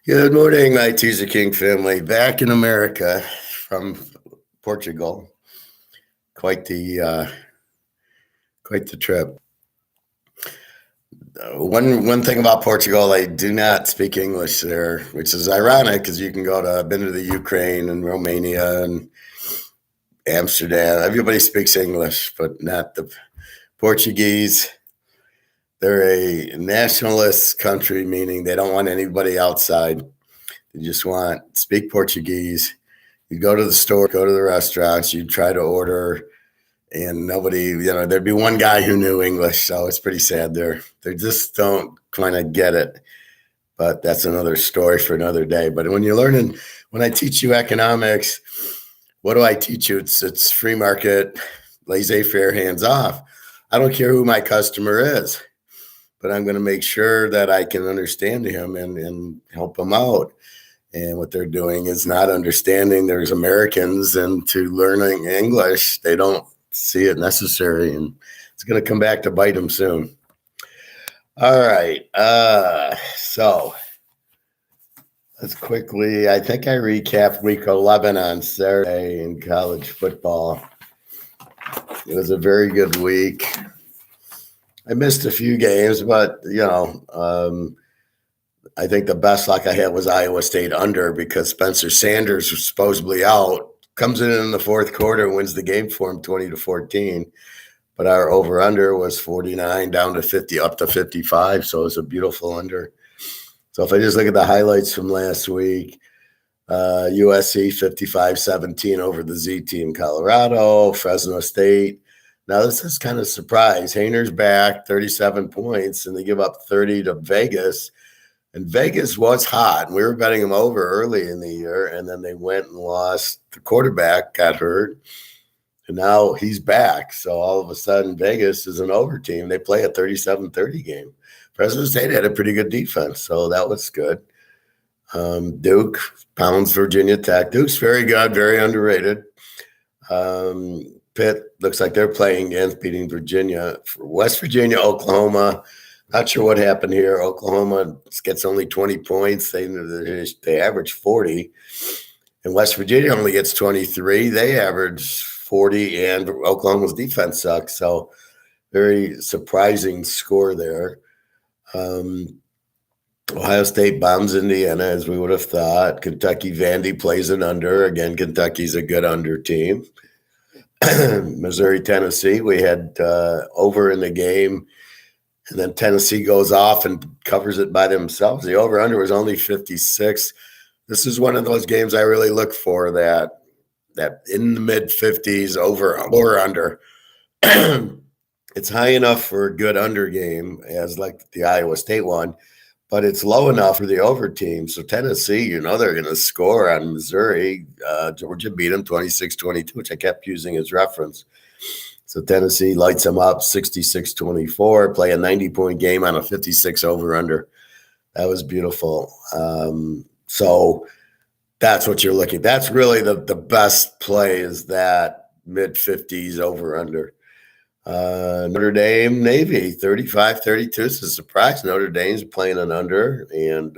Good morning, my Teaserking family. Back in America from Portugal. Quite the trip. One thing about Portugal, they do not speak English there, which is ironic because you can go to. I've been to the Ukraine and Romania and Amsterdam. Everybody speaks English, but not the Portuguese. They're a nationalist country, meaning they don't want anybody outside. They just speak Portuguese. You go to the store, go to the restaurants, you try to order, and nobody, there'd be one guy who knew English. So it's pretty sad there. They just don't kind of get it. But that's another story for another day. But when I teach you economics, what do I teach you? It's free market, laissez-faire, hands off. I don't care who my customer is, but I'm going to make sure that I can understand him and help him out. And what they're doing is not understanding there's Americans, and to learning English, they don't see it necessary, and it's going to come back to bite them soon. All right. So let's quickly, I think I recapped week 11 on Saturday in college football. It was a very good week. I missed a few games, but, I think the best luck I had was Iowa State under, because Spencer Sanders was supposedly out, comes in the fourth quarter, wins the game for him 20-14. But our over-under was 49 down to 50, up to 55. So it was a beautiful under. So if I just look at the highlights from last week, USC 55-17 over the Z team, Colorado, Fresno State. Now, this is kind of a surprise. Hayner's back, 37 points, and they give up 30 to Vegas. And Vegas was hot, and we were betting them over early in the year, and then they went and lost. The quarterback got hurt, and now he's back. So all of a sudden, Vegas is an over team. They play a 37-30 game. Fresno State had a pretty good defense, so that was good. Duke pounds Virginia Tech. Duke's very good, very underrated. Pitt looks like they're playing against beating Virginia. For West Virginia, Oklahoma, not sure what happened here. Oklahoma gets only 20 points. They average 40. And West Virginia only gets 23. They average 40, and Oklahoma's defense sucks. So very surprising score there. Ohio State bombs Indiana, as we would have thought. Kentucky, Vandy plays an under. Again, Kentucky's a good under team. Missouri, Tennessee, we had over in the game. And then Tennessee goes off and covers it by themselves. The over-under was only 56. This is one of those games I really look for, that in the mid-50s over or under. It's high enough for a good under game, as like the Iowa State one, but it's low enough for the over team. So Tennessee, they're going to score on Missouri. Georgia beat them 26-22, which I kept using as reference. So Tennessee lights them up 66-24, play a 90-point game on a 56 over-under. That was beautiful. So that's what you're looking at. That's really the best play, is that mid-50s over-under. Notre Dame, Navy, 35-32. It's a surprise. Notre Dame's playing an under, and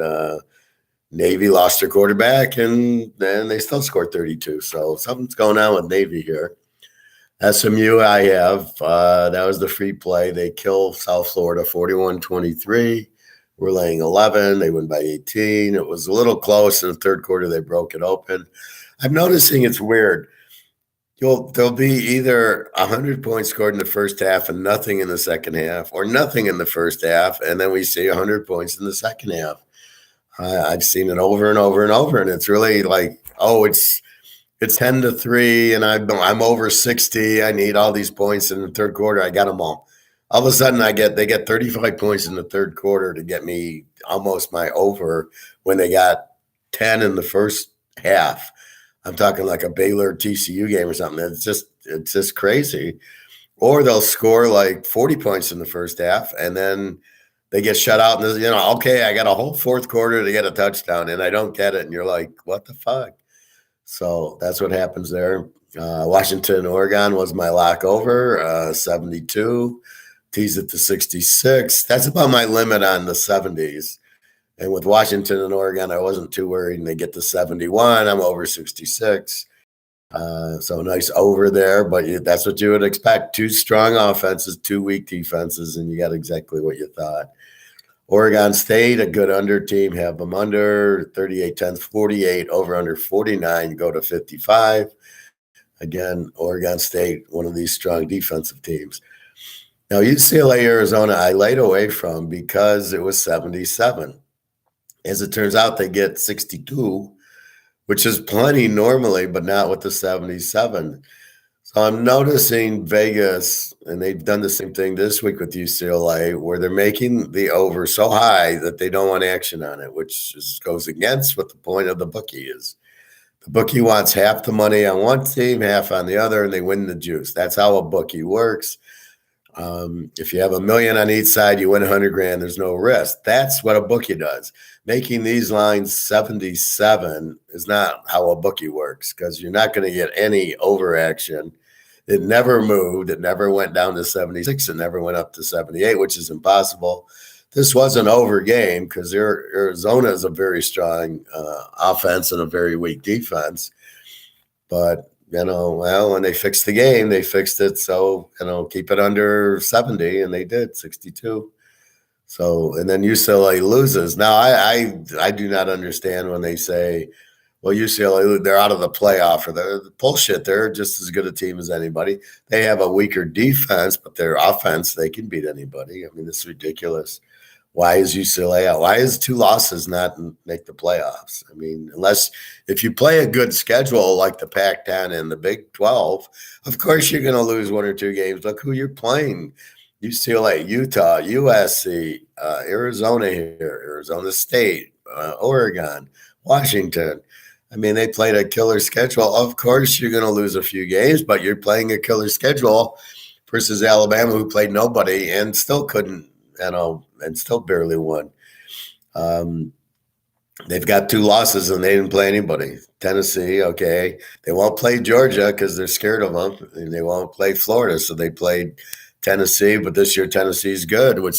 Navy lost their quarterback, and then they still scored 32. So something's going on with Navy here. SMU, I have. That was the free play. They kill South Florida 41-23. We're laying 11. They win by 18. It was a little close. In the third quarter, they broke it open. I'm noticing it's weird. There'll be either 100 points scored in the first half and nothing in the second half, or nothing in the first half, and then we see 100 points in the second half. I've seen it over and over and over, and it's really like, it's 10-3, and I'm over 60. I need all these points in the third quarter. I got them all. All of a sudden, they get 35 points in the third quarter to get me almost my over, when they got 10 in the first half. I'm talking like a Baylor TCU game or something. It's just crazy. Or they'll score like 40 points in the first half, and then they get shut out. And okay, I got a whole fourth quarter to get a touchdown, and I don't get it. And you're like, what the fuck? So that's what happens there. Washington, Oregon was my lock over, 72. Tease it to 66. That's about my limit on the 70s. And with Washington and Oregon, I wasn't too worried. And they get to 71. I'm over 66. So nice over there. But that's what you would expect. 2 strong offenses, 2 weak defenses, and you got exactly what you thought. Oregon State, a good under team, have them under 38-10, 48, over under 49, go to 55. Again, Oregon State, one of these strong defensive teams. Now, UCLA, Arizona, I laid away from because it was 77. As it turns out, they get 62, which is plenty normally, but not with the 77. So I'm noticing Vegas, and they've done the same thing this week with UCLA, where they're making the over so high that they don't want action on it, which goes against what the point of the bookie is. The bookie wants half the money on one team, half on the other, and they win the juice. That's how a bookie works. If you have $1 million on each side, you win $100,000. There's no risk. That's what a bookie does. Making these lines 77 is not how a bookie works because you're not going to get any overaction. It never moved. It never went down to 76. It never went up to 78, which is impossible. This was an over game because Arizona is a very strong offense and a very weak defense. But when they fixed the game, they fixed it. So, keep it under 70, and they did 62. So, and then UCLA loses. Now, I do not understand when they say, well, UCLA, they're out of the playoff or they're bullshit. They're just as good a team as anybody. They have a weaker defense, but their offense, they can beat anybody. I mean, it's ridiculous. Why is UCLA out? Why is 2 losses not make the playoffs? I mean, if you play a good schedule like the Pac-10 and the Big 12, of course you're going to lose 1 or 2 games. Look who you're playing. UCLA, Utah, USC, Arizona here, Arizona State, Oregon, Washington. I mean, they played a killer schedule. Of course you're going to lose a few games, but you're playing a killer schedule versus Alabama, who played nobody and still couldn't, and still barely won. They've got 2 losses and they didn't play anybody. Tennessee, okay. They won't play Georgia because they're scared of them. And they won't play Florida, so they played Tennessee. But this year Tennessee's good, which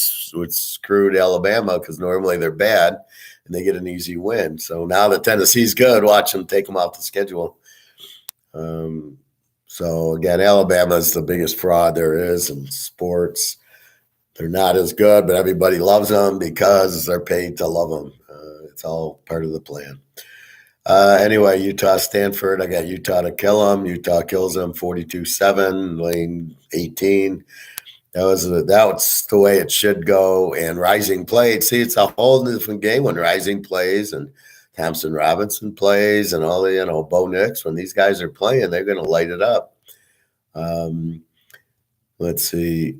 screwed Alabama because normally they're bad and they get an easy win. So now that Tennessee's good, watch them take them off the schedule. So again, Alabama is the biggest fraud there is in sports. They're not as good, but everybody loves them because they're paid to love them. It's all part of the plan. Anyway, Utah, Stanford. I got Utah to kill them. Utah kills them 42-7, lane 18. That was the way it should go. And Rising played. See, it's a whole different game when Rising plays and Thompson Robinson plays and all the, Bo Nix. When these guys are playing, they're going to light it up. Let's see.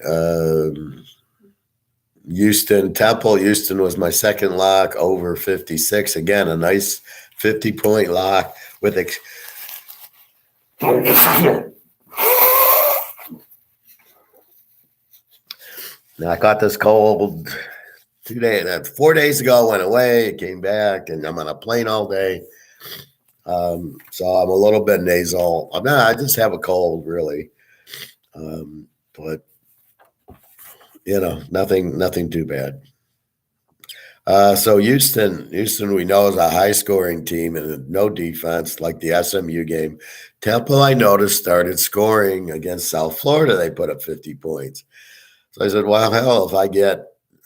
Houston, Temple. Houston was my second lock, over 56. Again, a nice 50-point lock with Now, I caught this cold 4 days ago, went away, it came back, and I'm on a plane all day. So I'm a little bit nasal. I just have a cold, really. But nothing too bad. So Houston, we know is a high-scoring team and no defense like the SMU game. Temple, I noticed, started scoring against South Florida. They put up 50 points. So I said, well, hell,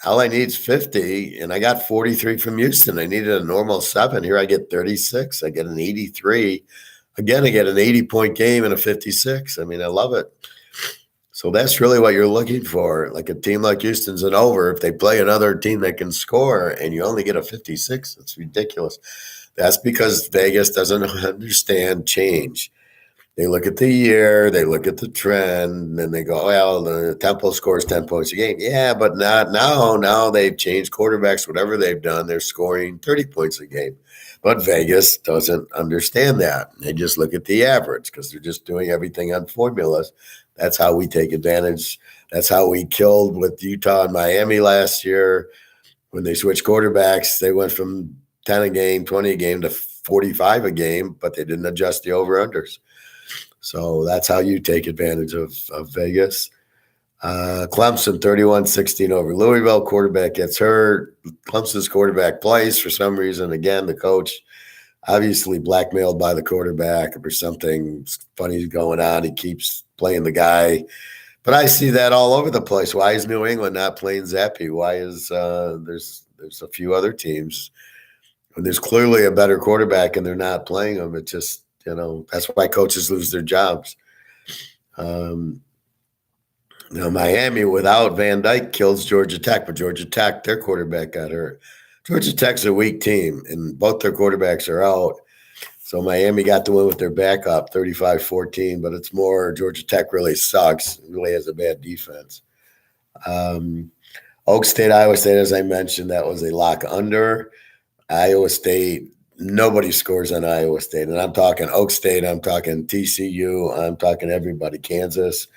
all I need is 50, and I got 43 from Houston. I needed a normal 7. Here I get 36. I get an 83. Again, I get an 80-point game and a 56. I mean, I love it. So that's really what you're looking for. Like a team like Houston's an over. If they play another team that can score and you only get a 56, it's ridiculous. That's because Vegas doesn't understand change. They look at the year, they look at the trend, and then they go, well, the Temple scores 10 points a game. Yeah, but not now. Now they've changed quarterbacks, whatever they've done, they're scoring 30 points a game. But Vegas doesn't understand that. They just look at the average because they're just doing everything on formulas. That's how we take advantage. That's how we killed with Utah and Miami last year. When they switched quarterbacks, they went from 10 a game, 20 a game to 45 a game, but they didn't adjust the over-unders. So that's how you take advantage of Vegas. Clemson 31-16 over Louisville. Quarterback gets hurt. Clemson's quarterback plays for some reason. Again, the coach obviously blackmailed by the quarterback or something funny going on. He keeps playing the guy. But I see that all over the place. Why is New England not playing Zappy? Why is there's a few other teams and there's clearly a better quarterback and they're not playing him. It just, that's why coaches lose their jobs. Miami without Van Dyke kills Georgia Tech, but Georgia Tech, their quarterback got hurt. Georgia Tech's a weak team, and both their quarterbacks are out. So Miami got the win with their backup, 35-14, but it's more Georgia Tech really sucks. It really has a bad defense. Oak State, Iowa State, as I mentioned, that was a lock under. Iowa State, nobody scores on Iowa State. And I'm talking Oak State, I'm talking TCU, I'm talking everybody, Kansas.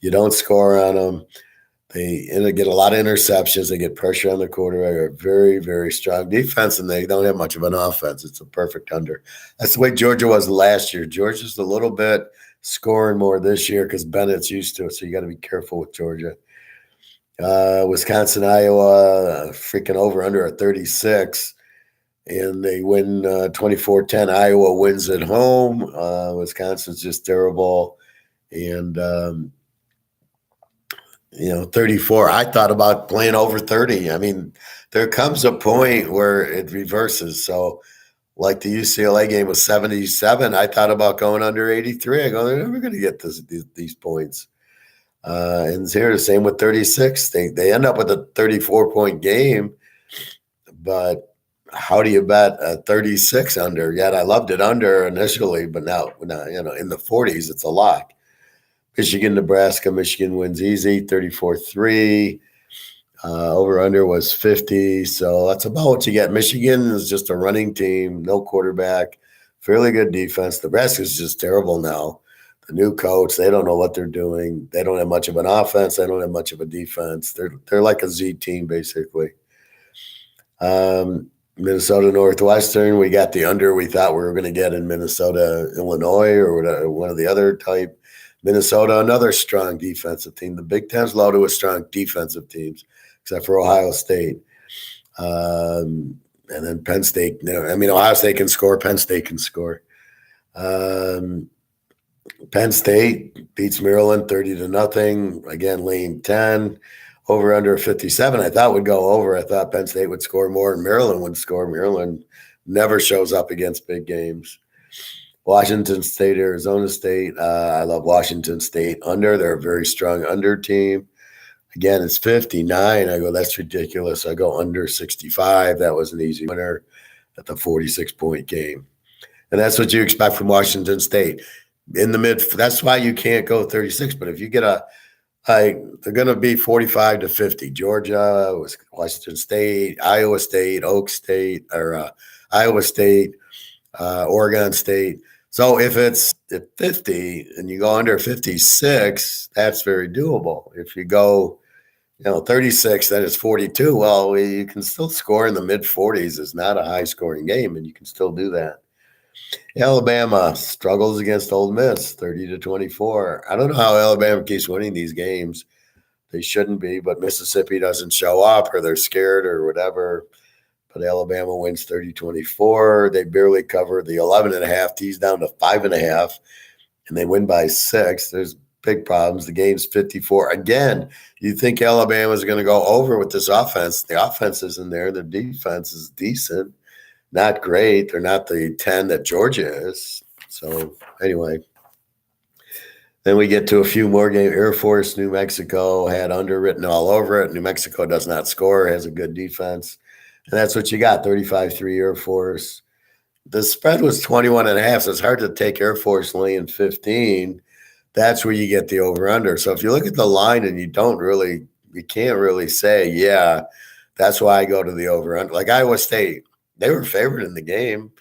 You don't score on them. They get a lot of interceptions. They get pressure on the quarterback. They're very, very strong defense, and they don't have much of an offense. It's a perfect under. That's the way Georgia was last year. Georgia's a little bit scoring more this year because Bennett's used to it, so you got to be careful with Georgia. Wisconsin, Iowa, freaking over under a 36, and they win 24-10. Iowa wins at home. Wisconsin's just terrible. And 34. I thought about playing over 30. I mean, there comes a point where it reverses. So, like the UCLA game was 77. I thought about going under 83. I go, they're never going to get these points. And here, the same with 36. They end up with a 34-point game. But how do you bet a 36 under? Yet I loved it under initially, but now in the 40s, it's a lock. Michigan, Nebraska. Michigan wins easy, 34-3. Over-under was 50. So that's about what you get. Michigan is just a running team, no quarterback, fairly good defense. Nebraska's just terrible now. The new coach, they don't know what they're doing. They don't have much of an offense. They don't have much of a defense. They're like a Z team, basically. Minnesota Northwestern, we got the under we thought we were going to get in Minnesota, Illinois, or one of the other type. Minnesota, another strong defensive team. The Big Ten's loaded with strong defensive teams, except for Ohio State. And then Penn State. Ohio State can score. Penn State can score. Penn State beats Maryland 30-0. Again, lane 10. Over under 57. I thought would go over. I thought Penn State would score more and Maryland would score. Maryland never shows up against big games. Washington State, Arizona State. I love Washington State under. They're a very strong under team. Again, it's 59. I go, that's ridiculous. I go under 65. That was an easy winner at the 46-point game. And that's what you expect from Washington State. In the mid, that's why you can't go 36. But if you get they're going to be 45-50. Georgia, Washington State, Iowa State, Oak State, or Iowa State, Oregon State. So if it's at 50 and you go under 56, that's very doable. If you go, 36, then it's 42. Well, you can still score in the mid 40s. It's not a high scoring game, and you can still do that. Alabama struggles against Ole Miss, 30-24. I don't know how Alabama keeps winning these games. They shouldn't be, but Mississippi doesn't show up, or they're scared, or whatever. But Alabama wins 30-24. They barely cover the 11.5. Tees down to 5.5, and they win by 6. There's big problems. The game's 54. Again, you think Alabama's going to go over with this offense. The offense isn't there. The defense is decent. Not great. They're not the 10 that Georgia is. So, anyway. Then we get to a few more games. Air Force, New Mexico had under written all over it. New Mexico does not score, has a good defense. And that's what you got, 35-3 Air Force. The spread was 21.5, so it's hard to take Air Force laying 15. That's where you get the over-under. So if you look at the line and you can't really say, yeah, that's why I go to the over-under. Like Iowa State, they were favored in the game.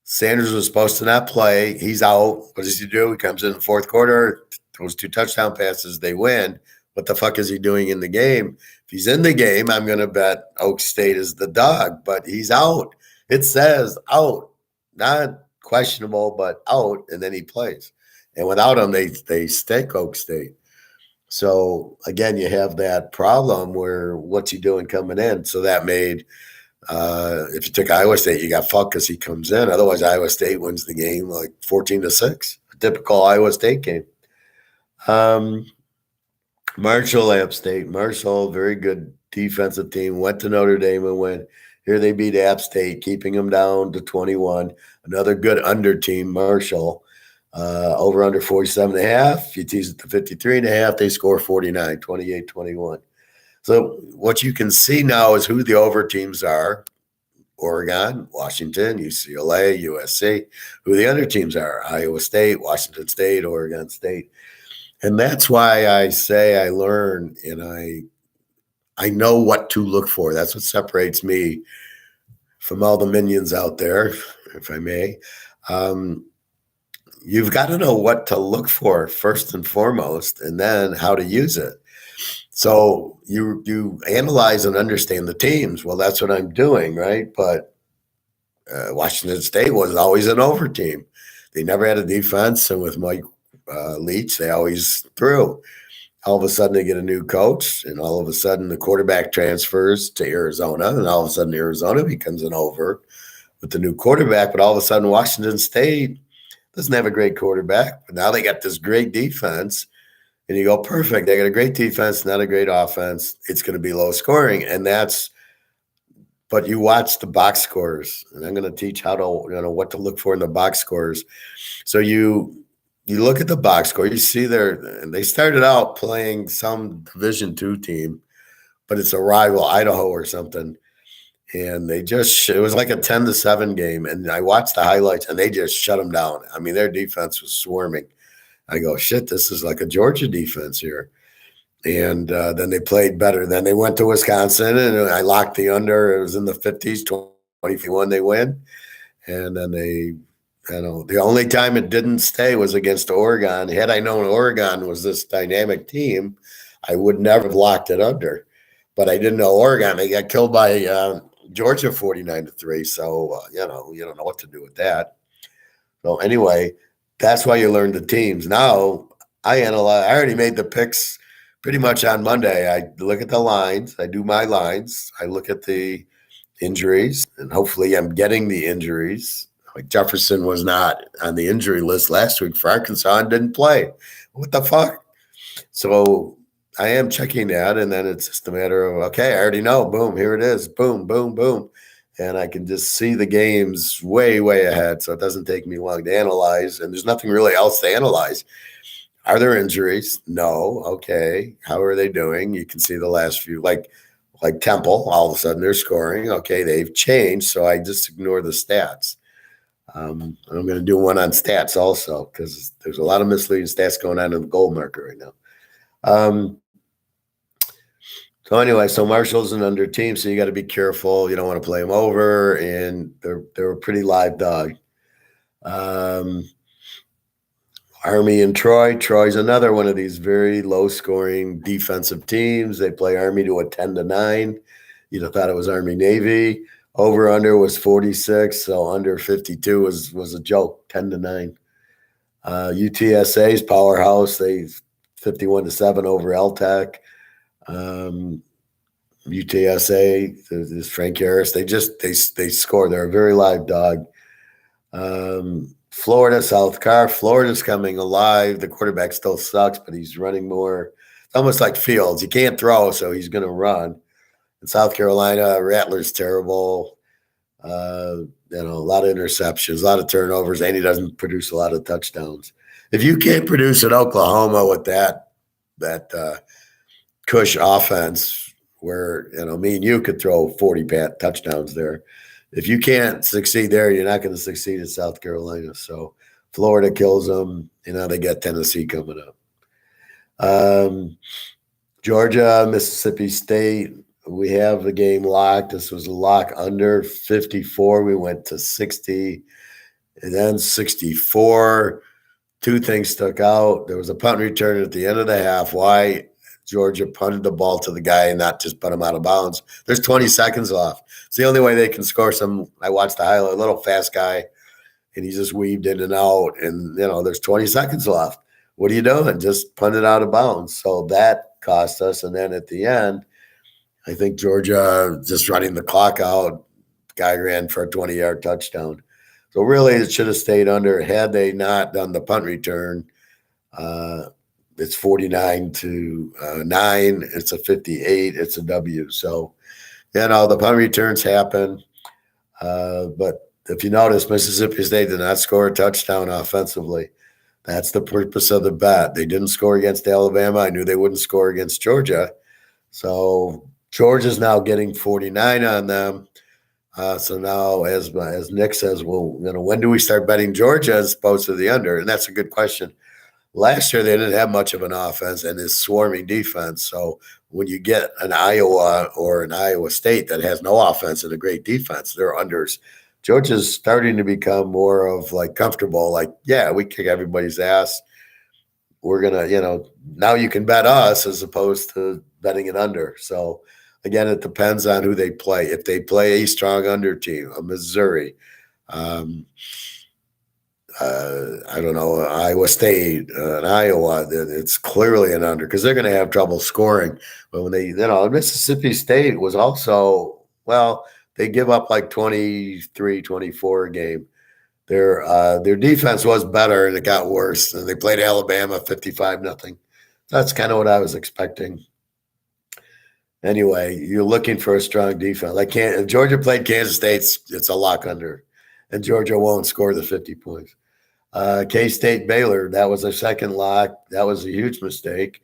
Sanders was supposed to not play. He's out. What does he do? He comes in the fourth quarter, throws 2 touchdown passes. They win. What the fuck is he doing in the game? If he's in the game, I'm going to bet Oak State is the dog, but he's out. It says out, not questionable, but out, and then he plays. And without him, they stake Oak State. So again, you have that problem where what's he doing coming in? So that made if you took Iowa State, you got fucked because he comes in. Otherwise, Iowa State wins the game like 14-6. A typical Iowa State game. Um, Marshall, App State. Marshall, very good defensive team. Went to Notre Dame and went. Here they beat App State, keeping them down to 21. Another good under team, Marshall. Over under 47.5. You tease it to 53.5. They score 49, 28-21. So what you can see now is who the over teams are. Oregon, Washington, UCLA, USC, who the other teams are, Iowa State, Washington State, Oregon State. And that's why I say I learn and I know what to look for. That's what separates me from all the minions out there, if I may. You've got to know what to look for first and foremost, and then how to use it. So you analyze and understand the teams. Well, that's what I'm doing, right? But Washington State was always an over team. They never had a defense, and with Mike Leach, they always threw. All of a sudden, they get a new coach, and all of a sudden, the quarterback transfers to Arizona, and all of a sudden, Arizona becomes an over with the new quarterback. But all of a sudden, Washington State doesn't have a great quarterback, but now they got this great defense. And you go, perfect. They got a great defense, not a great offense. It's going to be low scoring. And but you watch the box scores, and I'm going to teach how to, what to look for in the box scores. So you look at the box score, you see they started out playing some Division II team, but it's a rival, Idaho or something. And it was like a 10-7 game. And I watched the highlights, and they just shut them down. I mean, their defense was swarming. I go, shit, this is like a Georgia defense here. And then they played better. Then they went to Wisconsin, and I locked the under. It was in the 50s, 21 they win. And then the only time it didn't stay was against Oregon. Had I known Oregon was this dynamic team, I would never have locked it under. But I didn't know Oregon. They got killed by Georgia 49-3. So, you don't know what to do with that. So anyway, that's why you learn the teams. Now I already made the picks pretty much on Monday. I look at the lines. I do my lines. I look at the injuries, and hopefully I'm getting the injuries. Like Jefferson was not on the injury list last week for Arkansas and didn't play. What the fuck? So I am checking that, and then it's just a matter of, okay, I already know. Boom, here it is. Boom, boom, boom. And I can just see the games way, way ahead. So it doesn't take me long to analyze. And there's nothing really else to analyze. Are there injuries? No. Okay. How are they doing? You can see the last few, like Temple, all of a sudden they're scoring. Okay, they've changed. So I just ignore the stats. I'm going to do one on stats also because there's a lot of misleading stats going on in the gold market right now. So anyway, Marshall's an under team, so you got to be careful. You don't want to play them over, and they're a pretty live dog. Army and Troy. Troy's another one of these very low-scoring defensive teams. They play Army to a 10-9. You'd have thought it was Army Navy. Over under was 46, so under 52 was a joke. 10-9. UTSA's powerhouse. They 51-7 over LTech. UTSA, this Frank Harris, they score. They're a very live dog. Florida, South Carolina. Florida's coming alive. The quarterback still sucks, but he's running more. It's almost like Fields. He can't throw, so he's going to run. In South Carolina, Rattler's terrible. A lot of interceptions, a lot of turnovers, and he doesn't produce a lot of touchdowns. If you can't produce at Oklahoma with that cush offense, where me and you could throw 40 touchdowns there. If you can't succeed there, you're not going to succeed in South Carolina. So Florida kills them. They got Tennessee coming up. Georgia, Mississippi State. We have the game locked. This was a lock under 54. We went to 60 and then 64. Two things stuck out. There was a punt return at the end of the half. Why? Georgia punted the ball to the guy and not just put him out of bounds. There's 20 seconds off. It's the only way they can score some. I watched the highlight, a little fast guy, and he just weaved in and out, and, there's 20 seconds left. what are you doing? Just punt it out of bounds. So that cost us. And then at the end, I think Georgia just running the clock out, guy ran for a 20-yard touchdown. So really, it should have stayed under. Had they not done the punt return, it's 49 to 9. It's a 58. It's a W. So, the punt returns happen. But if you notice, Mississippi State did not score a touchdown offensively. That's the purpose of the bet. They didn't score against Alabama. I knew they wouldn't score against Georgia. So Georgia's now getting 49 on them. So now, as Nick says, well, when do we start betting Georgia as opposed to the under? And that's a good question. Last year, they didn't have much of an offense and this swarming defense. So when you get an Iowa or an Iowa State that has no offense and a great defense, they're unders. Georgia's starting to become more of like comfortable, like, yeah, we kick everybody's ass. We're going to, now you can bet us as opposed to betting it under. So again, it depends on who they play. If they play a strong under team, a Missouri, I don't know, Iowa State, and Iowa, it's clearly an under because they're going to have trouble scoring. But when they, Mississippi State was also, they give up like 23, 24 a game. Their defense was better and it got worse. And they played Alabama 55-0. That's kind of what I was expecting. Anyway, you're looking for a strong defense. If Georgia played Kansas State, it's a lock under. And Georgia won't score the 50 points. K-State Baylor, that was their second lock. That was a huge mistake.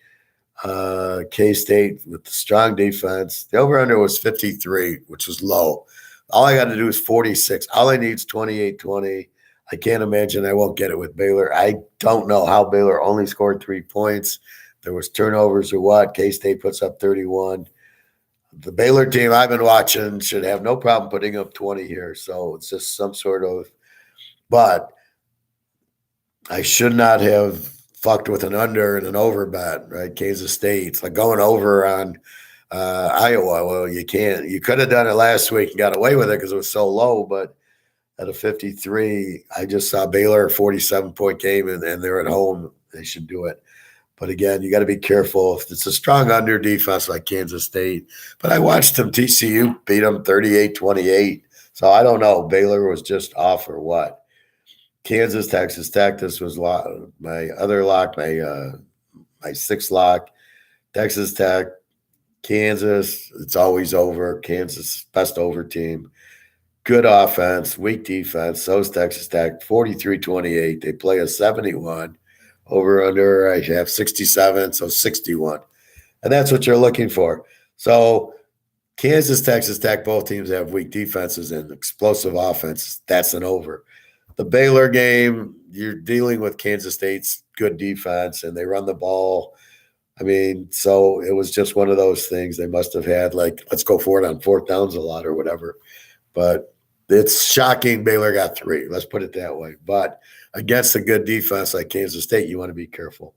K-State with the strong defense. The over-under was 53, which was low. All I got to do is 46. All I need is 28-20. I can't imagine I won't get it with Baylor. I don't know how Baylor only scored 3 points. There was turnovers or what. K-State puts up 31. The Baylor team I've been watching should have no problem putting up 20 here. So it's just some sort of – but I should not have fucked with an under and an over bet, right? Kansas State. It's like going over on Iowa. Well, you can't. You could have done it last week and got away with it because it was so low, but at a 53, I just saw Baylor a 47-point game, and they're at home. They should do it. But again, you got to be careful. If it's a strong under defense like Kansas State. But I watched them, TCU beat them 38-28. So I don't know. Baylor was just off or what. Kansas, Texas Tech. This was my other lock, my sixth lock. Texas Tech, Kansas. It's always over. Kansas, best over team. Good offense, weak defense. So's Texas Tech, 43-28. They play a 71. Over under, I have 67, so 61. And that's what you're looking for. So Kansas, Texas Tech, both teams have weak defenses and explosive offenses. That's an over. The Baylor game, you're dealing with Kansas State's good defense, and they run the ball. I mean, so it was just one of those things. They must have had, let's go for it on fourth downs a lot or whatever. But it's shocking Baylor got 3. Let's put it that way. But against a good defense like Kansas State, you want to be careful.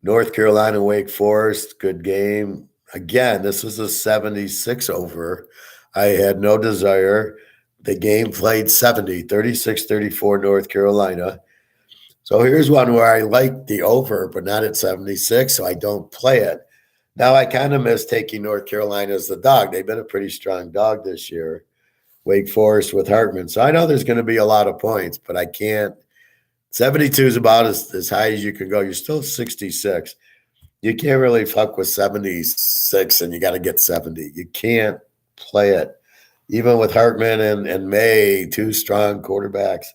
North Carolina, Wake Forest, good game. Again, this is a 76 over. I had no desire. The game played 70, 36-34 North Carolina. So here's one where I like the over, but not at 76, so I don't play it. Now I kind of miss taking North Carolina as the dog. They've been a pretty strong dog this year. Wake Forest with Hartman. So I know there's going to be a lot of points, but I can't. 72 is about as high as you can go. You're still 66. You can't really fuck with 76 and you got to get 70. You can't play it. Even with Hartman and May, 2 strong quarterbacks.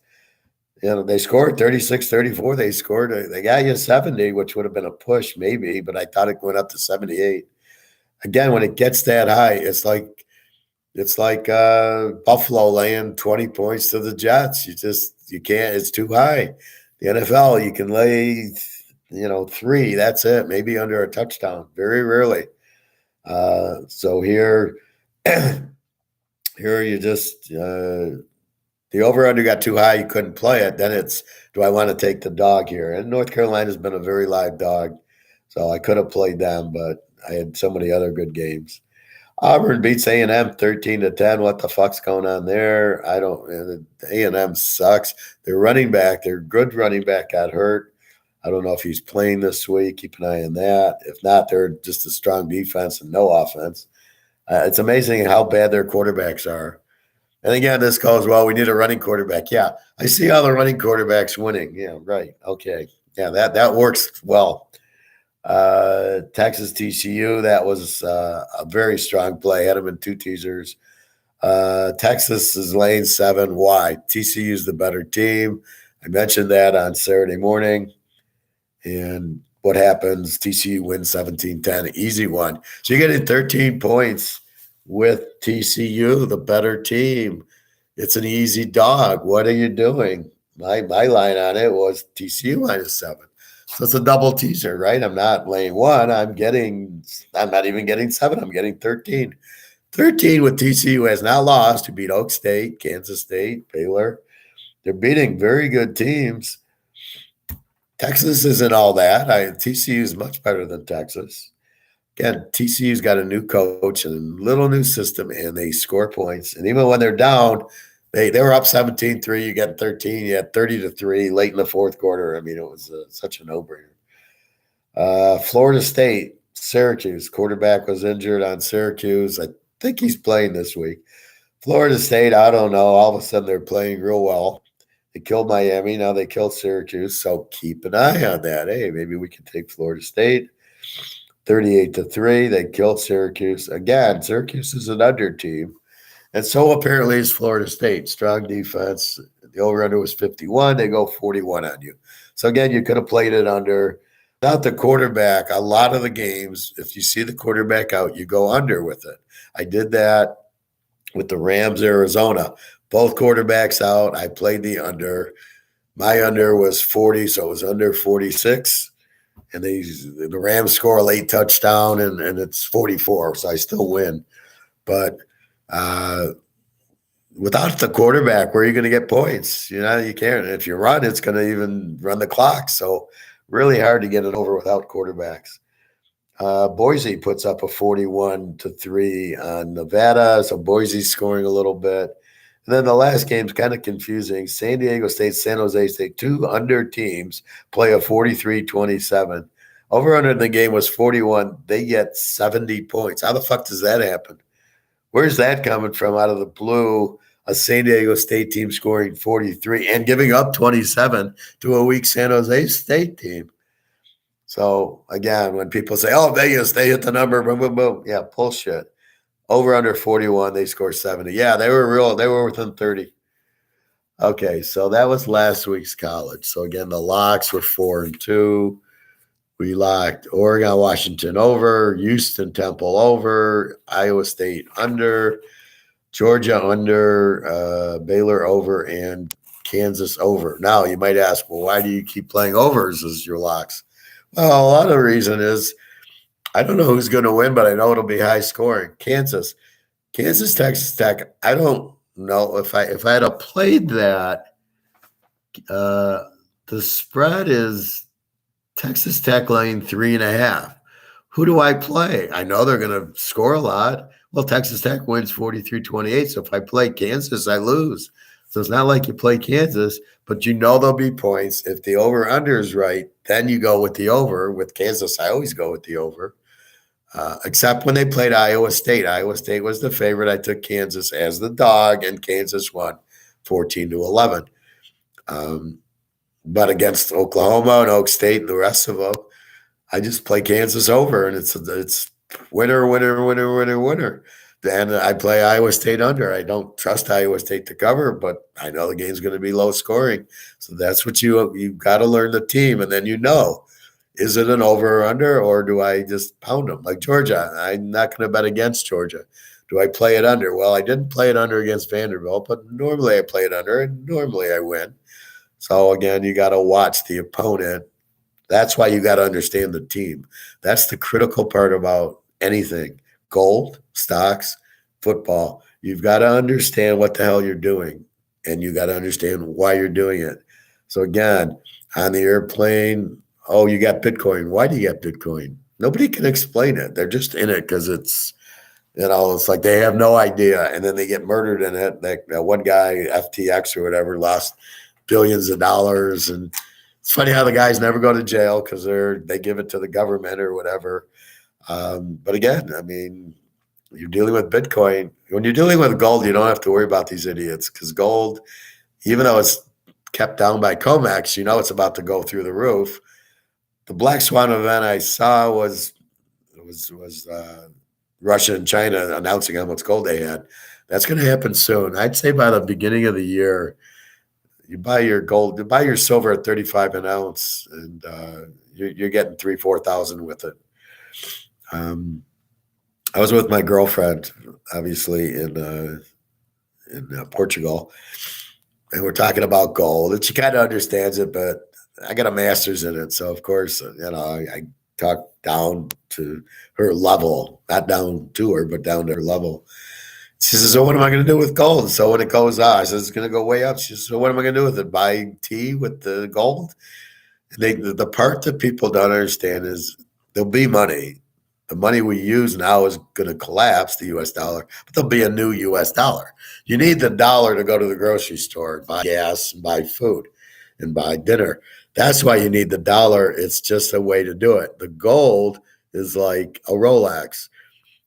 They scored 36-34. They got you 70, which would have been a push maybe, but I thought it went up to 78. Again, when it gets that high, it's like Buffalo laying 20 points to the Jets. You can't. It's too high. The NFL, you can lay, 3. That's it. Maybe under a touchdown. Very rarely. So here you just the over-under got too high. You couldn't play it. Then it's, do I want to take the dog here? And North Carolina's been a very live dog. So I could have played them, but I had so many other good games. Auburn beats A&M 13-10. What the fuck's going on there? I don't. A&M sucks. Their running back, their good running back, got hurt. I don't know if he's playing this week. Keep an eye on that. If not, they're just a strong defense and no offense. It's amazing how bad their quarterbacks are. And again, this goes, well, we need a running quarterback. Yeah, I see all the running quarterbacks winning. Yeah, right. Okay. Yeah, that works well. Texas TCU, that was a very strong play. Had them in two teasers. Texas is laying 7. Why? TCU is the better team. I mentioned that on Saturday morning. And what happens? TCU wins 17-10. Easy one. So you're getting 13 points with TCU, the better team. It's an easy dog. What are you doing? My line on it was TCU -7. So it's a double teaser, right? I'm not laying 1. I'm not even getting 7. I'm getting 13. 13 with TCU has not lost. To beat Oak State, Kansas State, Baylor. They're beating very good teams. Texas isn't all that. TCU is much better than Texas. Again, TCU's got a new coach and a little new system, and they score points. And even when they're down, they were up 17-3. You got 13. You had 30-3 late in the fourth quarter. I mean, it was such a no-brainer. Florida State, Syracuse. Quarterback was injured on Syracuse. I think he's playing this week. Florida State, I don't know. All of a sudden, they're playing real well. They killed Miami. Now they killed Syracuse. So keep an eye on that. Hey, maybe we can take Florida State. 38-3. They killed Syracuse. Again, Syracuse is an under team. And so apparently is Florida State. Strong defense. The over-under was 51. They go 41 on you. So again, you could have played it under. Without the quarterback, a lot of the games, if you see the quarterback out, you go under with it. I did that with the Rams, Arizona. Both quarterbacks out. I played the under. My under was 40, so it was under 46. And the Rams score a late touchdown, and it's 44, so I still win. But without the quarterback, where are you going to get points? You can't. If you run, it's going to even run the clock. So really hard to get it over without quarterbacks. Boise puts up a 41-3 on Nevada, so Boise's scoring a little bit. And then the last game's kind of confusing. San Diego State, San Jose State, 2 under teams play a 43-27. Over under in the game was 41. They get 70 points. How the fuck does that happen? Where's that coming from out of the blue? A San Diego State team scoring 43 and giving up 27 to a weak San Jose State team. So, again, when people say, oh, Vegas, they hit the number, boom, boom, boom. Yeah, bullshit. Over under 41, they scored 70. Yeah, they were within 30. Okay, so that was last week's college. So again, the locks were 4-2. We locked Oregon, Washington over, Houston, Temple over, Iowa State under, Georgia under, Baylor over, and Kansas over. Now you might ask, well, why do you keep playing overs as your locks? Well, a lot of the reason is I don't know who's going to win, but I know it'll be high scoring. Kansas, Texas Tech. I don't know if I had played that. The spread is Texas Tech laying 3.5. Who do I play? I know they're going to score a lot. Well, Texas Tech wins 43-28. So if I play Kansas, I lose. So it's not like you play Kansas, but you know there'll be points. If the over-under is right, then you go with the over. With Kansas, I always go with the over. Except when they played Iowa State. Iowa State was the favorite. I took Kansas as the dog, and Kansas won 14-11. But against Oklahoma and Oak State and the rest of them, I just play Kansas over, and it's winner, winner, winner, winner, winner. And I play Iowa State under. I don't trust Iowa State to cover, but I know the game's going to be low scoring. So that's what you've got to learn the team, and then is it an over or under, or do I just pound them? Like Georgia, I'm not going to bet against Georgia. Do I play it under? Well, I didn't play it under against Vanderbilt, but normally I play it under, and normally I win. So, again, you got to watch the opponent. That's why you got to understand the team. That's the critical part about anything. Gold, stocks, football. You've got to understand what the hell you're doing, and you got to understand why you're doing it. So, again, on the airplane, oh, you got Bitcoin. Why do you get Bitcoin? Nobody can explain it. They're just in it because it's It's like they have no idea, and then they get murdered in it. That one guy, FTX or whatever, lost billions of dollars, and it's funny how the guys never go to jail because they give it to the government or whatever. But again, I mean, you're dealing with Bitcoin. When you're dealing with gold, you don't have to worry about these idiots because gold, even though it's kept down by COMEX, it's about to go through the roof. The black swan event I saw was Russia and China announcing how much gold they had. That's going to happen soon. I'd say by the beginning of the year, you buy your gold, you buy your silver at 35 an ounce, and you're getting 3,000-4,000 with it. I was with my girlfriend, obviously in Portugal, and we're talking about gold, and she kind of understands it, but I got a master's in it, so of course, I talk down to her level, not down to her, but down to her level. She says, "So what am I going to do with gold?" So when it goes up, I says, "It's going to go way up." She says, "So what am I going to do with it? Buy tea with the gold?" And the part that people don't understand is there'll be money. The money we use now is going to collapse, the U.S. dollar, but there'll be a new U.S. dollar. You need the dollar to go to the grocery store and buy gas and buy food and buy dinner. That's why you need the dollar. It's just a way to do it. The gold is like a Rolex.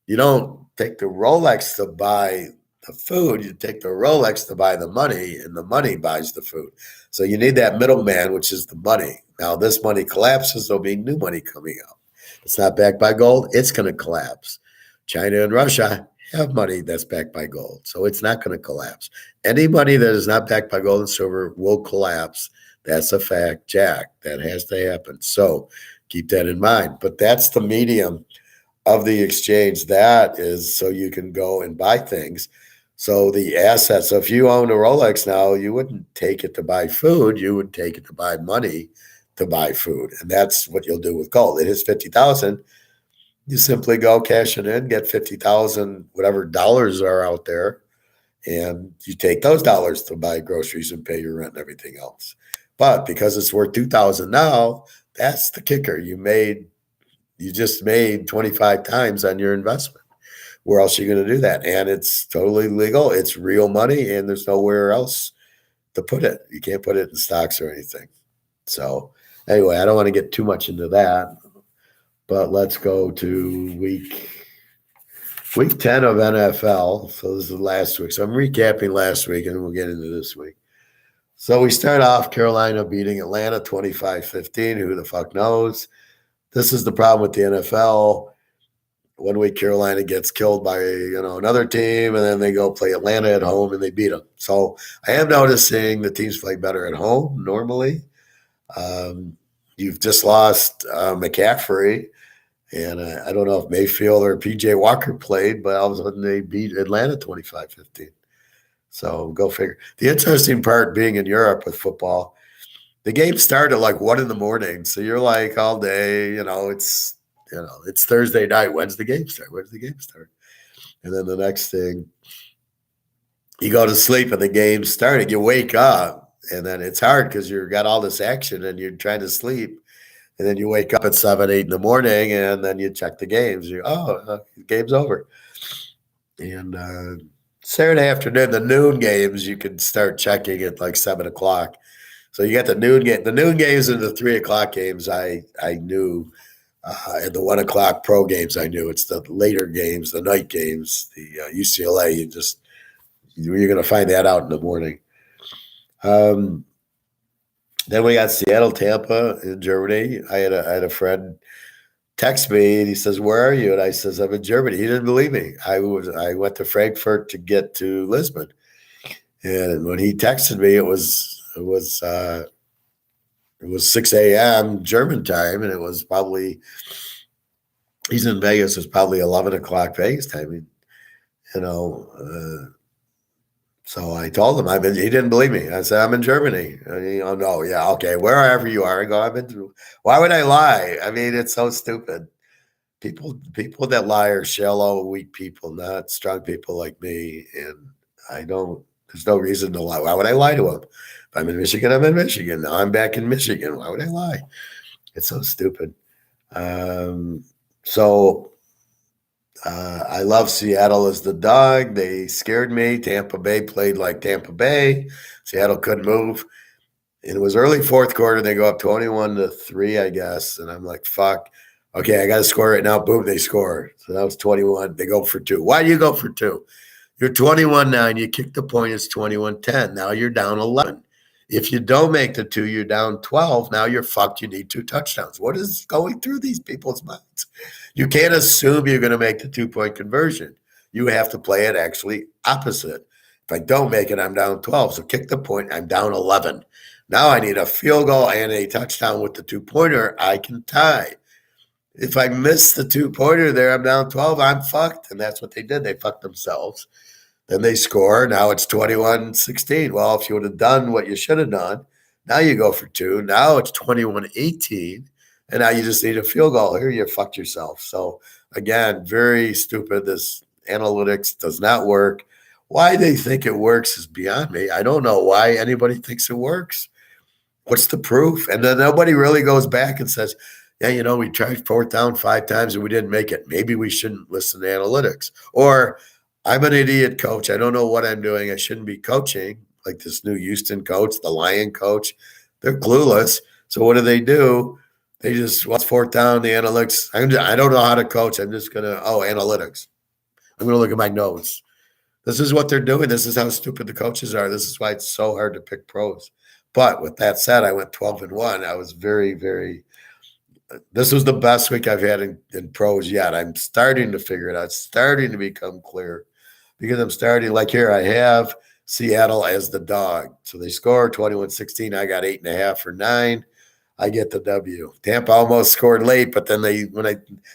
You don't take the Rolex to buy the food. You take the Rolex to buy the money, and the money buys the food. So you need that middleman, which is the money. Now, this money collapses, there'll be new money coming out. It's not backed by gold. It's going to collapse. China and Russia have money that's backed by gold, so it's not going to collapse. Any money that is not backed by gold and silver will collapse. That's a fact, Jack. That has to happen. So keep that in mind. But that's the medium of the exchange. That is so you can go and buy things. So the assets, so if you own a Rolex now, you wouldn't take it to buy food. You would take it to buy money to buy food. And that's what you'll do with gold. It is 50,000. You simply go cash it in, get 50,000, whatever dollars are out there, and you take those dollars to buy groceries and pay your rent and everything else. But because it's worth 2,000 now, that's the kicker. You just made 25 times on your investment. Where else are you going to do that? And it's totally legal. It's real money, and there's nowhere else to put it. You can't put it in stocks or anything. So anyway, I don't want to get too much into that, but let's go to week 10 of NFL. So this is last week. So I'm recapping last week, and we'll get into this week. So we start off Carolina beating Atlanta 25-15. Who the fuck knows? This is the problem with the NFL. 1 week Carolina gets killed by another team, and then they go play Atlanta at home and they beat them. So I am noticing the teams play better at home normally. You've just lost McCaffrey, and I don't know if Mayfield or PJ Walker played, but all of a sudden they beat Atlanta 25-15. So go figure. The interesting part being in Europe with football, the game started like 1 a.m. So you're like all day, it's Thursday night. When's the game start? And then the next thing, you go to sleep and the game's starting. You wake up, and then it's hard because you've got all this action and you're trying to sleep. And then you wake up at 7, 8 in the morning, and then you check the games. The game's over. And Saturday afternoon, the noon games, you can start checking at like 7 o'clock. So you got the noon game. The noon games and the 3 o'clock games I knew. And the 1 o'clock pro games I knew. It's the later games, the night games, the UCLA. You're going to find that out in the morning. Then we got Seattle, Tampa in Germany. I had a friend text me, and he says, "Where are you?" And I says, "I'm in Germany." He didn't believe me. I went to Frankfurt to get to Lisbon, and when he texted me, it was 6 a.m. German time, and it was probably he's in Vegas. It's probably 11 o'clock Vegas time. So I told him he didn't believe me. I said, "I'm in Germany." No, yeah, okay, wherever you are. I go, "I've been through." Why would I lie? I mean, it's so stupid. People that lie are shallow, weak people, not strong people like me. And there's no reason to lie. Why would I lie to them? If I'm in Michigan, I'm in Michigan. Now I'm back in Michigan. Why would I lie? It's so stupid. So I love Seattle as the dog. They scared me. Tampa Bay played like Tampa Bay. Seattle couldn't move. And it was early fourth quarter. They go up 21-3, I guess. And I'm like, fuck. Okay, I got to score right now. Boom, they score. So that was 21. They go for two. Why do you go for two? You're 21-9. You kick the point. It's 21-10. Now you're down 11. If you don't make the two, you're down 12. Now you're fucked. You need two touchdowns. What is going through these people's minds? You can't assume you're going to make the 2-point conversion. You have to play it actually opposite. If I don't make it, I'm down 12. So kick the point. I'm down 11. Now I need a field goal and a touchdown with the 2-pointer. I can tie. If I miss the 2-pointer there, I'm down 12. I'm fucked. And that's what they did. They fucked themselves. Then they score. Now it's 21-16. Well, if you would have done what you should have done, now you go for two. Now it's 21-18. And now you just need a field goal. Here you fucked yourself. So again, very stupid. This analytics does not work. Why they think it works is beyond me. I don't know why anybody thinks it works. What's the proof? And then nobody really goes back and says, yeah, we tried fourth down 5 times and we didn't make it. Maybe we shouldn't listen to analytics. Or I'm an idiot coach. I don't know what I'm doing. I shouldn't be coaching like this new Houston coach, the Lion coach. They're clueless. So what do? They just, what's fourth down, the analytics. I don't know how to coach. I'm just going to, analytics. I'm going to look at my notes. This is what they're doing. This is how stupid the coaches are. This is why it's so hard to pick pros. But with that said, I went 12-1. I was very, very, this was the best week I've had in pros yet. I'm starting to figure it out. It's starting to become clear because I'm starting, like here, I have Seattle as the dog. So they score 21-16. I got 8.5 or 9. I get the W. Tampa almost scored late, but then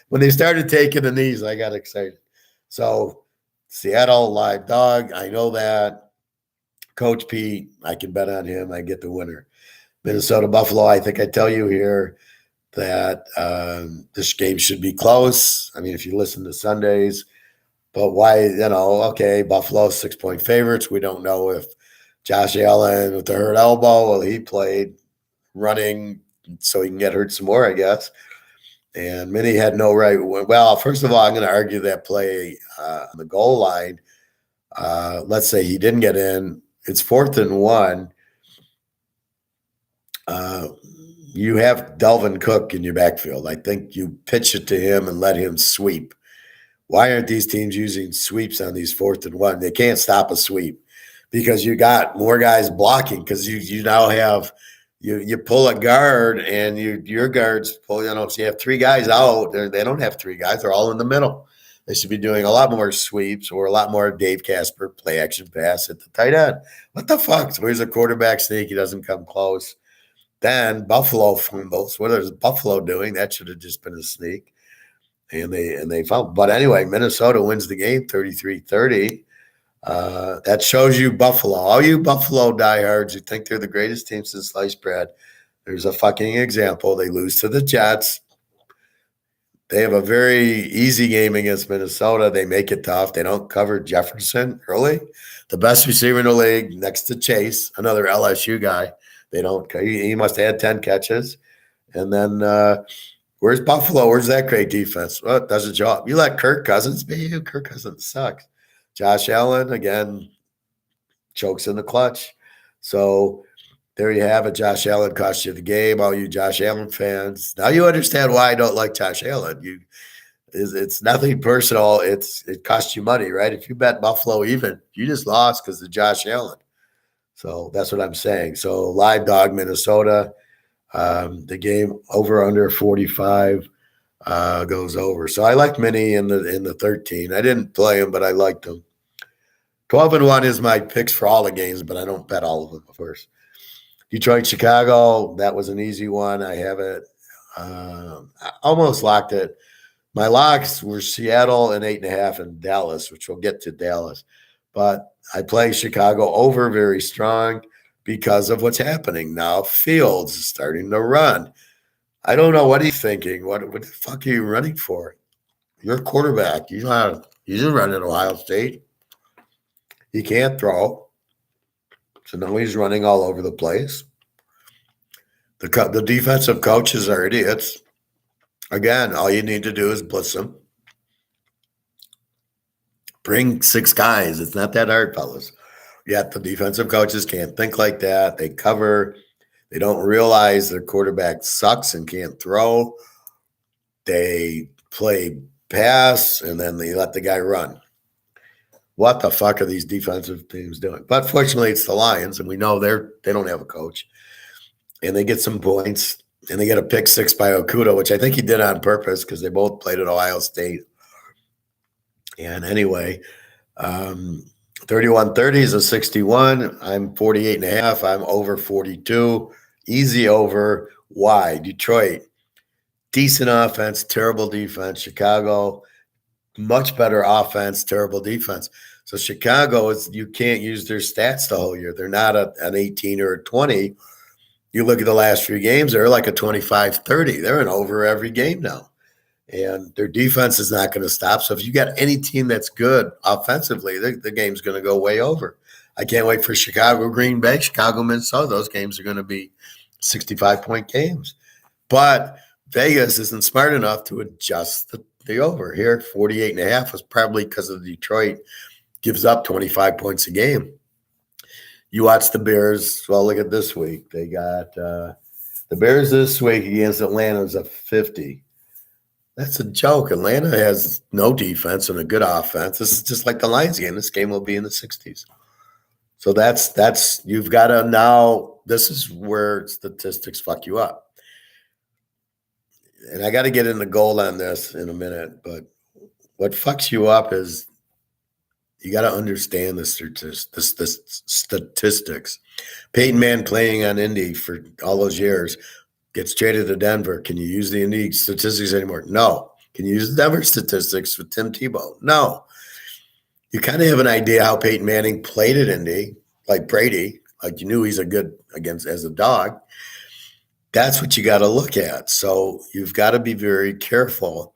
when they started taking the knees, I got excited. So Seattle, live dog. I know that. Coach Pete, I can bet on him. I get the winner. Minnesota, Buffalo, I think I tell you here that this game should be close. I mean, if you listen to Sundays, but why, okay, Buffalo 6-point favorites. We don't know if Josh Allen with the hurt elbow, well, he played running so he can get hurt some more, I guess. And Minnie had no right. Well, first of all, I'm going to argue that play on the goal line. Let's say he didn't get in. It's 4th-1. You have Delvin Cook in your backfield. I think you pitch it to him and let him sweep. Why aren't these teams using sweeps on these 4th-1? They can't stop a sweep because you got more guys blocking because you now have you pull a guard and your guards pull, so you have 3 guys out. They don't have 3 guys. They're all in the middle. They should be doing a lot more sweeps or a lot more Dave Casper play action pass at the tight end. What the fuck? So here's a quarterback sneak. He doesn't come close. Then Buffalo fumbles. What is Buffalo doing? That should have just been a sneak. And they fumbled. But anyway, Minnesota wins the game 33-30. That shows you Buffalo. All you Buffalo diehards who think they're the greatest team since sliced bread, there's a fucking example. They lose to the Jets. They have a very easy game against Minnesota. They make it tough. They don't cover Jefferson early. The best receiver in the league next to Chase, another LSU guy. They don't. He must have had 10 catches. And then where's Buffalo? Where's that great defense? Well, it doesn't show up. You let Kirk Cousins be you. Kirk Cousins sucks. Josh Allen, again, chokes in the clutch. So there you have it. Josh Allen cost you the game. All you Josh Allen fans. Now you understand why I don't like Josh Allen. It's nothing personal. It costs you money, right? If you bet Buffalo even, you just lost because of Josh Allen. So that's what I'm saying. So live dog Minnesota. The game over under 45 goes over. So I like Minnie in the 13. I didn't play him, but I liked him. 12-1 is my picks for all the games, but I don't bet all of them, of course. Detroit, Chicago, that was an easy one. I have it. I almost locked it. My locks were Seattle and 8.5 and Dallas, which we'll get to Dallas. But I play Chicago over very strong because of what's happening now. Fields is starting to run. I don't know what he's thinking. What the fuck are you running for? You're a quarterback. You didn't run at Ohio State. He can't throw. So now he's running all over the place. The defensive coaches are idiots. Again, all you need to do is blitz them. Bring 6 guys. It's not that hard, fellas. Yet the defensive coaches can't think like that. They cover. They don't realize their quarterback sucks and can't throw. They play pass, and then they let the guy run. What the fuck are these defensive teams doing? But fortunately, it's the Lions, and we know they don't have a coach. And they get some points, and they get a pick 6 by Okuda, which I think he did on purpose because they both played at Ohio State. And anyway, 31-30 is a 61. I'm 48.5. I'm over 42. Easy over. Why? Detroit, decent offense, terrible defense. Chicago, much better offense, terrible defense. So Chicago you can't use their stats the whole year. They're not an 18 or a 20. You look at the last few games, they're like a 25-30. They're in over every game now. And their defense is not going to stop. So if you got any team that's good offensively, the game's going to go way over. I can't wait for Chicago, Green Bay, Chicago, Minnesota. Those games are going to be 65-point games. But Vegas isn't smart enough to adjust the over. Here at 48.5 was probably because of Detroit gives up 25 points a game. You watch the Bears. Well, look at this week. They got the Bears this week against Atlanta is a 50. That's a joke. Atlanta has no defense and a good offense. This is just like the Lions game. This game will be in the 60s. So that's you've got to now. This is where statistics fuck you up. And I got to get into gold on this in a minute, but what fucks you up is you got to understand the statistics. Peyton Manning playing on Indy for all those years gets traded to Denver. Can you use the Indy statistics anymore? No. Can you use the Denver statistics with Tim Tebow? No. You kind of have an idea how Peyton Manning played at Indy, like Brady, like you knew he's a good against as a dog. That's what you got to look at. So you've got to be very careful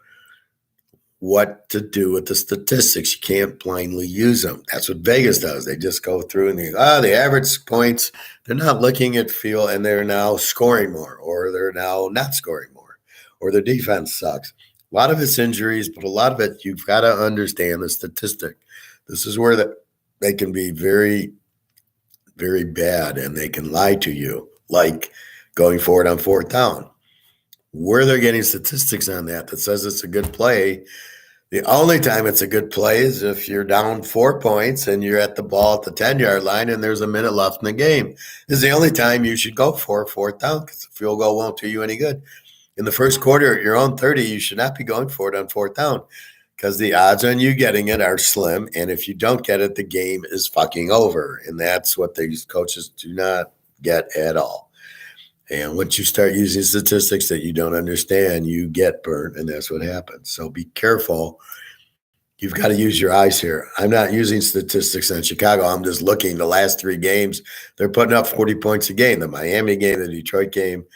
what to do with the statistics. You can't blindly use them. That's what Vegas does. They just go through and the average points. They're not looking at field, and they're now scoring more, or they're now not scoring more, or their defense sucks. A lot of it's injuries, but a lot of it you've got to understand the statistic. This is where they can be very, very bad, and they can lie to you, like going forward on 4th down. Where they're getting statistics on that says it's a good play. The only time it's a good play is if you're down 4 points and you're at the ball at the 10-yard line and there's a minute left in the game. This is the only time you should go for 4th down because the field goal won't do you any good. In the first quarter at your own 30, you should not be going for it on 4th down because the odds on you getting it are slim. And if you don't get it, the game is fucking over. And that's what these coaches do not get at all. And once you start using statistics that you don't understand, you get burnt, and that's what happens. So be careful. You've got to use your eyes here. I'm not using statistics on Chicago. I'm just looking. The last 3 games, they're putting up 40 points a game. The Miami game, the Detroit game.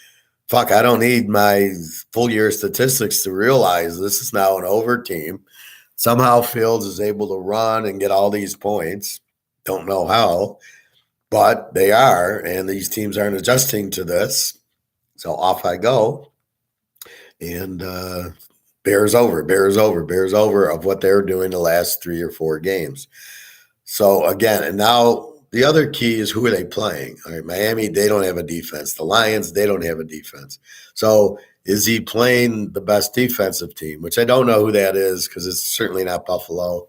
Fuck, I don't need my full year statistics to realize this is now an over team. Somehow Fields is able to run and get all these points. Don't know how. But they are, and these teams aren't adjusting to this. So off I go. And Bears over of what they're doing the last 3 or 4 games. So again, and now the other key is who are they playing? All right, Miami, they don't have a defense. The Lions, they don't have a defense. So is he playing the best defensive team? Which I don't know who that is because it's certainly not Buffalo.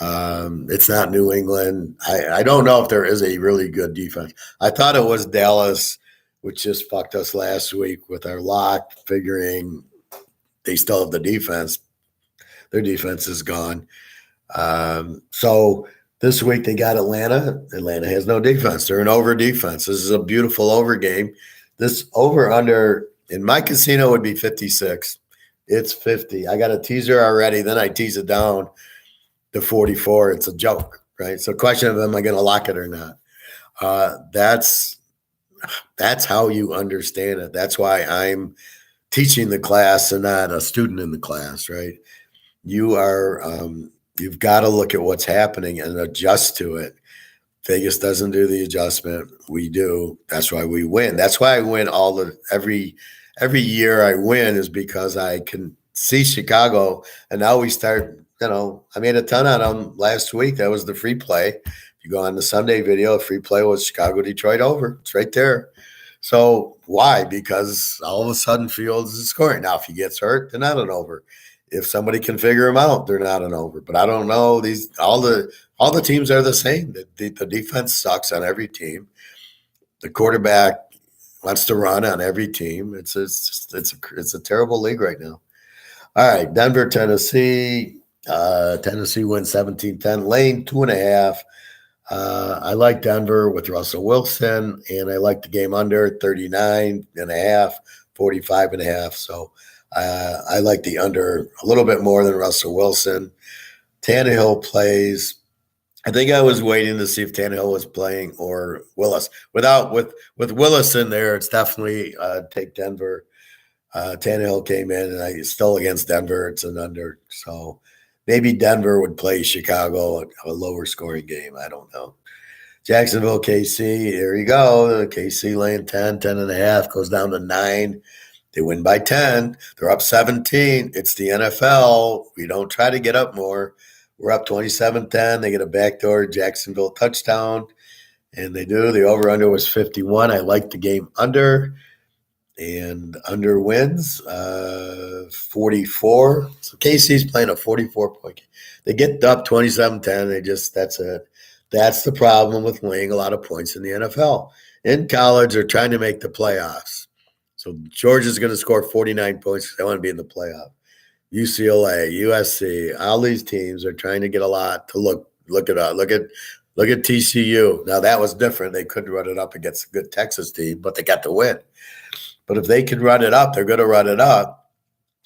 It's not New England. I don't know if there is a really good defense. I thought it was Dallas, which just fucked us last week with our lock, figuring they still have the defense. Their defense is gone. So this week they got Atlanta. Atlanta has no defense. They're an over defense. This is a beautiful over game. This over under in my casino would be 56. It's 50. I got a teaser already. Then I tease it down to 44. It's a joke, right? So question of am I going to lock it or not? That's how you understand it. That's why I'm teaching the class and not a student in the class, right? You are, you've got to look at what's happening and adjust to it. Vegas doesn't do the adjustment. We do. That's why we win. That's why I win every year I win is because I can see Chicago, and now we start I made a ton on them last week. That was the free play. If you go on the Sunday video, free play was Chicago Detroit over. It's right there. So why? Because all of a sudden Fields is scoring. Now, if he gets hurt, they're not an over. If somebody can figure him out, they're not an over. But I don't know. All the teams are the same. The defense sucks on every team. The quarterback wants to run on every team. It's a terrible league right now. All right, Denver, Tennessee. Tennessee wins 17-10. Lane, 2.5. I like Denver with Russell Wilson, and I like the game under 39.5, 45.5. So I like the under a little bit more than Russell Wilson. Tannehill plays. I think I was waiting to see if Tannehill was playing or Willis. With Willis in there, it's definitely take Denver. Tannehill came in, and I still against Denver. It's an under. So maybe Denver would play Chicago, a lower scoring game. I don't know. Jacksonville, KC. There you go. KC laying 10.5, goes down to 9. They win by 10. They're up 17. It's the NFL. We don't try to get up more. We're up 27-10. They get a backdoor Jacksonville touchdown, and they do. The over-under was 51. I like the game under, and under wins 44. So KC's playing a 44-point game. They get up 27-10. That's it. That's the problem with laying a lot of points in the NFL. In college, they're trying to make the playoffs. So Georgia's going to score 49 points because they want to be in the playoff. UCLA, USC, all these teams are trying to get a lot to look it up. Look at TCU. Now that was different. They couldn't run it up against a good Texas team, but they got the win. But if they can run it up, they're going to run it up.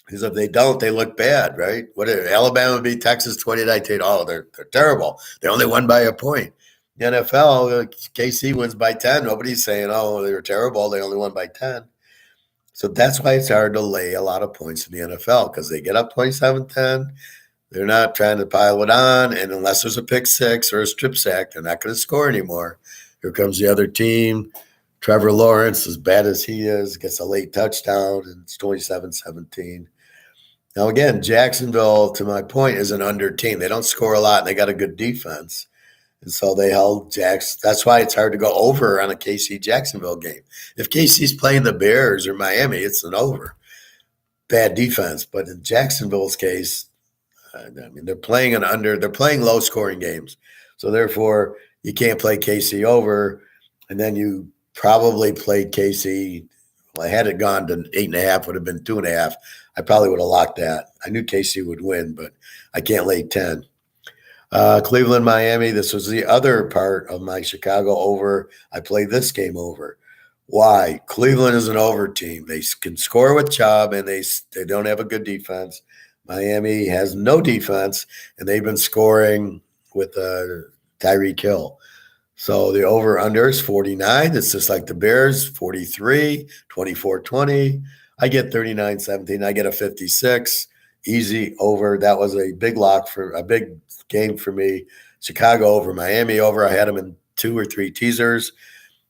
Because if they don't, they look bad, right? What did Alabama beat Texas 2019? Oh, they're terrible. They only won by a point. The NFL, KC wins by 10. Nobody's saying, oh, they were terrible. They only won by 10. So that's why it's hard to lay a lot of points in the NFL because they get up 27-10. They're not trying to pile it on. And unless there's a pick six or a strip sack, they're not going to score anymore. Here comes the other team. Trevor Lawrence, as bad as he is, gets a late touchdown, and it's 27-17. Now, again, Jacksonville, to my point, is an under team. They don't score a lot, and they got a good defense. And so they held Jackson. That's why it's hard to go over on a KC-Jacksonville game. If KC's playing the Bears or Miami, it's an over. Bad defense. But in Jacksonville's case, they're playing an under. They're playing low-scoring games. So, therefore, you can't play KC over, and then you probably played KC. Well, had it gone to 8.5, would have been 2.5. I probably would have locked that. I knew KC would win, but I can't lay 10. Cleveland, Miami. This was the other part of my Chicago over. I played this game over. Why? Cleveland is an over team. They can score with Chubb, and they don't have a good defense. Miami has no defense, and they've been scoring with Tyreek Hill. So the over-under is 49. It's just like the Bears, 43, 24-20. I get 39-17. I get a 56. Easy over. That was a big lock for a big game for me. Chicago over, Miami over. I had them in 2 or 3 teasers.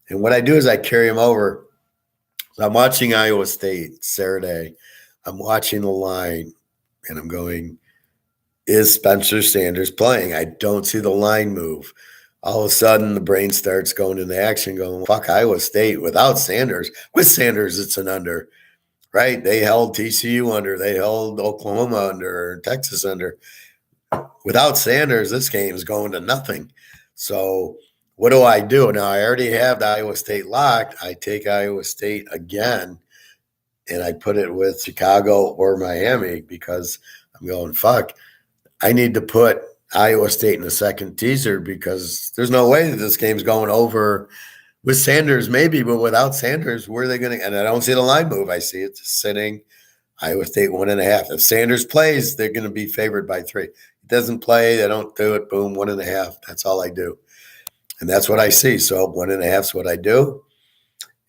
And what I do is I carry them over. So I'm watching Iowa State Saturday. I'm watching the line, and I'm going, is Spencer Sanders playing? I don't see the line move. All of a sudden, the brain starts going into action, going, fuck Iowa State without Sanders. With Sanders, it's an under, right? They held TCU under. They held Oklahoma under, Texas under. Without Sanders, this game is going to nothing. So what do I do? Now, I already have the Iowa State locked. I take Iowa State again, and I put it with Chicago or Miami because I'm going, fuck, I need to put Iowa State in the second teaser because there's no way that this game's going over with Sanders, maybe, but without Sanders, where are they going to? And I don't see the line move. I see it sitting Iowa State 1.5. If Sanders plays, they're going to be favored by 3. It doesn't play, they don't do it. Boom, 1.5. That's all I do, and that's what I see. So 1.5 is what I do,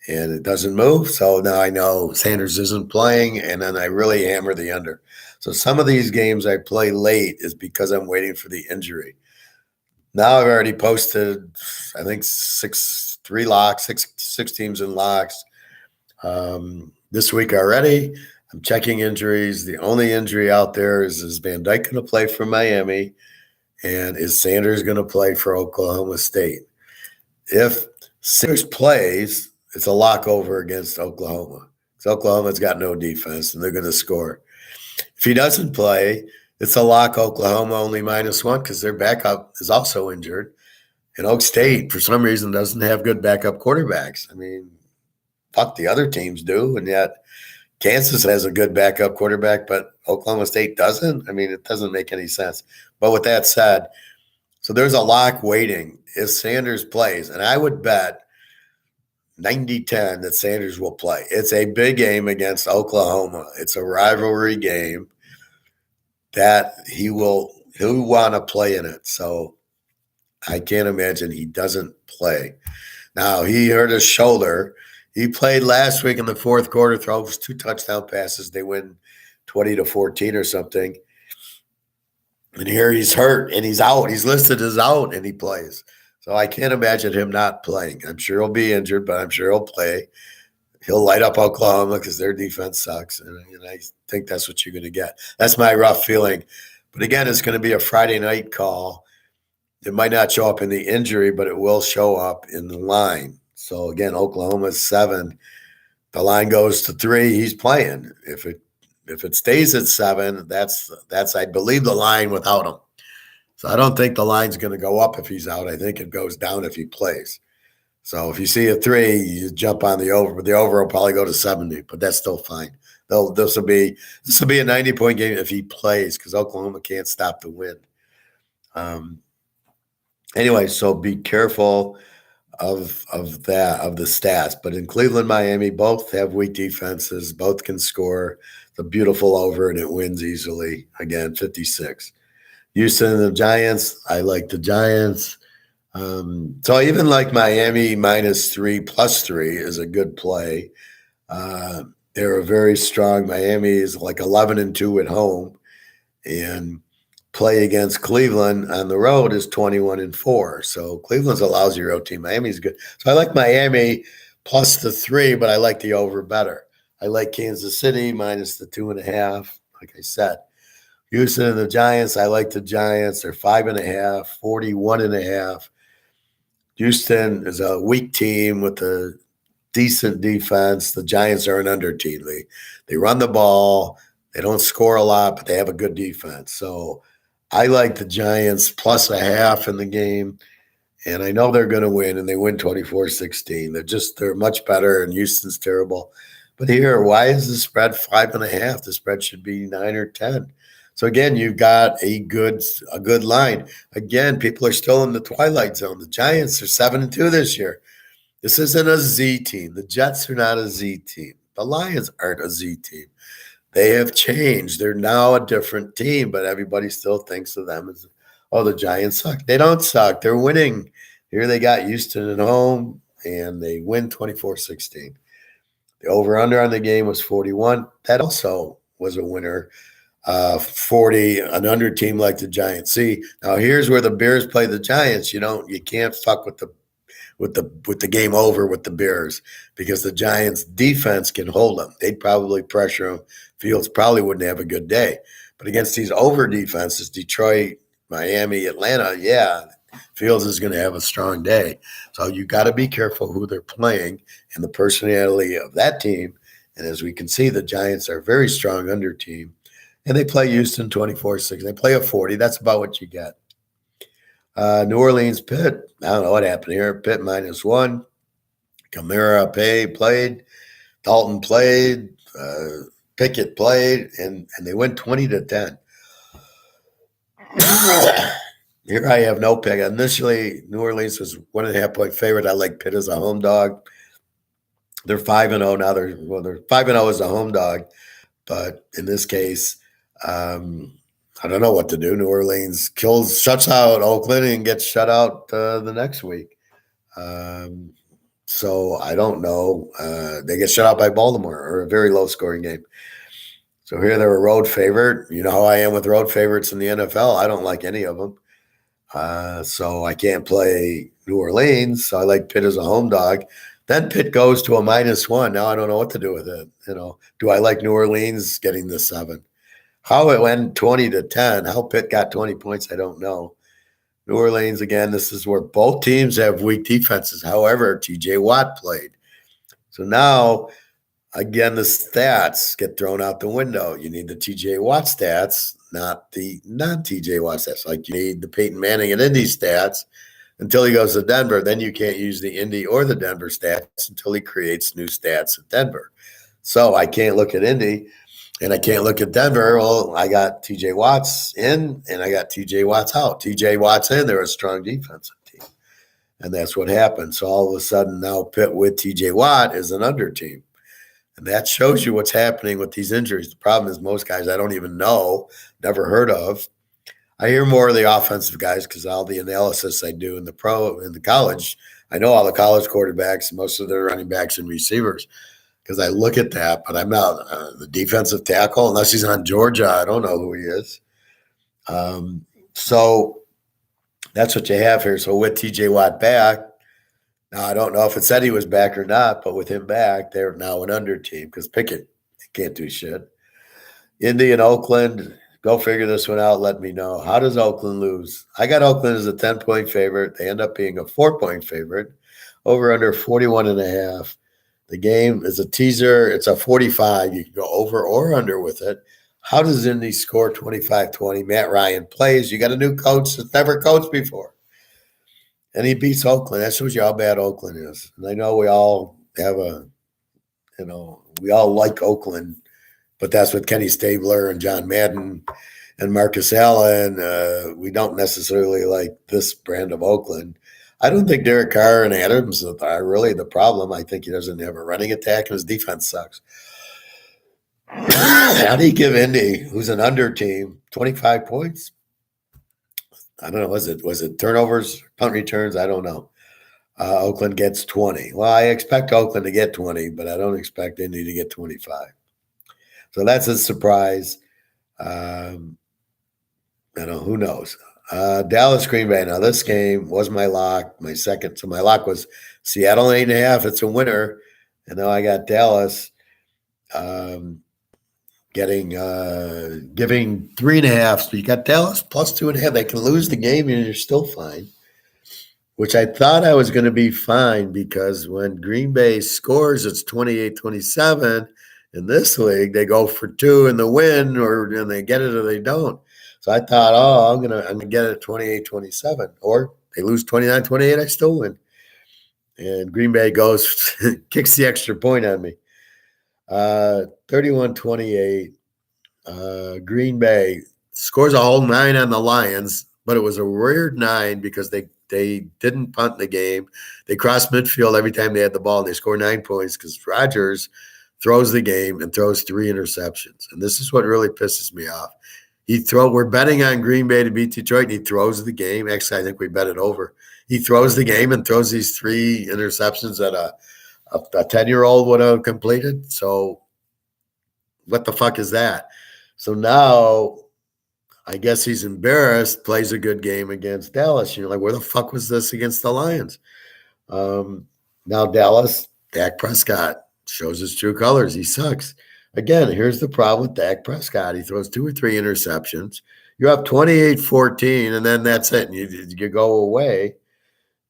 and it doesn't move. So now I know Sanders isn't playing, and then I really hammer the under. So some of these games I play late is because I'm waiting for the injury. Now I've already posted, I think, 6 teams in locks this week already. I'm checking injuries. The only injury out there is Van Dyke going to play for Miami, and is Sanders going to play for Oklahoma State? If Sanders plays, it's a lock over against Oklahoma. So Oklahoma's got no defense, and they're going to score. If he doesn't play, it's a lock Oklahoma only -1 because their backup is also injured. And Oak State, for some reason, doesn't have good backup quarterbacks. I mean, fuck, the other teams do, and yet Kansas has a good backup quarterback, but Oklahoma State doesn't. I mean, it doesn't make any sense. But with that said, so there's a lock waiting if Sanders plays, and I would bet 90-10 that Sanders will play. It's a big game against Oklahoma. It's a rivalry game that he'll want to play in it. So I can't imagine he doesn't play. Now, he hurt his shoulder. He played last week in the fourth quarter, throws 2 touchdown passes. They win 20-14 or something. And here he's hurt and he's out. He's listed as out and he plays. So I can't imagine him not playing. I'm sure he'll be injured, but I'm sure he'll play. He'll light up Oklahoma because their defense sucks. And I think that's what you're going to get. That's my rough feeling. But again, it's going to be a Friday night call. It might not show up in the injury, but it will show up in the line. So again, Oklahoma's 7. The line goes to 3. He's playing. If it stays at 7, that's I believe the line without him. So I don't think the line's going to go up if he's out. I think it goes down if he plays. So if you see a 3, you jump on the over, but the over will probably go to 70. But that's still fine. This will be a 90-point game if he plays because Oklahoma can't stop the wind. Anyway, so be careful of the stats. But in Cleveland, Miami, both have weak defenses. Both can score. It's a beautiful over, and it wins easily. Again, 56. Houston and the Giants, I like the Giants. So I even like Miami -3 +3 is a good play. They're a very strong. Miami is like 11-2 at home, and play against Cleveland on the road is 21-4. So Cleveland's a lousy road team. Miami's good. So I like Miami +3, but I like the over better. I like Kansas City -2.5, like I said. Houston and the Giants, I like the Giants. They're 5.5, 41.5. Houston is a weak team with a decent defense. The Giants are an under team. They run the ball. They don't score a lot, but they have a good defense. So I like the Giants +0.5 in the game. And I know they're going to win, and they win 24-16. They're much better, and Houston's terrible. But here, why is the spread 5.5? The spread should be 9 or 10. So again, you've got a good line. Again, people are still in the twilight zone. The Giants are 7-2 this year. This isn't a Z team. The Jets are not a Z team. The Lions aren't a Z team. They have changed. They're now a different team, but everybody still thinks of them as, oh, the Giants suck. They don't suck. They're winning. Here they got Houston at home, and they win 24-16. The over-under on the game was 41. That also was a winner. 40, an under team like the Giants. See, now here's where the Bears play the Giants. You can't fuck with the game over with the Bears because the Giants defense can hold them. They'd probably pressure them. Fields probably wouldn't have a good day. But against these over defenses, Detroit, Miami, Atlanta, yeah, Fields is going to have a strong day. So you got to be careful who they're playing and the personality of that team. And as we can see, the Giants are a very strong under team. And they play Houston 24-6. They play a 40. That's about what you get. New Orleans, Pitt. I don't know what happened here. Pitt -1. Kamara played. Dalton played. Pickett played. And they went 20-10. Here I have no pick. Initially, New Orleans was 1.5-point favorite. I like Pitt as a home dog. They're 5-0 now. They're 5-0 as a home dog. But in this case, I don't know what to do. New Orleans shuts out Oakland and gets shut out the next week. So I don't know. They get shut out by Baltimore, or a very low-scoring game. So here they're a road favorite. You know how I am with road favorites in the NFL. I don't like any of them. So I can't play New Orleans. So I like Pitt as a home dog. Then Pitt goes to a -1. Now I don't know what to do with it. Do I like New Orleans getting the 7? How it went 20-10, how Pitt got 20 points, I don't know. New Orleans, again, this is where both teams have weak defenses. However, TJ Watt played. So now, again, the stats get thrown out the window. You need the TJ Watt stats, not the non-TJ Watt stats. Like you need the Peyton Manning and Indy stats until he goes to Denver. Then you can't use the Indy or the Denver stats until he creates new stats at Denver. So I can't look at Indy and I can't look at Denver. Well, I got TJ Watts in and I got TJ Watts out. TJ Watts in, they're a strong defensive team. And that's what happened. So all of a sudden now Pitt with TJ Watt is an under team. And that shows you what's happening with these injuries. The problem is most guys I don't even know, never heard of. I hear more of the offensive guys because all the analysis I do in the college, I know all the college quarterbacks, most of their running backs and receivers because I look at that, but I'm not the defensive tackle unless he's on Georgia. I don't know who he is. So that's what you have here. So with TJ Watt back, now I don't know if it said he was back or not, but with him back, they're now an under team because Pickett can't do shit. Indy and Oakland, go figure this one out. Let me know. How does Oakland lose? I got Oakland as a 10-point favorite. They end up being a 4-point favorite. Over under 41.5. The game is a teaser. It's a 45. You can go over or under with it. How does Indy score 25-20? Matt Ryan plays. You got a new coach that's never coached before. And he beats Oakland. That shows you how bad Oakland is. And I know we all have we all like Oakland, but that's with Kenny Stabler and John Madden and Marcus Allen. We don't necessarily like this brand of Oakland. I don't think Derek Carr and Adams are really the problem. I think he doesn't have a running attack and his defense sucks. How do you give Indy, who's an under team, 25 points? I don't know. Was it turnovers, punt returns? I don't know. Oakland gets 20. Well, I expect Oakland to get 20, but I don't expect Indy to get 25. So that's a surprise. Who knows? Dallas Green Bay. Now this game was my lock, my second. So my lock was Seattle 8.5. It's a winner, and now I got Dallas giving 3.5. So you got Dallas plus 2.5. They can lose the game and you're still fine. Which I thought I was going to be fine because when Green Bay scores, it's 28-27. In this league, they go for 2 in the win, and they get it or they don't. So I thought, I'm gonna get it 28-27, or they lose 29-28, I still win. And Green Bay goes kicks the extra point on me. 31-28. Green Bay scores a whole 9 on the Lions, but it was a weird 9 because they didn't punt the game. They crossed midfield every time they had the ball, and they scored 9 points because Rodgers throws the game and throws 3 interceptions. And this is what really pisses me off. We're betting on Green Bay to beat Detroit, and he throws the game. Actually, I think we bet it over. He throws the game and throws these 3 interceptions that a 10-year-old would have completed. So what the fuck is that? So now I guess he's embarrassed, plays a good game against Dallas. You're like, where the fuck was this against the Lions? Now Dallas, Dak Prescott shows his true colors. He sucks. Again, here's the problem with Dak Prescott. He throws 2 or 3 interceptions. You're up 28-14, and then that's it. And you go away.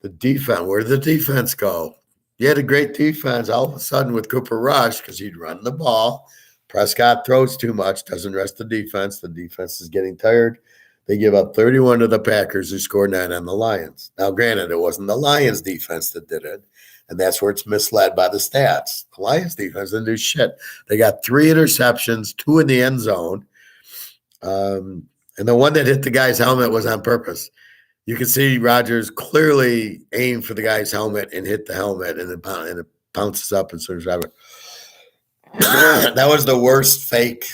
The defense, where did the defense go? You had a great defense all of a sudden with Cooper Rush because he'd run the ball. Prescott throws too much, doesn't rest the defense. The defense is getting tired. They give up 31 to the Packers, who scored 9 on the Lions. Now, granted, it wasn't the Lions' defense that did it, and that's where it's misled by the stats. The Lions' defense didn't do shit. They got 3 interceptions, 2 in the end zone, and the one that hit the guy's helmet was on purpose. You can see Rodgers clearly aimed for the guy's helmet and hit the helmet, and it bounces up and sort of that was the worst fake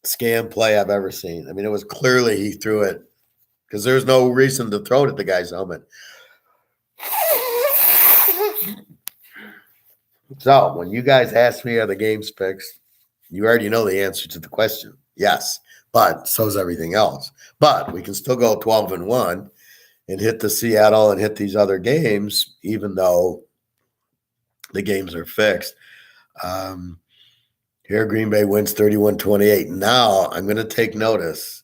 scam play I've ever seen. I mean, it was clearly he threw it because there's no reason to throw it at the guy's helmet. So when you guys ask me, are the games picks, you already know the answer to the question. Yes, but so's everything else. But we can still go 12-1 and hit the Seattle and hit these other games, even though the games are fixed. Here, Green Bay wins 31-28. Now, I'm going to take notice.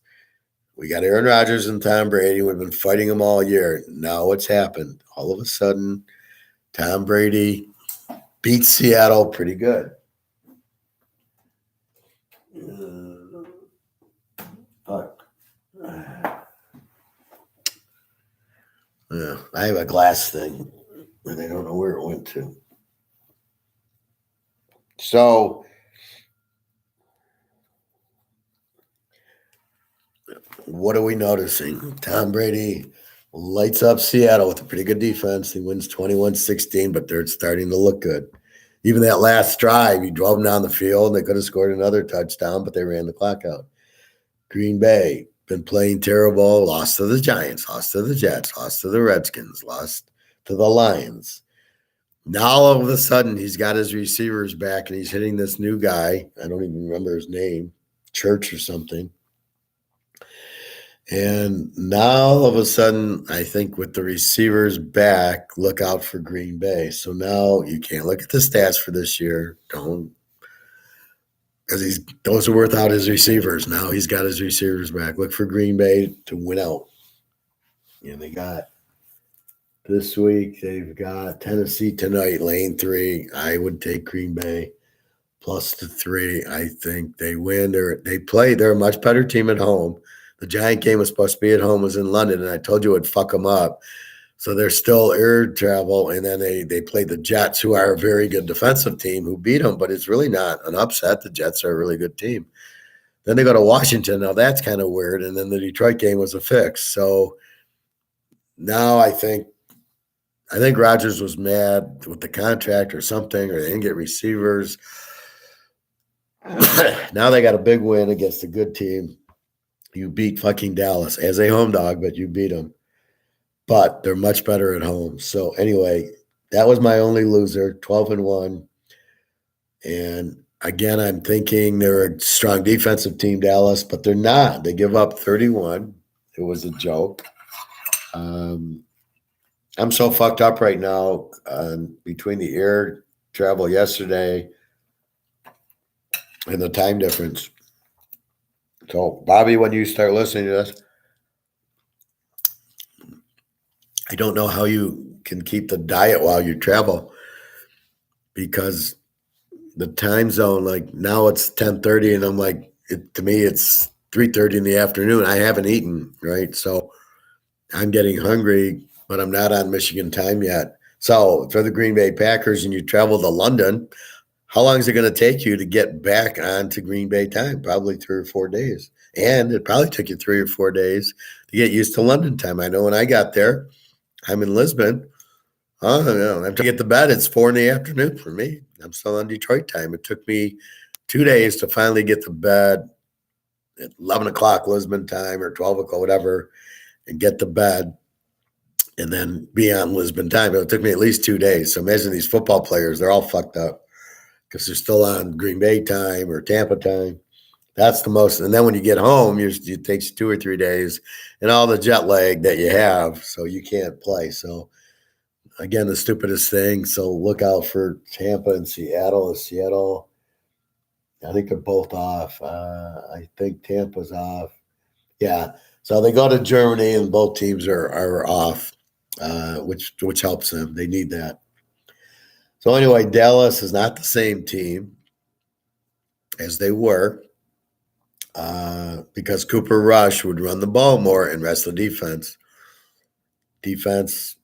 We got Aaron Rodgers and Tom Brady. We've been fighting them all year. Now what's happened? All of a sudden, Tom Brady beats Seattle pretty good. Fuck. Yeah, I have a glass thing, and I don't know where it went to. So, what are we noticing? Tom Brady lights up Seattle with a pretty good defense. He wins 21-16, but they're starting to look good. Even that last drive, he drove them down the field. They could have scored another touchdown, but they ran the clock out. Green Bay, been playing terrible, lost to the Giants, lost to the Jets, lost to the Redskins, lost to the Lions. Now, all of a sudden, he's got his receivers back, and he's hitting this new guy. I don't even remember his name, Church or something. And now, all of a sudden, I think with the receivers back, look out for Green Bay. So now you can't look at the stats for this year. Don't. Because those are without his receivers. Now he's got his receivers back. Look for Green Bay to win out. And they got this week, they've got Tennessee tonight, lane 3. I would take Green Bay plus the 3. I think they win. They're a much better team at home. The Giant game was supposed to be at home, was in London, and I told you it would fuck them up. So they're still air travel, and then they played the Jets, who are a very good defensive team, who beat them, but it's really not an upset. The Jets are a really good team. Then they go to Washington. Now that's kind of weird, and then the Detroit game was a fix. So now I think Rodgers was mad with the contract or something, or they didn't get receivers. Now they got a big win against a good team. You beat fucking Dallas as a home dog, but you beat them. But they're much better at home. So anyway, that was my only loser, 12-1. And again, I'm thinking they're a strong defensive team, Dallas, but they're not. They give up 31. It was a joke. I'm so fucked up right now between the air travel yesterday and the time difference. So, Bobby, when you start listening to this, I don't know how you can keep the diet while you travel because the time zone, like now it's 10:30 and I'm like, to me, it's 3:30 in the afternoon. I haven't eaten, right? So I'm getting hungry, but I'm not on Michigan time yet. So for the Green Bay Packers and you travel to London, how long is it going to take you to get back onto Green Bay time? Probably 3 or 4 days. And it probably took you 3 or 4 days to get used to London time. I know when I got there, I'm in Lisbon. I don't know. I have to get to bed. It's 4 in the afternoon for me. I'm still on Detroit time. It took me 2 days to finally get to bed at 11 o'clock Lisbon time or 12 o'clock, whatever, and get to bed and then be on Lisbon time. It took me at least 2 days. So imagine these football players, they're all fucked up because they're still on Green Bay time or Tampa time. That's the most. And then when you get home, it takes 2 or 3 days and all the jet lag that you have, so you can't play. So, again, the stupidest thing. So look out for Tampa and Seattle. Seattle, I think they're both off. I think Tampa's off. Yeah. So they go to Germany and both teams are off, which helps them. They need that. So anyway, Dallas is not the same team as they were because Cooper Rush would run the ball more and rest the defense. Defense,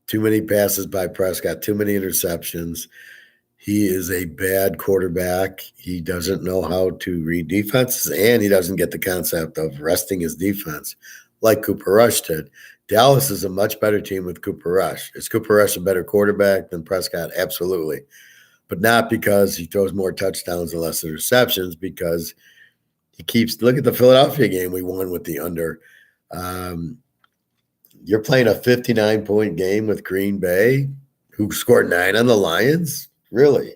too many passes by Prescott, too many interceptions. He is a bad quarterback. He doesn't know how to read defenses, and he doesn't get the concept of resting his defense like Cooper Rush did. Dallas is a much better team with Cooper Rush. Is Cooper Rush a better quarterback than Prescott? Absolutely. But not because he throws more touchdowns and less interceptions, because he keeps – look at the Philadelphia game we won with the under. You're playing a 59-point game with Green Bay, who scored 9 on the Lions? Really?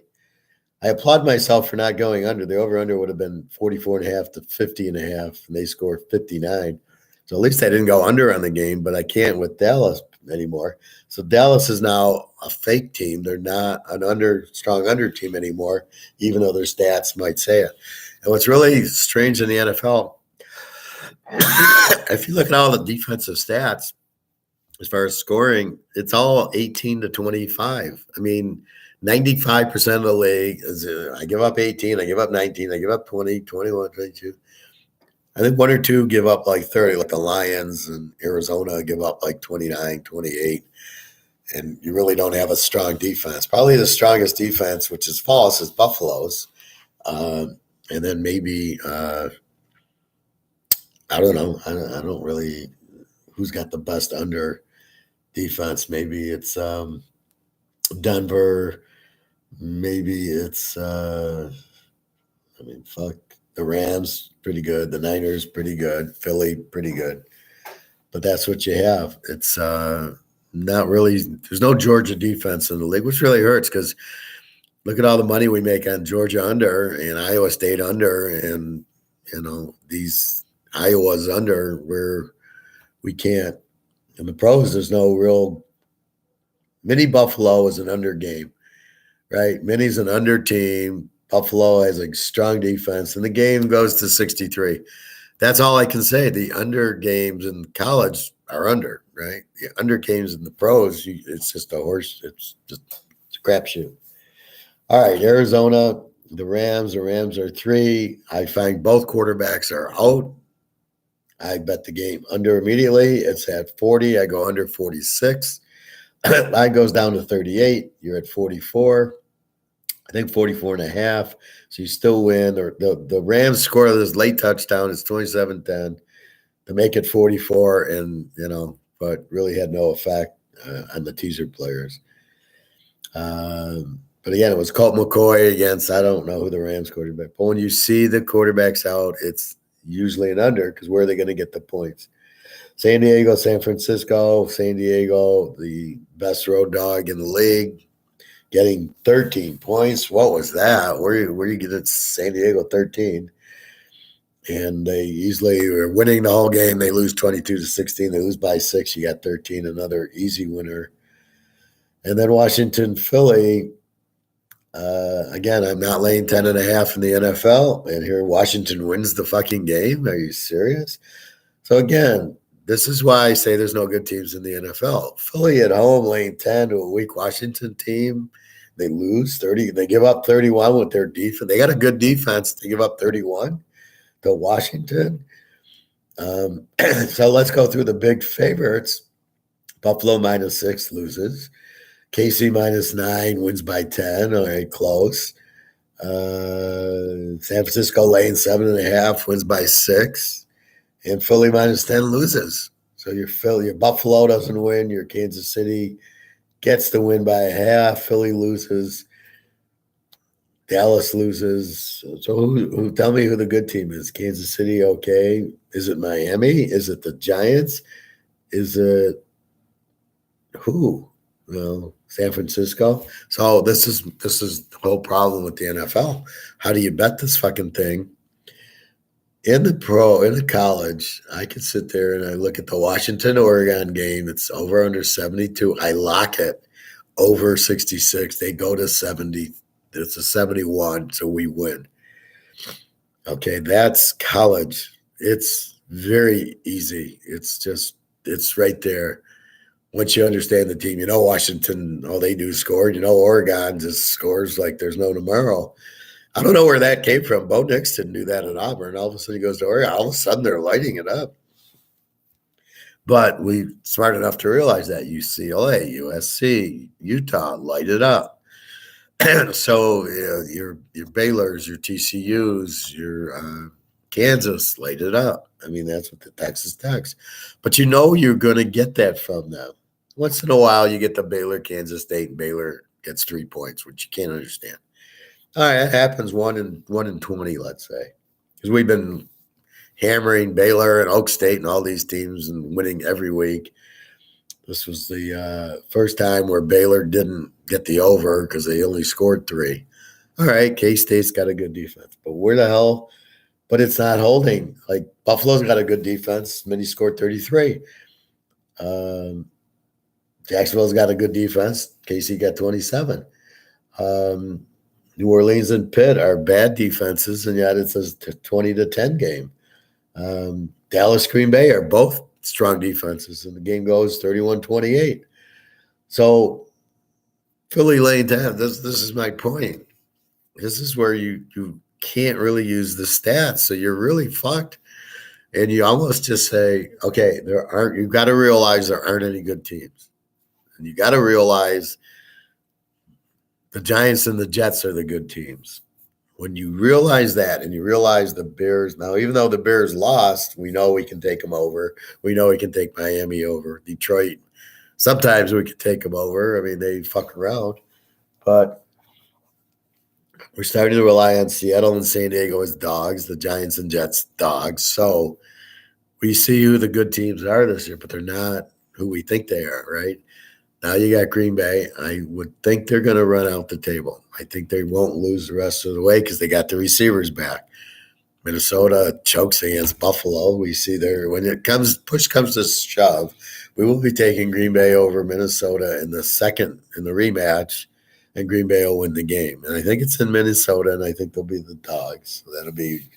I applaud myself for not going under. The over-under would have been 44.5 to 50.5, and they scored 59. So at least I didn't go under on the game, but I can't with Dallas anymore. So Dallas is now a fake team. They're not an strong under team anymore, even though their stats might say it. And what's really strange in the NFL, if you look at all the defensive stats, as far as scoring, it's all 18 to 25. I mean, 95% of the league is I give up 18, I give up 19, I give up 20, 21, 22. I think one or two give up like 30, like the Lions and Arizona give up like 29, 28. And you really don't have a strong defense. Probably the strongest defense, which is false, is Buffalo's. And then maybe, I don't know. I don't really, who's got the best under defense? Maybe it's Denver. Maybe it's, fuck. The Rams, pretty good. The Niners, pretty good. Philly, pretty good. But that's what you have. It's not really, there's no Georgia defense in the league, which really hurts because look at all the money we make on Georgia under and Iowa State under and, these Iowa's under where we can't. In the pros, there's no real. Mini Buffalo is an under game, right? Mini's an under team. Buffalo has a strong defense, and the game goes to 63. That's all I can say. The under games in college are under, right? The under games in the pros, it's just a horse. It's a crapshoot. All right, Arizona, the Rams. The Rams are 3. I find both quarterbacks are out. I bet the game under immediately. It's at 40. I go under 46. Line goes down to 38. You're at 44. I think 44 and a half. So you still win. The Rams score this late touchdown. It's 27-10 to make it 44 and, but really had no effect on the teaser players. But again, it was Colt McCoy against, I don't know who the Rams quarterback. But when you see the quarterbacks out, it's usually an under because where are they going to get the points? San Diego, San Francisco. San Diego, the best road dog in the league, getting 13 points. What was that? Where you get it? San Diego 13. And they easily were winning the whole game. They lose 22-16. They lose by 6. You got 13, another easy winner. And then Washington, Philly. Again, I'm not laying 10.5 in the NFL. And here Washington wins the fucking game. Are you serious? So again, this is why I say there's no good teams in the NFL. Philly at home laying 10 to a weak Washington team. They lose 30. They give up 31 with their defense. They got a good defense to give up 31 to Washington. So let's go through the big favorites. Buffalo -6 loses. KC -9 wins by 10. All right, close. San Francisco laying 7.5 wins by 6. And Philly -10 loses. So your Buffalo doesn't win. Your Kansas City gets the win by a half. Philly loses. Dallas loses. So who tell me who the good team is? Kansas City, okay. Is it Miami? Is it the Giants? Is it who? Well, San Francisco. So this is the whole problem with the NFL. How do you bet this fucking thing? In the college, I can sit there and I look at the Washington-Oregon game. It's over under 72. I lock it over 66. They go to 70. It's a 71, so we win. Okay, that's college. It's very easy. It's right there. Once you understand the team, Washington, all they do is score. Oregon just scores like there's no tomorrow. I don't know where that came from. Bo Nix didn't do that at Auburn. All of a sudden he goes to Oregon. All of a sudden they're lighting it up. But we're smart enough to realize that UCLA, USC, Utah light it up. So your Baylor's, your TCU's, your Kansas light it up. I mean, that's what the Texas Techs. But you're going to get that from them. Once in a while, you get the Baylor, Kansas State, and Baylor gets 3 points, which you can't understand. All right, that happens 1 in 20, let's say, because we've been hammering Baylor and Oak State and all these teams and winning every week. This was the first time where Baylor didn't get the over because they only scored 3. All right, K-State's got a good defense, but where the hell? But it's not holding. Like Buffalo's got a good defense. Mini scored 33. Jacksonville's got a good defense. KC got 27. Um, New Orleans and Pitt are bad defenses, and yet it's a 20-10 game. Dallas, Green Bay are both strong defenses, and the game goes 31-28. So Philly laying down. This is my point. This is where you can't really use the stats, so you're really fucked. And you almost just say, okay, you've got to realize there aren't any good teams. And you got to realize the Giants and the Jets are the good teams. When you realize that and you realize the Bears, now, even though the Bears lost, we know we can take them over. We know we can take Miami over. Detroit, sometimes we can take them over. I mean, they fuck around. But we're starting to rely on Seattle and San Diego as dogs, the Giants and Jets dogs. So we see who the good teams are this year, but they're not who we think they are, right? Now you got Green Bay. I would think they're going to run out the table. I think they won't lose the rest of the way because they got the receivers back. Minnesota chokes against Buffalo. We see there when push comes to shove, we will be taking Green Bay over Minnesota in the rematch, and Green Bay will win the game. And I think it's in Minnesota, and I think they'll be the dogs. So that'll be,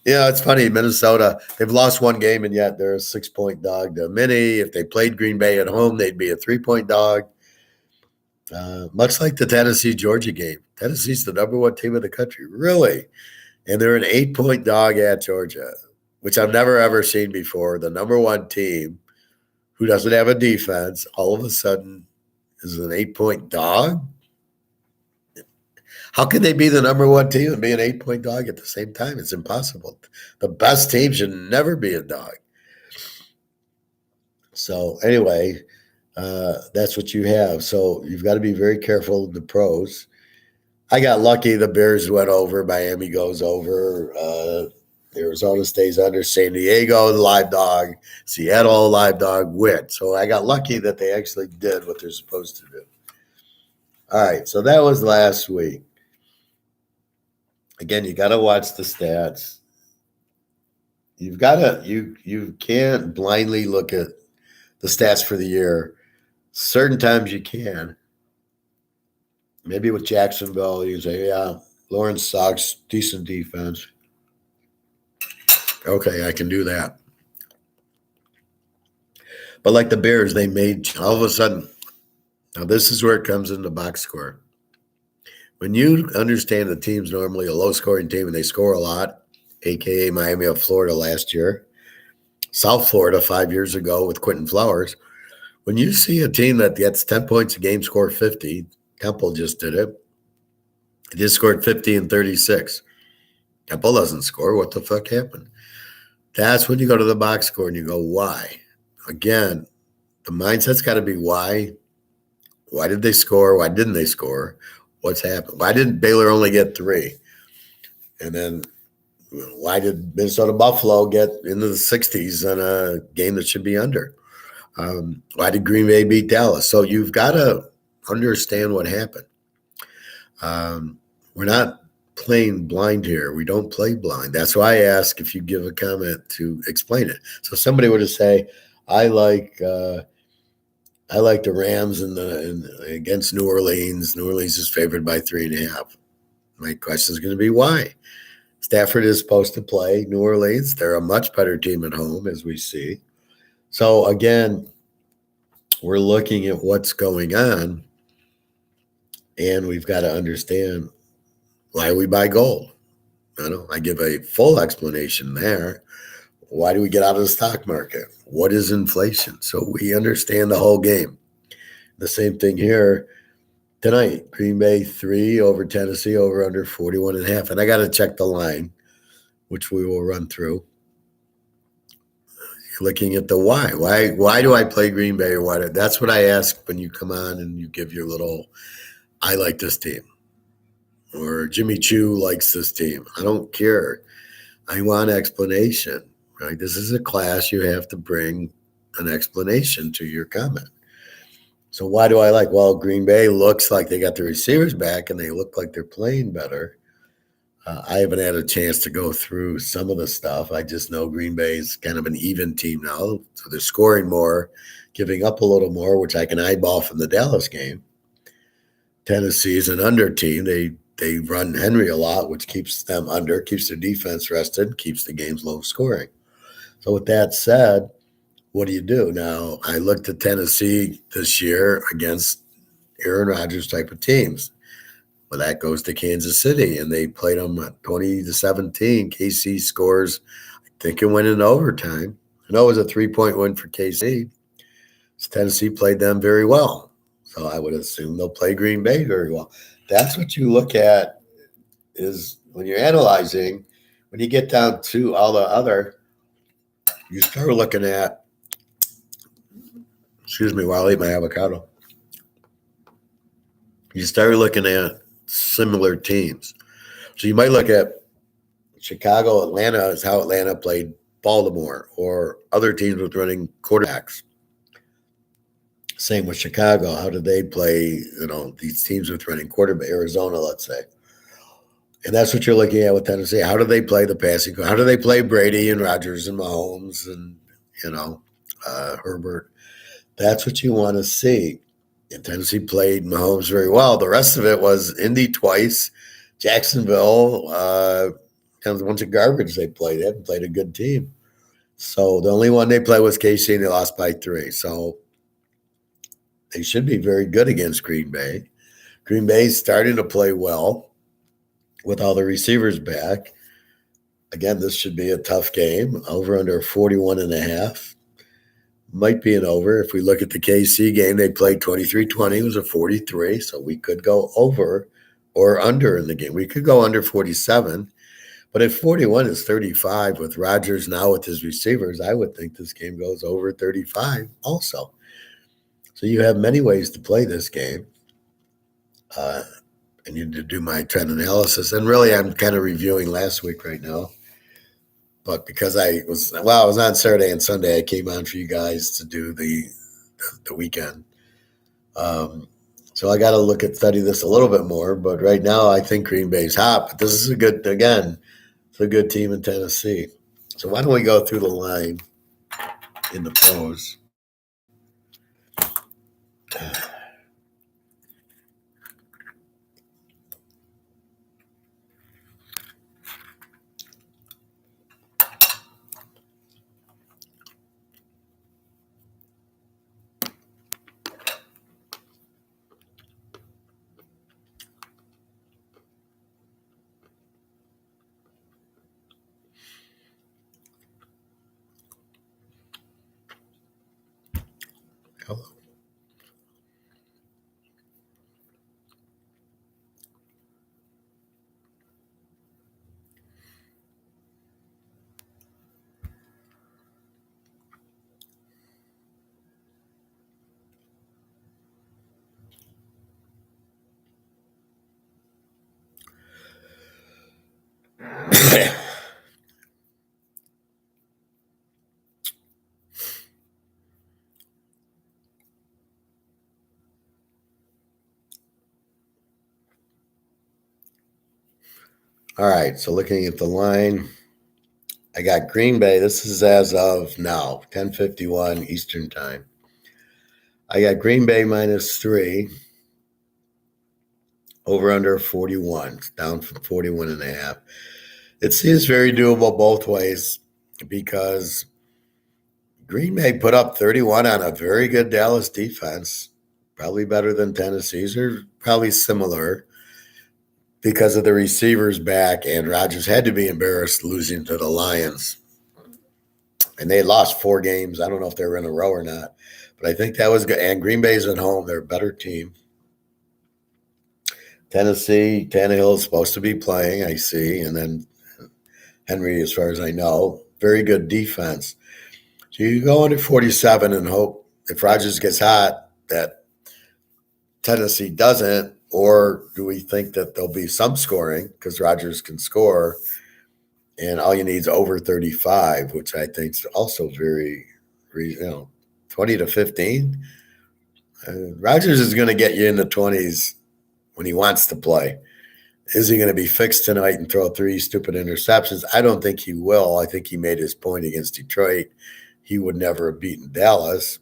it's funny. Minnesota, they've lost one game, and yet they're a 6-point dog to Mini. If they played Green Bay at home, they'd be a 3-point dog. Much like the Tennessee-Georgia game. Tennessee's the number one team in the country, really. And they're an 8-point dog at Georgia, which I've never, ever seen before. The number one team who doesn't have a defense all of a sudden is an 8-point dog. How can they be the number one team and be an 8-point dog at the same time? It's impossible. The best team should never be a dog. So anyway, that's what you have. So you've got to be very careful of the pros. I got lucky. The Bears went over. Miami goes over. Arizona stays under. San Diego, the live dog. Seattle, live dog, win. So I got lucky that they actually did what they're supposed to do. All right. So that was last week. Again, you got to watch the stats. You've got to, you can't blindly look at the stats for the year. Certain times you can. Maybe with Jacksonville, you say, yeah, Lawrence sucks, decent defense. Okay, I can do that. But like the Bears, they made all of a sudden. Now, this is where it comes into box score. When you understand the team's normally a low-scoring team and they score a lot, a.k.a. Miami of Florida last year, South Florida 5 years ago with Quentin Flowers, when you see a team that gets 10 points a game, score 50, Temple just did it. It just scored 50 and 36. Temple doesn't score. What the fuck happened? That's when you go to the box score and you go, why? Again, the mindset's got to be why. Why did they score? Why didn't they score? What's happened? Why didn't Baylor only get 3? And then why did Minnesota Buffalo get into the 60s on a game that should be under? Why did Green Bay beat Dallas? So you've got to understand what happened. We're not playing blind here. We don't play blind. That's why I ask if you give a comment to explain it. So somebody would say, I like the Rams against New Orleans. New Orleans is favored by 3.5. My question is going to be why. Stafford is supposed to play New Orleans. They're a much better team at home, as we see. So again, we're looking at what's going on, and we've got to understand why we buy gold. I give a full explanation there. Why do we get out of the stock market? What is inflation? So we understand the whole game. The same thing here tonight. Green Bay 3 over Tennessee, over under 41.5. And I got to check the line, which we will run through. Looking at the why. Why do I play Green Bay or why? That's what I ask when you come on and you give your little, I like this team. Or Jimmy Choo likes this team. I don't care. I want explanation, right? This is a class. You have to bring an explanation to your comment. So why do I like? Well, Green Bay looks like they got the receivers back and they look like they're playing better. I haven't had a chance to go through some of the stuff. I just know Green Bay's kind of an even team now, so they're scoring more, giving up a little more, which I can eyeball from the Dallas game. Tennessee is an under team. They run Henry a lot, which keeps them under, keeps their defense rested, keeps the games low scoring. So with that said, what do you do? Now, I looked at Tennessee this year against Aaron Rodgers type of teams. Well, that goes to Kansas City, and they played them 20-17. KC scores, I think it went in overtime. I know it was a 3-point win for KC. So Tennessee played them very well. So I would assume they'll play Green Bay very well. That's what you look at is when you're analyzing, when you get down to all the other, you start looking at, excuse me while I eat my avocado. You start looking at similar teams. So you might look at Chicago, Atlanta is how Atlanta played Baltimore or other teams with running quarterbacks. Same with Chicago. How did they play, these teams with running quarterback, Arizona, let's say. And that's what you're looking at with Tennessee. How do they play the passing? How do they play Brady and Rodgers and Mahomes and, Herbert? That's what you want to see. And Tennessee played Mahomes very well. The rest of it was Indy twice, Jacksonville, kind of a bunch of garbage they played. They haven't played a good team. So the only one they played was KC, and they lost by 3. So they should be very good against Green Bay. Green Bay's starting to play well with all the receivers back. Again, this should be a tough game. Over under 41.5. Might be an over. If we look at the KC game, they played 23-20. It was a 43, so we could go over or under in the game. We could go under 47, but if 41 is 35 with Rodgers now with his receivers, I would think this game goes over 35 also. So you have many ways to play this game. I need to do my trend analysis. And really, I'm kind of reviewing last week right now. But because I was on Saturday and Sunday, I came on for you guys to do the weekend. So I got to study this a little bit more. But right now, I think Green Bay's hot. But this is it's a good team in Tennessee. So why don't we go through the line in the pros? Hello. All right, so looking at the line, I got Green Bay. This is as of now, 10:51 Eastern Time. I got Green Bay -3, over under 41, down from 41.5. It seems very doable both ways because Green Bay put up 31 on a very good Dallas defense, probably better than Tennessee's, or probably similar because of the receivers back, and Rodgers had to be embarrassed losing to the Lions. And they lost 4 games. I don't know if they were in a row or not, but I think that was good. And Green Bay's at home. They're a better team. Tennessee, Tannehill is supposed to be playing, I see. And then Henry, as far as I know, very good defense. So you go under 47 and hope if Rodgers gets hot that Tennessee doesn't, or do we think that there'll be some scoring because Rodgers can score and all you need is over 35, which I think is also very, 20-15. Rodgers is going to get you in the 20s when he wants to play. Is he going to be fixed tonight and throw 3 stupid interceptions? I don't think he will. I think he made his point against Detroit. He would never have beaten Dallas.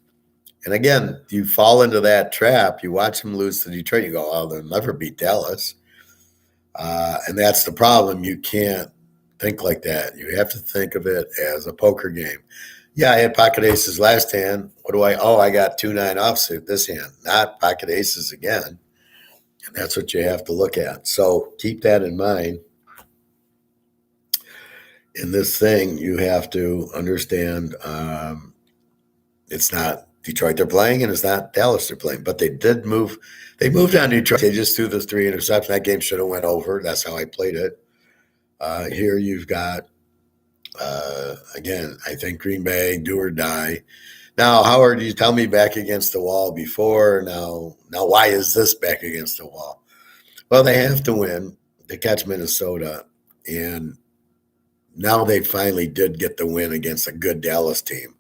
And again, you fall into that trap. You watch him lose to Detroit. You go, oh, they'll never beat Dallas. And that's the problem. You can't think like that. You have to think of it as a poker game. Yeah, I had pocket aces last hand. What do I? Oh, I got 2-9 offsuit this hand. Not pocket aces again. And that's what you have to look at. So keep that in mind. In this thing, you have to understand it's not Detroit they're playing and it's not Dallas they're playing. But they did move. They moved on Detroit. They just threw the 3 interceptions. That game should have went over. That's how I played it. Here you've got, again, I think Green Bay, do or die. Now, Howard, you tell me back against the wall before. Now, why is this back against the wall? Well, they have to win to catch Minnesota. And now they finally did get the win against a good Dallas team.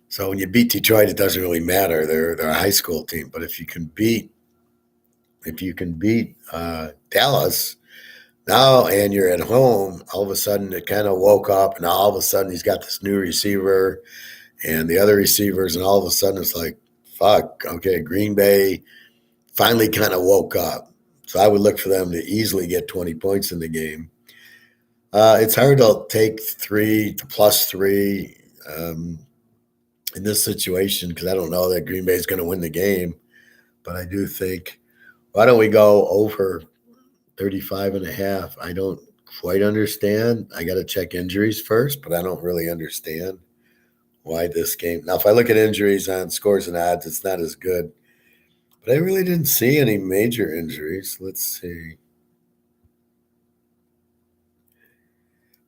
So when you beat Detroit, it doesn't really matter. They're a high school team. But if you can beat Dallas now and you're at home, all of a sudden it kind of woke up, and all of a sudden he's got this new receiver and the other receivers, and all of a sudden it's like, fuck, okay, Green Bay finally kind of woke up. So I would look for them to easily get 20 points in the game. It's hard to take 3 to +3 in this situation because I don't know that Green Bay is going to win the game. But I do think, why don't we go over 35.5? I don't quite understand. I got to check injuries first, but I don't really understand why this game. Now, if I look at injuries on scores and odds, it's not as good. But I really didn't see any major injuries. Let's see.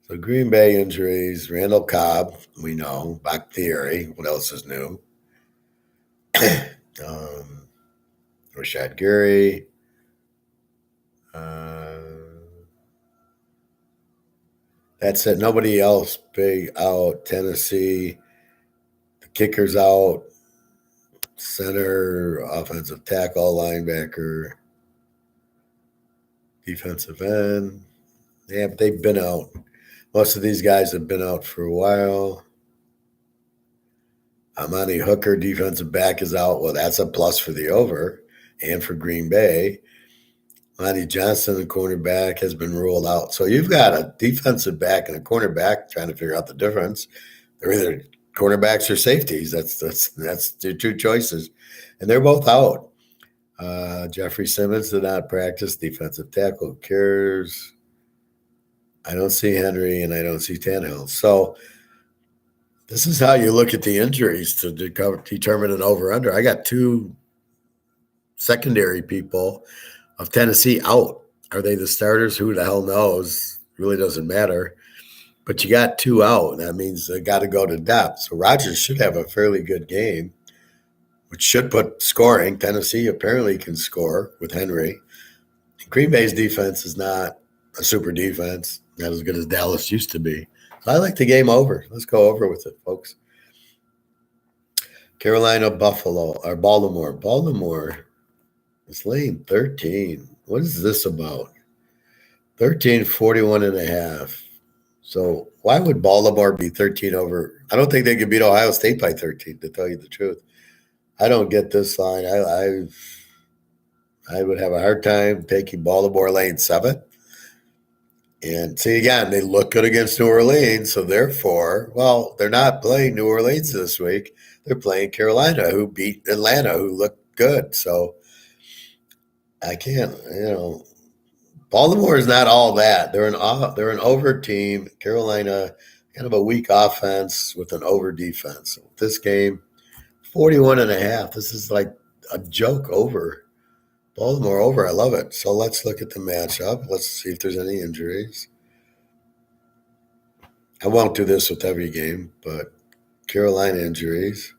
So Green Bay injuries, Randall Cobb, we know. Bakhtiari, what else is new? Rashad Gary. That's it. Nobody else big out. Tennessee. The kicker's out. Center, offensive tackle, linebacker, defensive end. Yeah, but they've been out. Most of these guys have been out for a while. Amani Hooker, defensive back, is out. Well, that's a plus for the over and for Green Bay. Lonnie Johnson, the cornerback, has been ruled out. So you've got a defensive back and a cornerback trying to figure out the difference. They're either cornerbacks or safeties. That's their 2 choices. And they're both out. Jeffrey Simmons did not practice. Defensive tackle, who cares? I don't see Henry and I don't see Tannehill. So this is how you look at the injuries to determine an over-under. I got 2 secondary people of Tennessee out. Are they the starters? Who the hell knows? Really doesn't matter. But you got 2 out. That means they got to go to depth. So Rodgers should have a fairly good game, which should put scoring. Tennessee apparently can score with Henry. Green Bay's defense is not a super defense, not as good as Dallas used to be. I like the game over. Let's go over with it, folks. Carolina, Buffalo, or Baltimore. Baltimore is laying 13. What is this about? 13, 41.5. So why would Baltimore be 13 over? I don't think they could beat Ohio State by 13, to tell you the truth. I don't get this line. I would have a hard time taking Baltimore laying 7. And see, again, they look good against New Orleans. So therefore, well, they're not playing New Orleans this week. They're playing Carolina, who beat Atlanta, who looked good. So I can't, Baltimore is not all that. They're an over team. Carolina, kind of a weak offense with an over defense. So this game, 41.5. This is like a joke over. Baltimore over. I love it. So let's look at the matchup. Let's see if there's any injuries. I won't do this with every game, but Carolina injuries.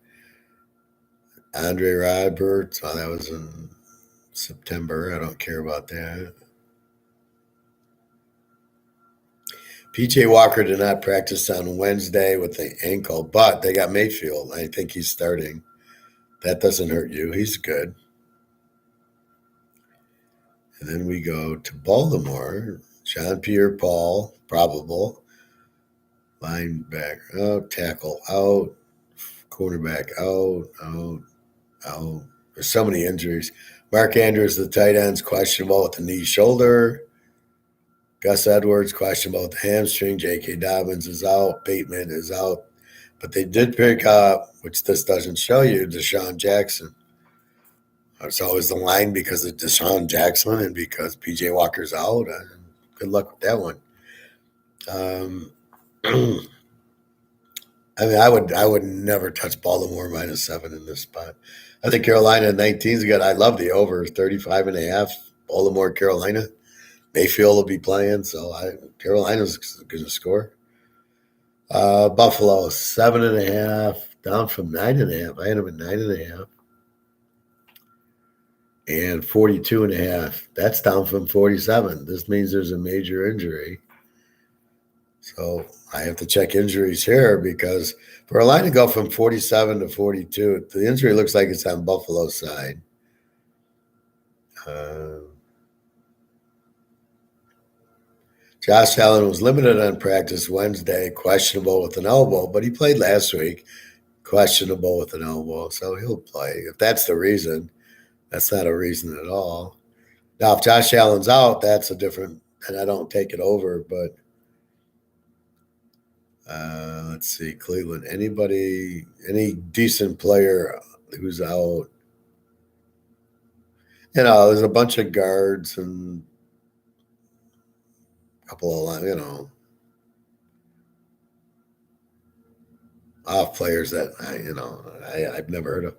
Andre Roberts. Oh, that was in September. I don't care about that. PJ Walker did not practice on Wednesday with the ankle, but they got Mayfield. I think he's starting. That doesn't hurt you. He's good. And then we go to Baltimore. Jean-Pierre Paul, probable. Linebacker out. Tackle out. Cornerback out. There's so many injuries. Mark Andrews, the tight end's questionable with the knee shoulder. Gus Edwards, questionable with the hamstring. J.K. Dobbins is out. Bateman is out. But they did pick up, which this doesn't show you, Deshaun Jackson. It's always the line because of Deshaun Jackson and because P.J. Walker's out. Good luck with that one. I mean, I would never touch Baltimore -7 in this spot. I think Carolina 19 is good. I love the over 35.5. Baltimore, Carolina. Mayfield will be playing, so Carolina's going to score. Buffalo 7.5, down from 9.5. I had them at 9.5. And 42.5. That's down from 47. This means there's a major injury. So I have to check injuries here because for a line to go from 47 to 42, the injury looks like it's on Buffalo's side. Josh Allen was limited on practice Wednesday, questionable with an elbow, but he played last week, questionable with an elbow, so he'll play. If that's the reason, that's not a reason at all. Now, if Josh Allen's out, that's a different, and I don't take it over, but let's see, Cleveland. Any decent player who's out? There's a bunch of guards and a couple of, off players that I've never heard of.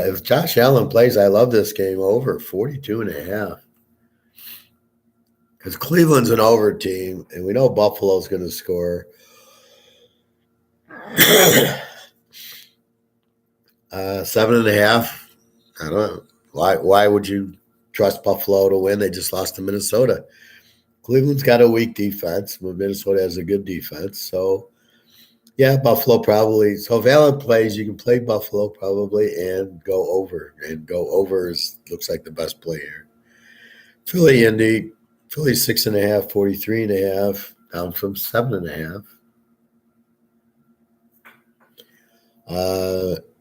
If Josh Allen plays, I love this game over 42.5. Because Cleveland's an over team, and we know Buffalo's going to score. 7.5. I don't know. Why would you trust Buffalo to win? They just lost to Minnesota. Cleveland's got a weak defense, but Minnesota has a good defense. So, yeah, Buffalo probably. So if Allen plays, you can play Buffalo probably and go over. And go over looks like the best play here. Philly, Indy. Philly 6.5, 43.5, down from 7.5.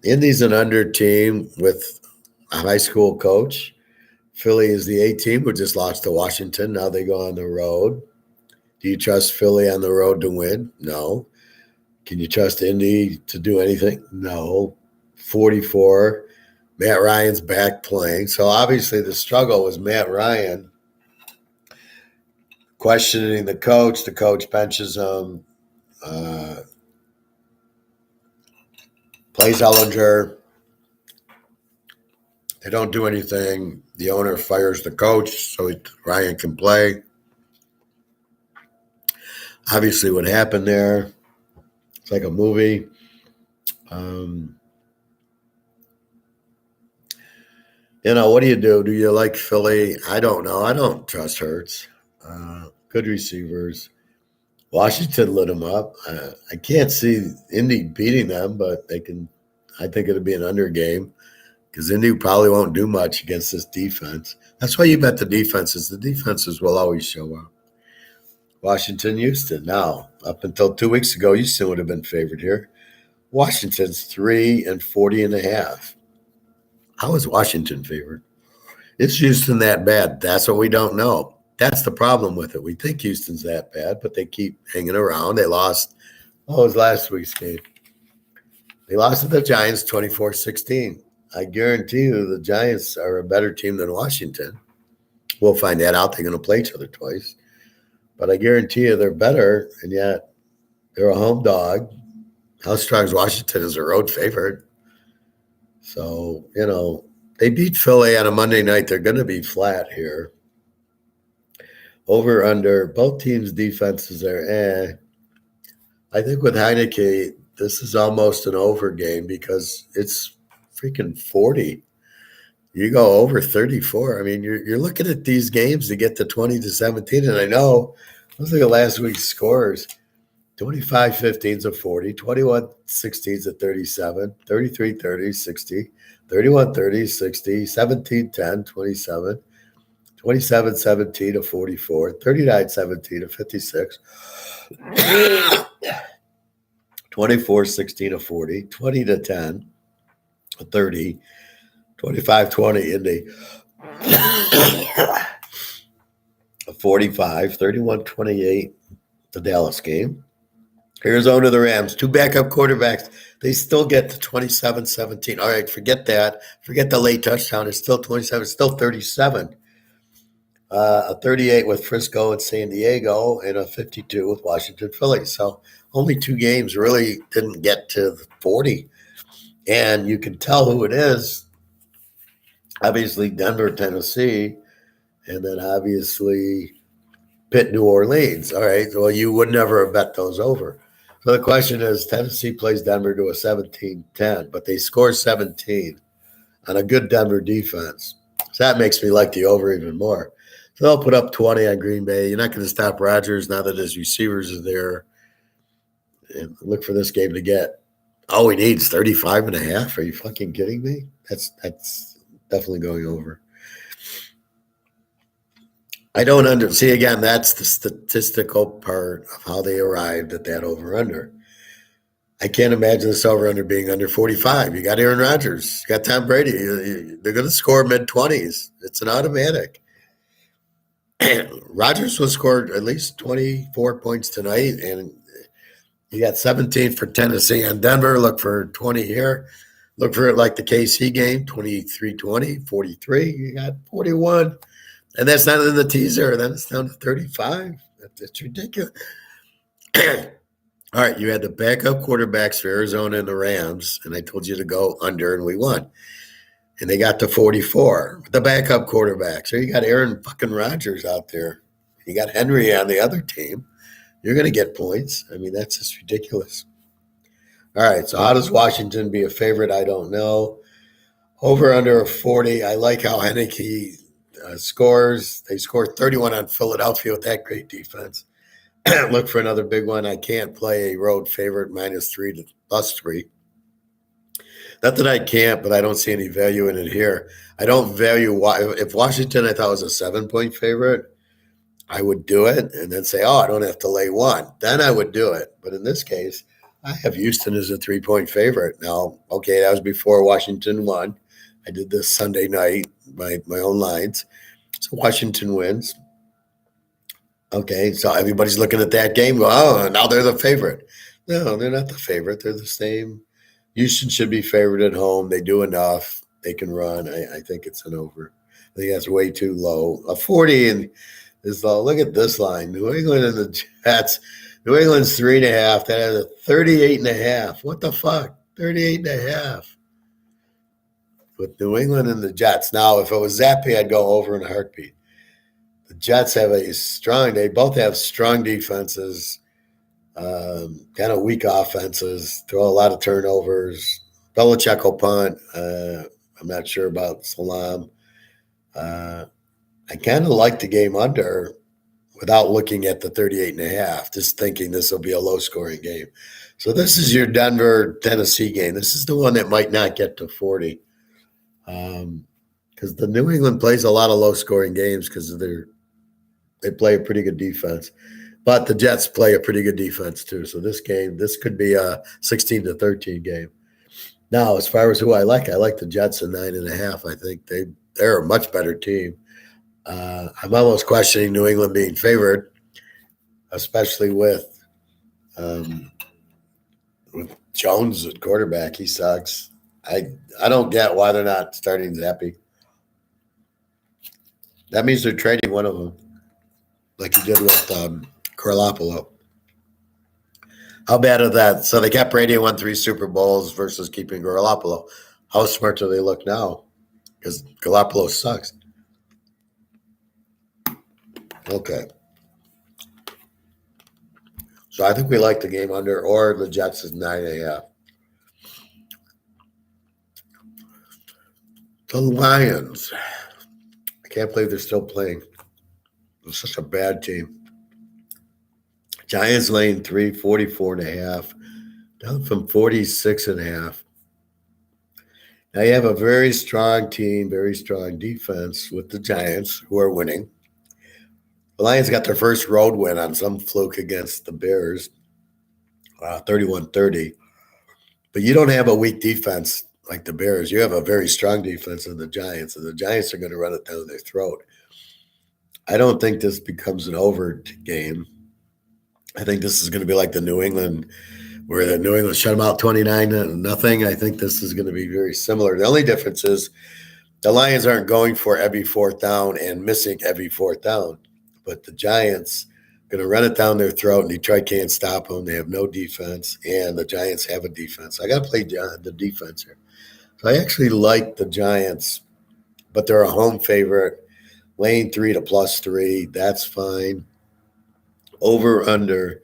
Indy's an under team with a high school coach. Philly is the A team who just lost to Washington. Now they go on the road. Do you trust Philly on the road to win? No. Can you trust Indy to do anything? No. 44. Matt Ryan's back playing. So obviously the struggle was Matt Ryan questioning the coach. The coach benches him. Plays Ellinger. They don't do anything. The owner fires the coach so Ryan can play. Obviously, what happened there, it's like a movie. What do you do? Do you like Philly? I don't know. I don't trust Hurts. Good receivers. Washington lit them up. I can't see Indy beating them, but they can. I think it'll be an under game because Indy probably won't do much against this defense. That's why you bet the defenses. The defenses will always show up. Washington, Houston. Now, up until 2 weeks ago, Houston would have been favored here. Washington's 3 and 40.5. How is Washington favored? Is Houston that bad? That's what we don't know. That's the problem with it. We think Houston's that bad, but they keep hanging around. They lost. What was last week's game? They lost to the Giants 24-16. I guarantee you the Giants are a better team than Washington. We'll find that out. They're going to play each other twice. But I guarantee you they're better, and yet they're a home dog. How strong is Washington as a road favorite? So, they beat Philly on a Monday night. They're going to be flat here. Over, under, both teams' defenses are I think with Heineke, this is almost an over game because it's freaking 40. You go over 34. I mean, you're looking at these games to get to 20-17, and I know let's look at last week's scores. 25-15 is a 40, 21-16 is a 37, 33-30, 60, 31-30, 60, 17-10, 27, 27-17 to 44, 39-17 to 56, 24-16 to 40, 20 to 10, 30, 25-20 in the 45, 31-28 the Dallas game. Arizona, the Rams, two backup quarterbacks. They still get to 27-17. All right, forget that. Forget the late touchdown. It's still 27. It's still 37. A 38 with Frisco and San Diego, and a 52 with Washington, Philly. So only two games really didn't get to 40. And you can tell who it is. Obviously, Denver, Tennessee, and then obviously Pitt, New Orleans. All right, well, you would never have bet those over. So the question is, Tennessee plays Denver to a 17-10, but they score 17 on a good Denver defense. So that makes me like the over even more. So they'll put up 20 on Green Bay. You're not going to stop Rodgers now that his receivers are there. And look for this game to get, all he needs 35.5. Are you fucking kidding me? That's definitely going over. I don't see again, that's the statistical part of how they arrived at that over-under. I can't imagine this over-under being under 45. You got Aaron Rodgers. You got Tom Brady. They're going to score mid-20s. It's an automatic. Rodgers will score at least 24 points tonight, and you got 17 for Tennessee and Denver. Look for 20 here. Look for it like the KC game, 23-20, 43. You got 41. And that's not in the teaser. Then it's down to 35. That's ridiculous. All right, you had the backup quarterbacks for Arizona and the Rams, and I told you to go under, and we won. And they got to 44. The backup quarterbacks. So you got Aaron fucking Rodgers out there. You got Henry on the other team. You're going to get points. I mean, that's just ridiculous. All right, so how does Washington be a favorite? I don't know. Over under 40. I like how Heineke scores. They scored 31 on Philadelphia with that great defense. Look for another big one. I can't play a road favorite -3 to +3. Not that I can't, but I don't see any value in it here. I don't value if Washington I thought was a 7-point favorite, I would do it and then say, oh, I don't have to lay one. Then I would do it. But in this case, I have Houston as a 3-point favorite. Now, okay, that was before Washington won. I did this Sunday night, my own lines. So Washington wins. Okay, so everybody's looking at that game. Oh, now they're the favorite. No, they're not the favorite. They're the same. Houston should be favored at home. They do enough. They can run. I think it's an over. I think that's way too low. A 40 and is low. Look at this line. New England and the Jets. New England's 3.5. That has a 38.5. What the fuck? 38.5. With New England and the Jets. Now, if it was Zappe, I'd go over in a heartbeat. The Jets have they both have strong defenses, kind of weak offenses, throw a lot of turnovers. Belichick will punt. I'm not sure about Salam. I kind of like the game under without looking at the 38.5, just thinking this will be a low-scoring game. So this is your Denver-Tennessee game. This is the one that might not get to 40. Because the New England plays a lot of low-scoring games because they play a pretty good defense. But the Jets play a pretty good defense too. So this could be a 16-13 game. Now, as far as who I like the Jets at 9.5. I think they're a much better team. I'm almost questioning New England being favored, especially with Jones at quarterback. He sucks. I don't get why they're not starting Zappe. That means they're trading one of them, like you did with Garoppolo. How bad is that? So they kept Brady and won 3 Super Bowls versus keeping Garoppolo. How smart do they look now? Because Garoppolo sucks. Okay. So I think we like the game under, or the Jets is 9.5. The Lions. I can't believe they're still playing. They're such a bad team. Giants laying 3, 44.5, down from 46.5. Now you have a very strong team, very strong defense with the Giants, who are winning. The Lions got their first road win on some fluke against the Bears, 31-30. But you don't have a weak defense like the Bears. You have a very strong defense in the Giants, and the Giants are going to run it down their throat. I don't think this becomes an over game. I think this is going to be like the New England, where the New England shut them out 29-0. I think this is going to be very similar. The only difference is the Lions aren't going for every fourth down and missing every fourth down, but the Giants are going to run it down their throat, and Detroit can't stop them. They have no defense, and the Giants have a defense. I got to play the defense here. So I actually like the Giants, but they're a home favorite. Lane 3 to +3, that's fine. Over under,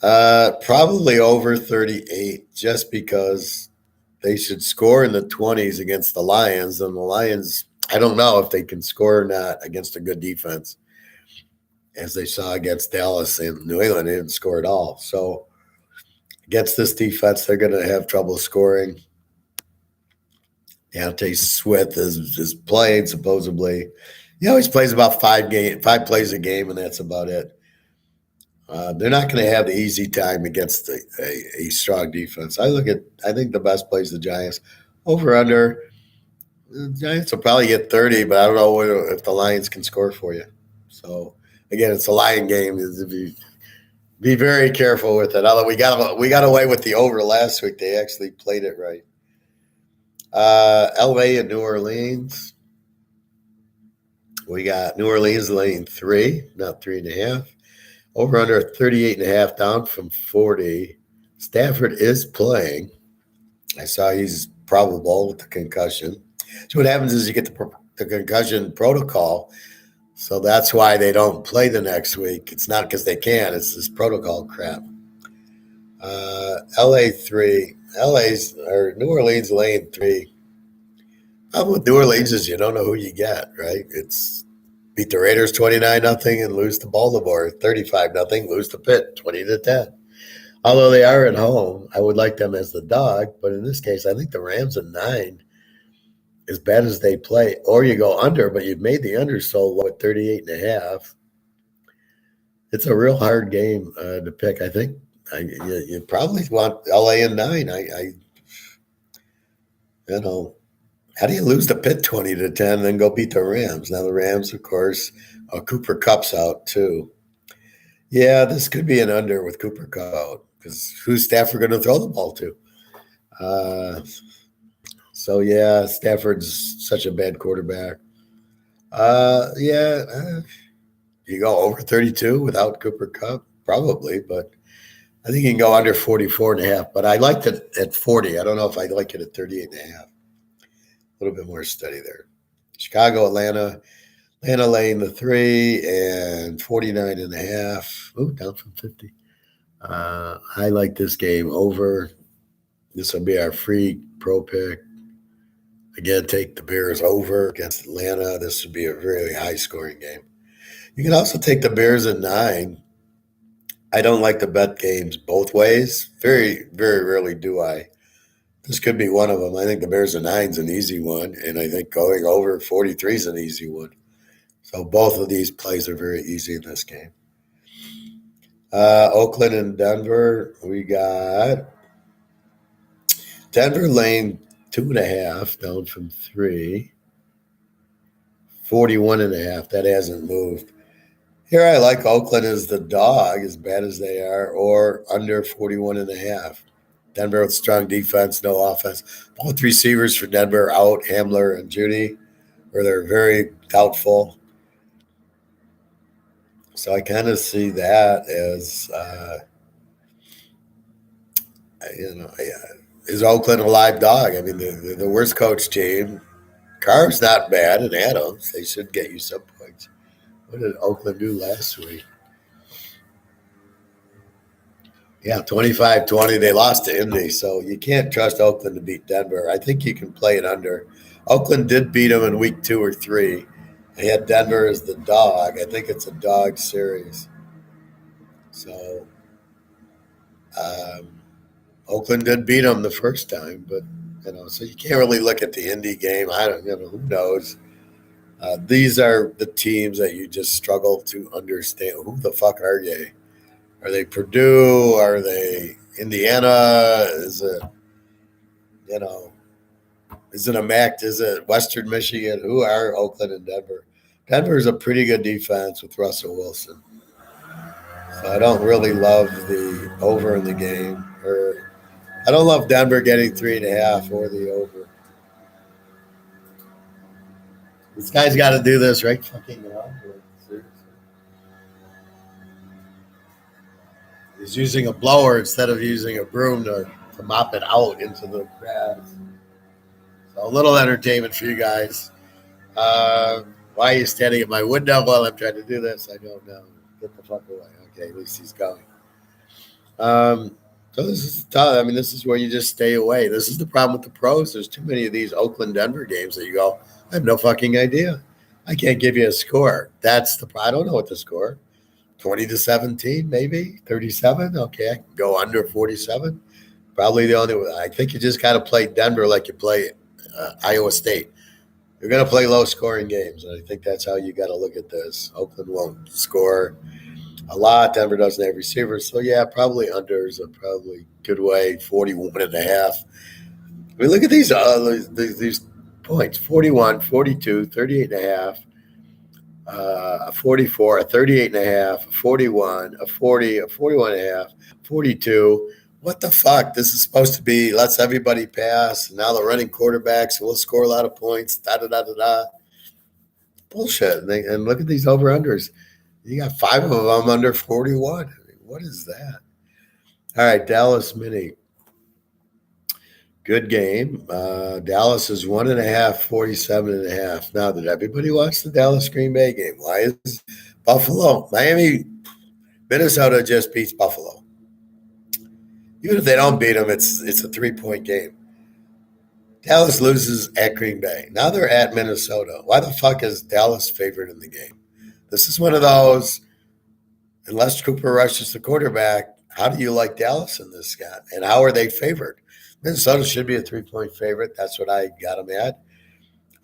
probably over 38, just because they should score in the 20s against the Lions. And the Lions, I don't know if they can score or not against a good defense. As they saw against Dallas and New England, they didn't score at all. So against this defense, they're going to have trouble scoring. Deontay Swift is playing supposedly. He always plays about 5 plays a game, and that's about it. They're not going to have the easy time against a strong defense. I think the best plays the Giants. Over under, the Giants will probably get 30, but I don't know if the Lions can score for you. So again, it's a Lion game. Be very careful with it. Although we got away with the over last week, they actually played it right. LA and New Orleans. We got New Orleans laying 3, not 3.5. Over under 38.5, down from 40. Stafford is playing. I saw he's probable with the concussion. So what happens is you get the concussion protocol. So that's why they don't play the next week. It's not because they can. It's this protocol crap. LA 3. New Orleans laying 3. Problem with New Orleans is you don't know who you get, right? It's beat the Raiders 29-0 and lose to Baltimore 35-0, lose to Pitt 20-10. Although they are at home, I would like them as the dog, but in this case, I think the Rams at 9, as bad as they play, or you go under, but you've made the under so low at 38.5. It's a real hard game to pick. I think you probably want LA in 9. How do you lose to Pitt 20-10 and then go beat the Rams? Now the Rams, of course, Cooper Kupp's out too. Yeah, this could be an under with Cooper Kupp out because who's Stafford going to throw the ball to? So yeah, Stafford's such a bad quarterback. You go over 32 without Cooper Kupp? Probably, but I think you can go under 44.5. But I liked it at 40. I don't know if I like it at 38.5. A little bit more steady there. Chicago, Atlanta. Atlanta laying the 3 and 49.5. Ooh, down from 50. I like this game over. This will be our free pro pick. Again, take the Bears over against Atlanta. This would be a really high-scoring game. You can also take the Bears at 9. I don't like to bet games both ways. Very, very rarely do I. This could be one of them. I think the Bears at 9 is an easy one, and I think going over 43 is an easy one. So both of these plays are very easy in this game. Oakland and Denver, we got Denver laying 2.5, down from 3. 41.5. That hasn't moved. Here I like Oakland as the dog, as bad as they are, or under 41.5. Denver with strong defense, no offense. Both receivers for Denver out, Hamler and Judy, or they're very doubtful. So I kind of see that as, is Oakland a live dog? I mean, they're the worst coach team. Carr's not bad, and Adams, they should get you some points. What did Oakland do last week? Yeah, 25-20. They lost to Indy, so you can't trust Oakland to beat Denver. I think you can play it under. Oakland did beat them in week 2 or 3. They had Denver as the dog. I think it's a dog series. So Oakland did beat them the first time, but So you can't really look at the Indy game. I don't, who knows? These are the teams that you just struggle to understand. Who the fuck are they? Are they Purdue? Are they Indiana? You know, is it a MAC? Is it Western Michigan? Who are Oakland and Denver? Denver's a pretty good defense with Russell Wilson. So I don't really love the over in the game. Or I don't love Denver getting 3.5 or the over. This guy's got to do this right fucking now. Seriously. He's using a blower instead of using a broom to mop it out into the grass. So a little entertainment for you guys. Why are you standing at my window while I'm trying to do this? I don't know. Get the fuck away. Okay, at least he's going. So this is tough. I mean, this is where you just stay away. This is the problem with the pros. There's too many of these Oakland Denver games that you go, I have no fucking idea. I can't give you a score. That's the I don't know what the score. 20-17, maybe 37. Okay, I can go under 47. Probably the only way. I think you just got to play Denver like you play Iowa State. You're going to play low scoring games. And I think that's how you got to look at this. Oakland won't score a lot. Denver doesn't have receivers. So, yeah, probably unders are probably good way, 41.5. I mean, look at these points, 41, 42, 38.5, a 44, a 38.5, a 41, a 40, a 41.5, 42. What the fuck? This is supposed to be let's everybody pass. Now they're running quarterbacks. So we'll score a lot of points. Da da da da da. Bullshit. And look at these over unders. You got 5 of them under 41. I mean, what is that? All right, Dallas Mini. Good game. Dallas is 1.5, 47.5. Now, did everybody watch the Dallas Green Bay game? Why is Buffalo? Miami, Minnesota just beats Buffalo. Even if they don't beat them, it's a 3-point game. Dallas loses at Green Bay. Now they're at Minnesota. Why the fuck is Dallas favored in the game? This is one of those, unless Cooper Rush is the quarterback, how do you like Dallas in this guy? And how are they favored? Minnesota should be a 3-point favorite. That's what I got them at.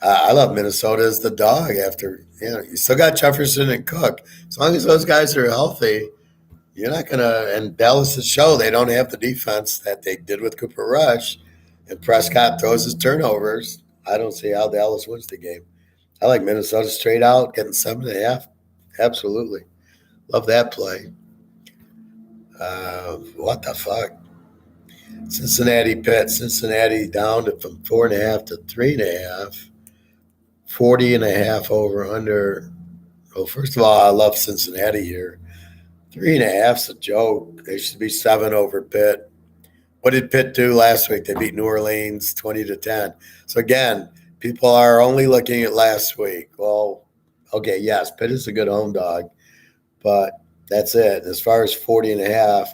I love Minnesota as the dog after, you still got Jefferson and Cook. As long as those guys are healthy, you're not going to, and Dallas has shown they don't have the defense that they did with Cooper Rush, and Prescott throws his turnovers. I don't see how Dallas wins the game. I like Minnesota straight out, getting 7.5. Absolutely. Love that play. What the fuck? Cincinnati Pitt. Cincinnati down from 4.5 to 3.5. 40.5 over under. Well, first of all, I love Cincinnati here. 3.5's a joke. They should be 7 over Pitt. What did Pitt do last week? They beat New Orleans 20-10. So again, people are only looking at last week. Well, okay, yes, Pitt is a good home dog, but that's it. As far as 40.5,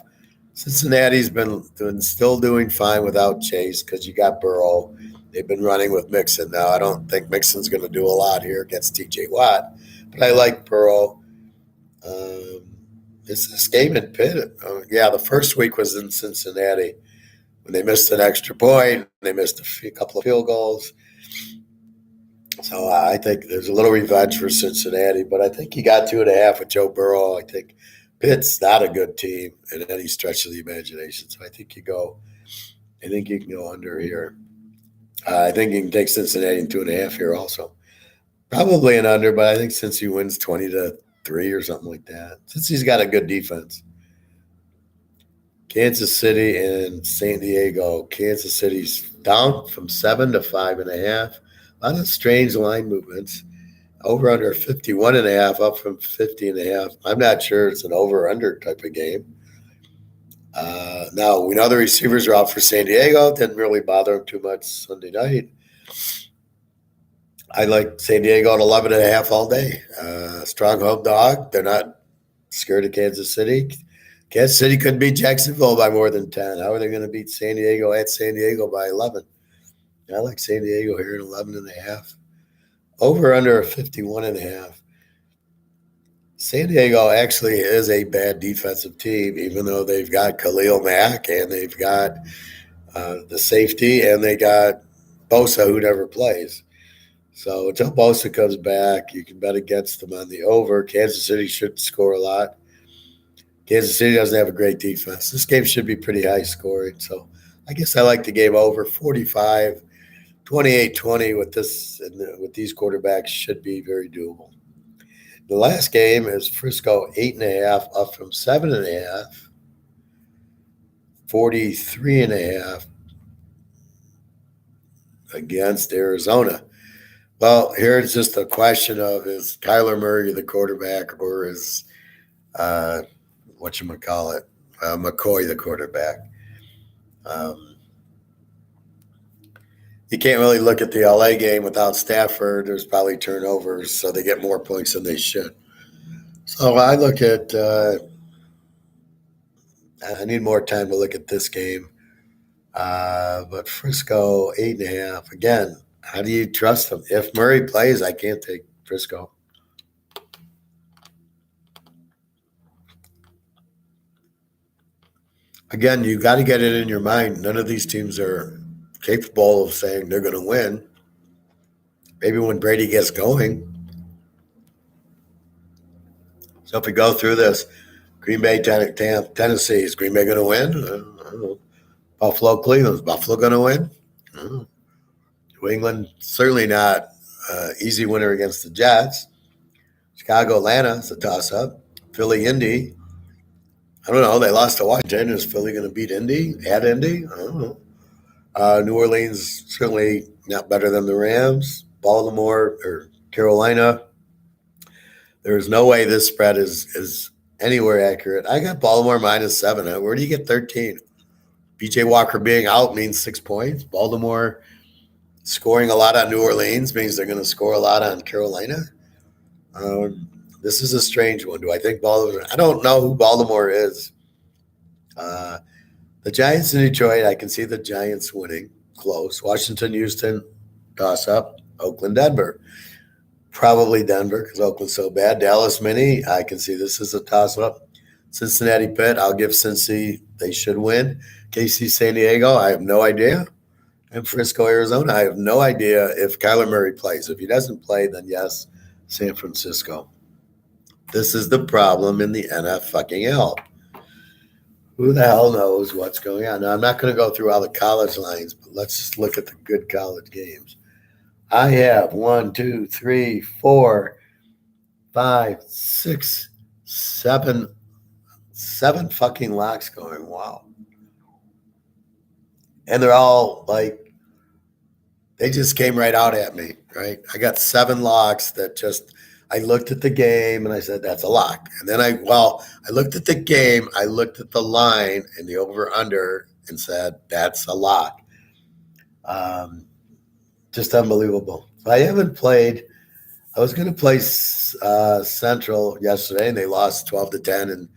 Cincinnati's been still doing fine without Chase because you got Burrow. They've been running with Mixon. Now, I don't think Mixon's going to do a lot here against TJ Watt, but I like Burrow. This game in Pitt. The first week was in Cincinnati when they missed an extra point. They missed a couple of field goals. So I think there's a little revenge for Cincinnati, but I think you got 2.5 with Joe Burrow. I think Pitt's not a good team in any stretch of the imagination. So I think you can go under here. I think you can take Cincinnati in 2.5 here also. Probably an under, but I think since he wins 20-3 or something like that, since he's got a good defense. Kansas City and San Diego. Kansas City's down from 7 to 5.5. A lot of strange line movements. Over under 51.5, up from 50.5. I'm not sure it's an over under type of game. Now we know the receivers are out for San Diego. Didn't really bother them too much Sunday night. I like San Diego at 11.5 all day. Strong home dog. They're not scared of Kansas City. Kansas City couldn't beat Jacksonville by more than 10. How are they going to beat San Diego at San Diego by 11? I like San Diego here at 11.5. Over under 51.5. San Diego actually is a bad defensive team, even though they've got Khalil Mack and they've got the safety, and they got Bosa, who never plays. So until Bosa comes back, you can bet against them on the over. Kansas City should score a lot. Kansas City doesn't have a great defense. This game should be pretty high scoring. So I guess I like the game over 45, 28-20 with this and with these quarterbacks should be very doable. The last game is Frisco 8.5 up from 7.5, 43.5 against Arizona. Well, here it's just a question of is Kyler Murray the quarterback or is whatchamacallit, McCoy the quarterback? You can't really look at the LA game without Stafford. There's probably turnovers, so they get more points than they should. So I look at I need more time to look at this game. But Frisco 8.5 again. How do you trust them? If Murray plays, I can't take Frisco. Again, you got to get it in your mind. None of these teams are capable of saying they're going to win. Maybe when Brady gets going. So if we go through this, Green Bay, Tennessee, is Green Bay going to win? I don't know. Buffalo, Cleveland, is Buffalo going to win? I don't know. New England, certainly not easy winner against the Jets. Chicago, Atlanta, it's a toss-up. Philly, Indy. I don't know. They lost to Washington. Is Philly going to beat Indy? At Indy? I don't know. New Orleans, certainly not better than the Rams. Baltimore or Carolina. There's no way this spread is anywhere accurate. I got Baltimore -7. Where do you get 13? BJ Walker being out means 6 points. Baltimore scoring a lot on New Orleans means they're going to score a lot on Carolina. This is a strange one. Do I think Baltimore? I don't know who Baltimore is. The Giants in Detroit, I can see the Giants winning close. Washington, Houston, toss up. Oakland, Denver. Probably Denver because Oakland's so bad. Dallas, Mini, I can see this as a toss up. Cincinnati, Pitt, I'll give Cincy. They should win. KC, San Diego, I have no idea. And Frisco, Arizona, I have no idea if Kyler Murray plays. If he doesn't play, then yes, San Francisco. This is the problem in the NFL. Who the hell knows what's going on? Now, I'm not going to go through all the college lines, but let's just look at the good college games. I have 1, 2, 3, 4, 5, 6, 7 fucking locks going. Wow. And they're all like, they just came right out at me, right? I got 7 locks that just, I looked at the game and I said, that's a lock. And then I looked at the game, I looked at the line and the over-under and said, that's a lock. Just unbelievable. I haven't played. I was going to play Central yesterday, and they lost 12-10, and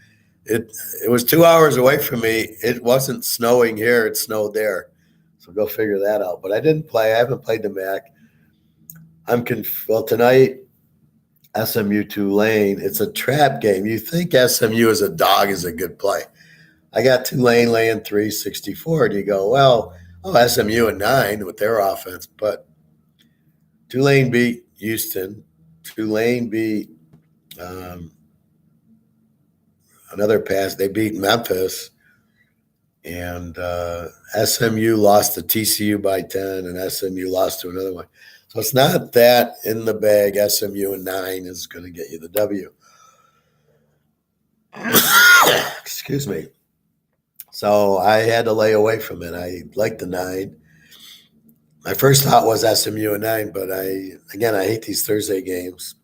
it was 2 hours away from me. It wasn't snowing here; it snowed there. So go figure that out. But I didn't play. I haven't played the MAC. Well, tonight, SMU Tulane. It's a trap game. You think SMU as a dog is a good play? I got Tulane laying 364, and you go, well, SMU at 9 with their offense, but Tulane beat Houston. Tulane beat another pass. They beat Memphis. And SMU lost to TCU by 10, and SMU lost to another one. So it's not that in the bag. SMU and 9 is going to get you the W. Excuse me. So I had to lay away from it. I liked the 9. My first thought was SMU and 9, but I hate these Thursday games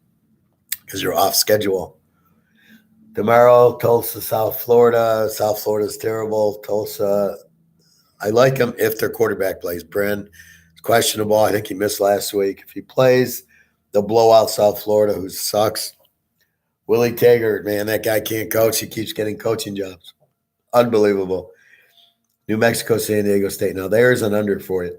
because you're off schedule. Tomorrow, Tulsa, South Florida. South Florida is terrible. Tulsa, I like them if their quarterback plays. Bren is questionable. I think he missed last week. If he plays, they'll blow out South Florida, who sucks. Willie Taggart, man, that guy can't coach. He keeps getting coaching jobs. Unbelievable. New Mexico, San Diego State. Now, there's an under for you.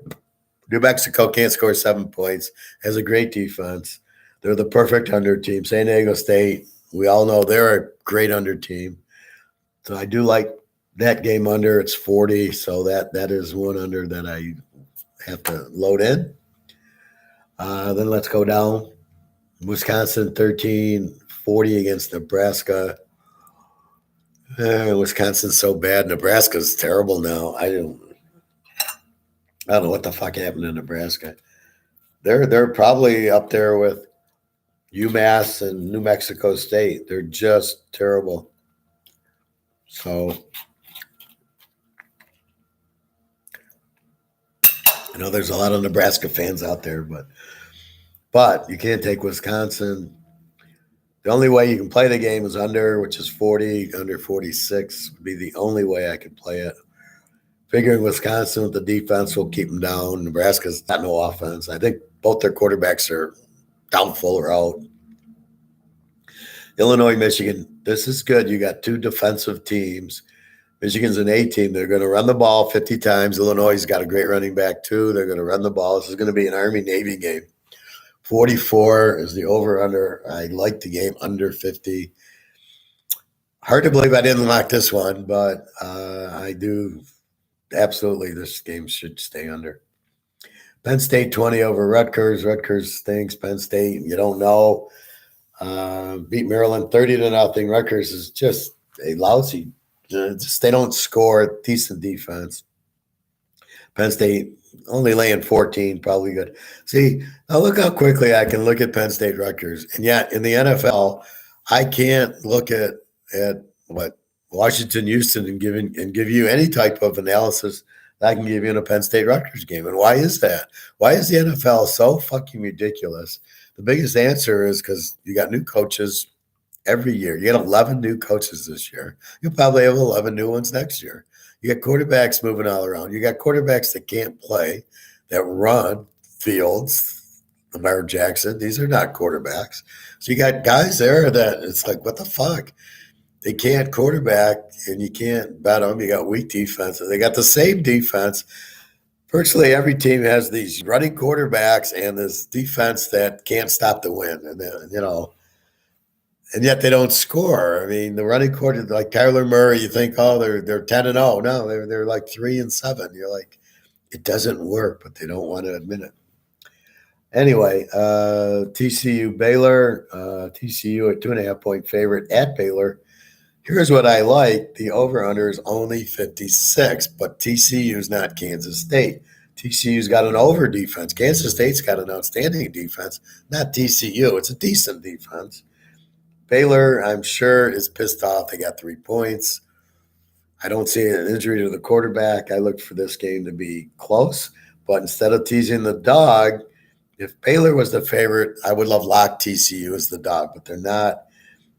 New Mexico can't score 7 points, has a great defense. They're the perfect under team. San Diego State, we all know they're a great under team. So I do like That game under, it's 40, so that is one under that I have to load in. Then let's go down. Wisconsin 13-40 against Nebraska. Wisconsin's so bad. Nebraska's terrible now. I don't know what the fuck happened in Nebraska. They're probably up there with UMass and New Mexico State. They're just terrible. So I know there's a lot of Nebraska fans out there, but you can't take Wisconsin. The only way you can play the game is under, which is 40, under 46 would be the only way I could play it. Figuring Wisconsin with the defense will keep them down. Nebraska's got no offense. I think both their quarterbacks are doubtful or out. Illinois, Michigan, this is good. You got two defensive teams. Michigan's an A team. They're going to run the ball 50 times. Illinois has got a great running back, too. They're going to run the ball. This is going to be an Army-Navy game. 44 is the over-under. I like the game under 50. Hard to believe I didn't lock this one, but I do. Absolutely, this game should stay under. Penn State 20 over Rutgers. Rutgers stinks. Penn State, you don't know. Beat Maryland 30-0. Rutgers is just a lousy. They don't score. Decent defense. Penn State only laying 14, probably good. See, now look how quickly I can look at Penn State Rutgers. And yet in the NFL, I can't look at what Washington, Houston and give you any type of analysis that I can give you in a Penn State Rutgers game. And why is that? Why is the NFL so fucking ridiculous? The biggest answer is because you got new coaches every year. You got 11 new coaches this year. You'll probably have 11 new ones next year. You got quarterbacks moving all around. You got quarterbacks that can't play, that run Fields, Lamar Jackson. These are not quarterbacks. So you got guys there that it's like, what the fuck? They can't quarterback, and you can't bet them. You got weak defense. They got the same defense. Virtually every team has these running quarterbacks and this defense that can't stop the win. And and yet they don't score. I mean, the running quarter like Kyler Murray, you think, oh, they're 10-0. No, they're like 3-7. You're like, it doesn't work, but they don't want to admit it. Anyway, TCU Baylor, TCU a 2.5-point favorite at Baylor. Here's what I like. The over-under is only 56, but TCU's not Kansas State. TCU's got an over defense. Kansas State's got an outstanding defense, not TCU. It's a decent defense. Baylor, I'm sure, is pissed off. They got 3 points. I don't see an injury to the quarterback. I look for this game to be close, but instead of teasing the dog, if Baylor was the favorite, I would love lock TCU as the dog, but they're not.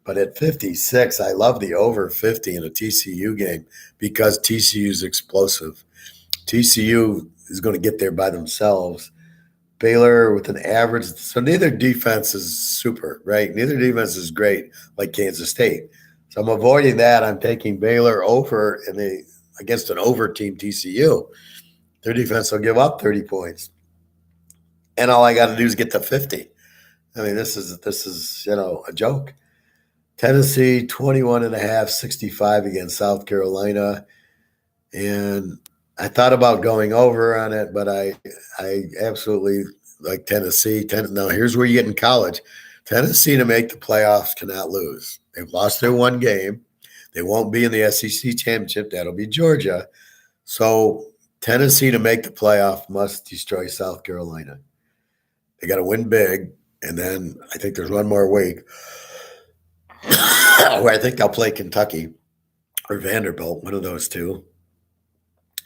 But at 56, I love the over 50 in a TCU game because TCU is explosive. TCU is going to get there by themselves. Baylor with an average. So neither defense is super, right? Neither defense is great like Kansas State. So I'm avoiding that. I'm taking Baylor over against an over team TCU. Their defense will give up 30 points. And all I got to do is get to 50. I mean, this is a joke. Tennessee 21.5, 65 against South Carolina. And I thought about going over on it, but I absolutely like Tennessee. Now, here's where you get in college. Tennessee to make the playoffs cannot lose. They've lost their one game. They won't be in the SEC championship. That'll be Georgia. So Tennessee to make the playoff must destroy South Carolina. They got to win big. And then I think there's one more week where I think they'll play Kentucky or Vanderbilt, one of those two.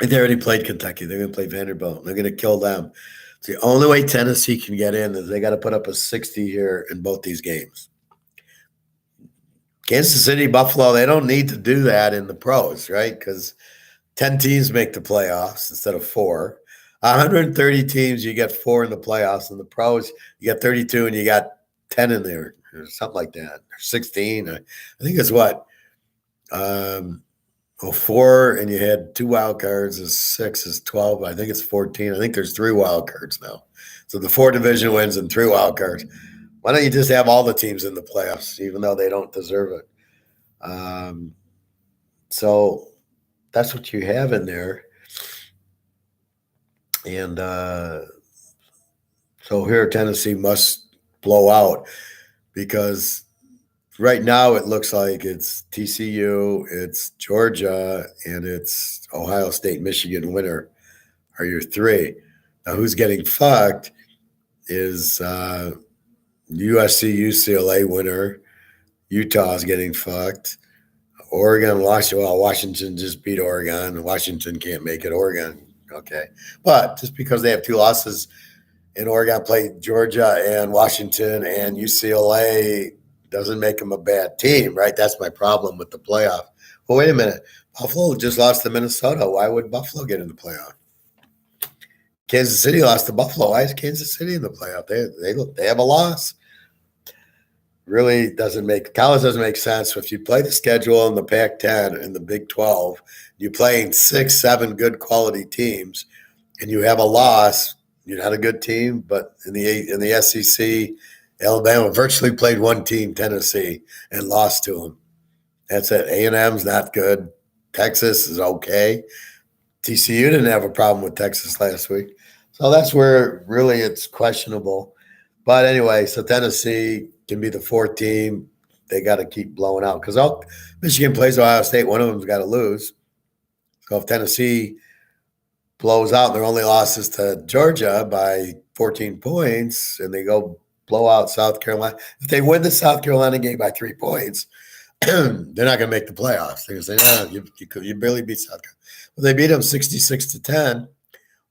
They already played Kentucky. They're going to play Vanderbilt. They're going to kill them. It's the only way Tennessee can get in is they got to put up a 60 here in both these games. Kansas City, Buffalo, they don't need to do that in the pros, right? Because 10 teams make the playoffs instead of 4. 130 teams, you get 4 in the playoffs. In the pros, you got 32 and you got 10 in there or something like that. Or 16. I think it's what? 4 and you had 2 wild cards is 6 is 12. I think it's 14. I think there's 3 wild cards now. So the 4 division wins and 3 wild cards. Why don't you just have all the teams in the playoffs, even though they don't deserve it? So that's what you have in there. And so here Tennessee must blow out because right now it looks like it's TCU, it's Georgia, and it's Ohio State, Michigan winner are your three. Now who's getting fucked is USC, UCLA winner. Utah's getting fucked. Oregon, Washington. Well, Washington just beat Oregon. Washington can't make it. Oregon, okay. But just because they have two losses and Oregon played Georgia and Washington and UCLA doesn't make them a bad team, right? That's my problem with the playoff. Well, wait a minute. Buffalo just lost to Minnesota. Why would Buffalo get in the playoff? Kansas City lost to Buffalo. Why is Kansas City in the playoff? They have a loss. Really doesn't make college doesn't make sense. If you play the schedule in the Pac-10 and the Big 12, you're playing 6, 7 good quality teams, and you have a loss. You're not a good team, but in the SEC, Alabama virtually played one team, Tennessee, and lost to them. That's it. A&M's not good. Texas is okay. TCU didn't have a problem with Texas last week. So that's where really it's questionable. But anyway, so Tennessee can be the fourth team. They got to keep blowing out because Michigan plays Ohio State. One of them's got to lose. So if Tennessee blows out their only losses to Georgia by 14 points and they go blow out South Carolina, if they win the South Carolina game by 3 points, they're not going to make the playoffs. They're going to say, no, you barely beat South Carolina. Well, they beat them 66-10.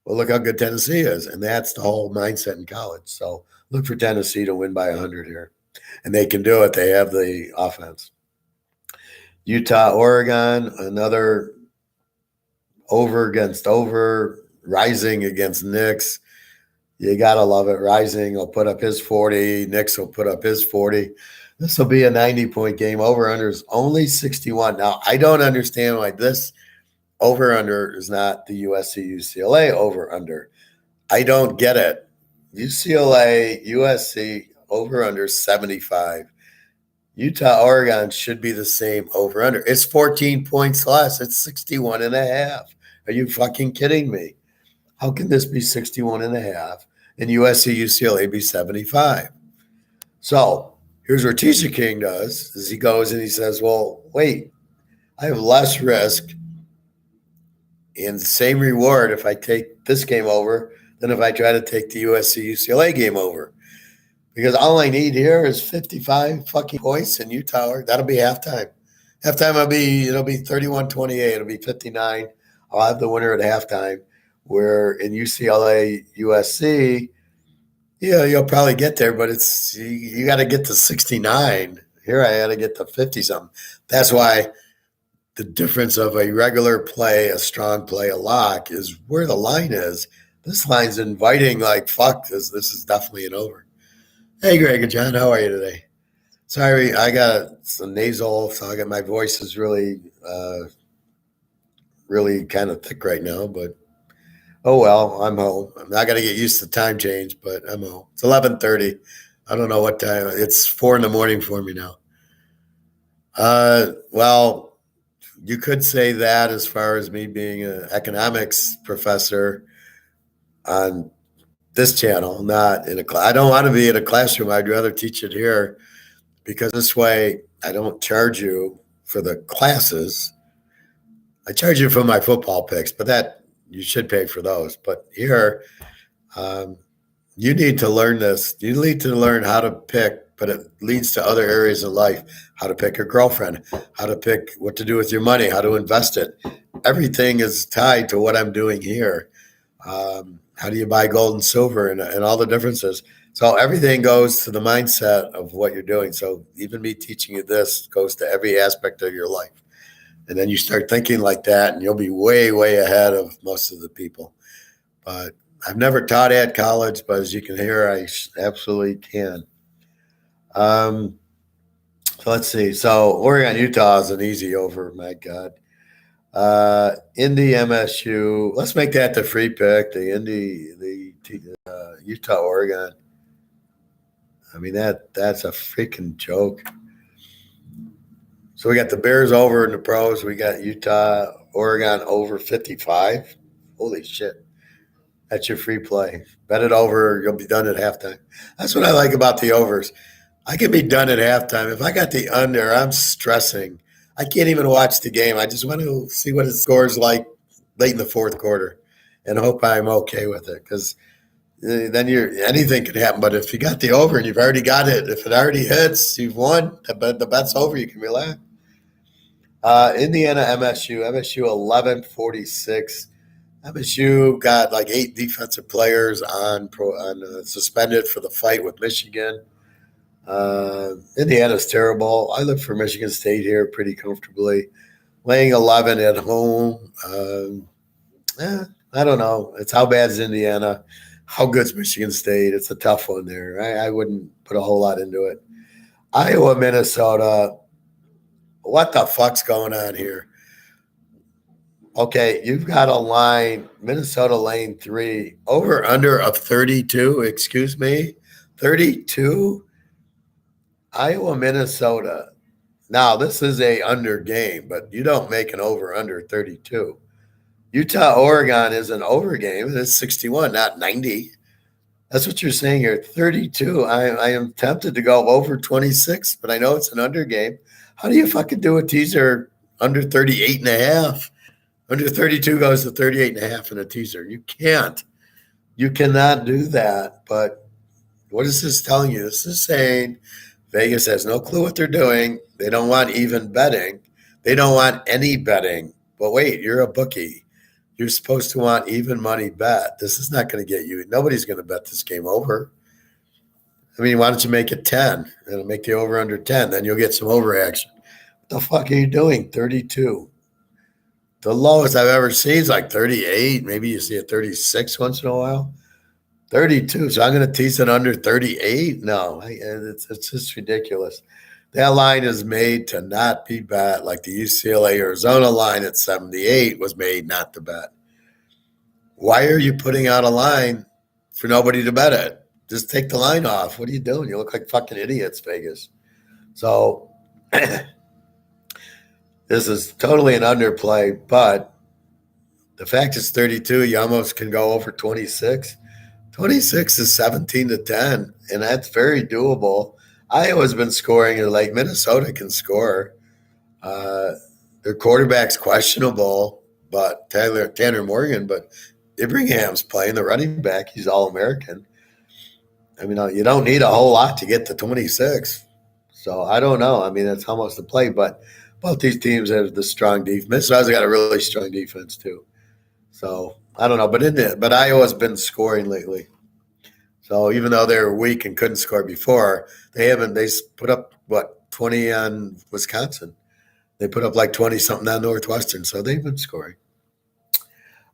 Well, look how good Tennessee is. And that's the whole mindset in college. So look for Tennessee to win by 100 here. And they can do it. They have the offense. Utah, Oregon, another over against over, Rising against Knicks. You got to love it. Rising will put up his 40. Knicks will put up his 40. This will be a 90-point game. Over-under is only 61. Now, I don't understand why this over-under is not the USC-UCLA over-under. I don't get it. UCLA, USC, over-under 75. Utah, Oregon should be the same over-under. It's 14 points less. It's 61 and a half. Are you fucking kidding me? How can this be 61 and a half and USC, UCLA be 75? So here's what Teaserking does is he goes and he says, well, wait, I have less risk and the same reward if I take this game over than if I try to take the USC UCLA game over. Because all I need here is 55 fucking points in Utah. That'll be halftime. Halftime it'll be 31-28. It'll be 59. I'll have the winner at halftime. Where in UCLA, USC, yeah, you'll probably get there, but it's you got to get to 69. Here I got to get to 50 something. That's why the difference of a regular play, a strong play, a lock is where the line is. This line's inviting like, fuck, this is definitely an over. Hey, Greg and John, how are you today? Sorry, I got some nasal, so I got my voice is really kind of thick right now, but oh well, I'm home. I'm not gonna get used to time change, but I'm home. It's 11:30. I don't know what time. It's 4 a.m. for me now. Well, you could say that as far as me being an economics professor on this channel, not in a class. I don't want to be in a classroom. I'd rather teach it here because this way I don't charge you for the classes. I charge you for my football picks, but that you should pay for those. But here, you need to learn this. You need to learn how to pick, but it leads to other areas of life. How to pick a girlfriend, how to pick what to do with your money, how to invest it. Everything is tied to what I'm doing here. How do you buy gold and silver and all the differences? So everything goes to the mindset of what you're doing. So even me teaching you this goes to every aspect of your life. And then you start thinking like that and you'll be way, way ahead of most of the people. But I've never taught at college, but as you can hear, I absolutely can. So let's see. So Oregon, Utah is an easy over, my God. Indy, MSU. Let's make that the free pick. The Utah, Oregon. I mean that's a freaking joke. So we got the Bears over in the pros. We got Utah, Oregon over 55. Holy shit. That's your free play. Bet it over. You'll be done at halftime. That's what I like about the overs. I can be done at halftime. If I got the under, I'm stressing. I can't even watch the game. I just want to see what it scores like late in the fourth quarter and hope I'm okay with it because then anything can happen. But if you got the over and you've already got it, if it already hits, you've won. The bet's over. You can relax. Indiana MSU 11-46. MSU got like 8 defensive players on suspended for the fight with Michigan. Indiana's terrible. I look for Michigan State here pretty comfortably. Laying 11 at home. I don't know. It's how bad is Indiana? How good's Michigan State? It's a tough one there. I wouldn't put a whole lot into it. Iowa, Minnesota. What the fuck's going on here? Okay, you've got a line, Minnesota lane 3, over under of 32, excuse me, 32, Iowa, Minnesota. Now, this is a under game, but you don't make an over under 32. Utah, Oregon is an over game, and it's 61, not 90. That's what you're saying here, 32. I am tempted to go over 26, but I know it's an under game. How do you fucking do a teaser under 38 and a half? Under 32 goes to 38 and a half in a teaser. You can't. You cannot do that. But what is this telling you? This is saying Vegas has no clue what they're doing. They don't want even betting. They don't want any betting. But wait, you're a bookie. You're supposed to want even money bet. This is not going to get you. Nobody's going to bet this game over. I mean, why don't you make it 10 and make the over under 10? Then you'll get some overreaction. What the fuck are you doing? 32. The lowest I've ever seen is like 38. Maybe you see a 36 once in a while. 32. So I'm going to tease it under 38? No, it's just ridiculous. That line is made to not be bet, like the UCLA Arizona line at 78 was made not to bet. Why are you putting out a line for nobody to bet it? Just take the line off. What are you doing? You look like fucking idiots, Vegas. So this is totally an underplay, but the fact it's 32, you almost can go over 26. 26 is 17-10, and that's very doable. Iowa's been scoring, and like Minnesota can score. Their quarterback's questionable, but Tanner Morgan, but Ibrahim's playing the running back. He's All-American. I mean, you don't need a whole lot to get to 26. So I don't know. I mean, that's how much to play, but both these teams have the strong defense. Minnesota's got a really strong defense too. So I don't know, but Iowa's been scoring lately. So even though they were weak and couldn't score before, they put up 20 on Wisconsin. They put up like 20 something on Northwestern. So they've been scoring.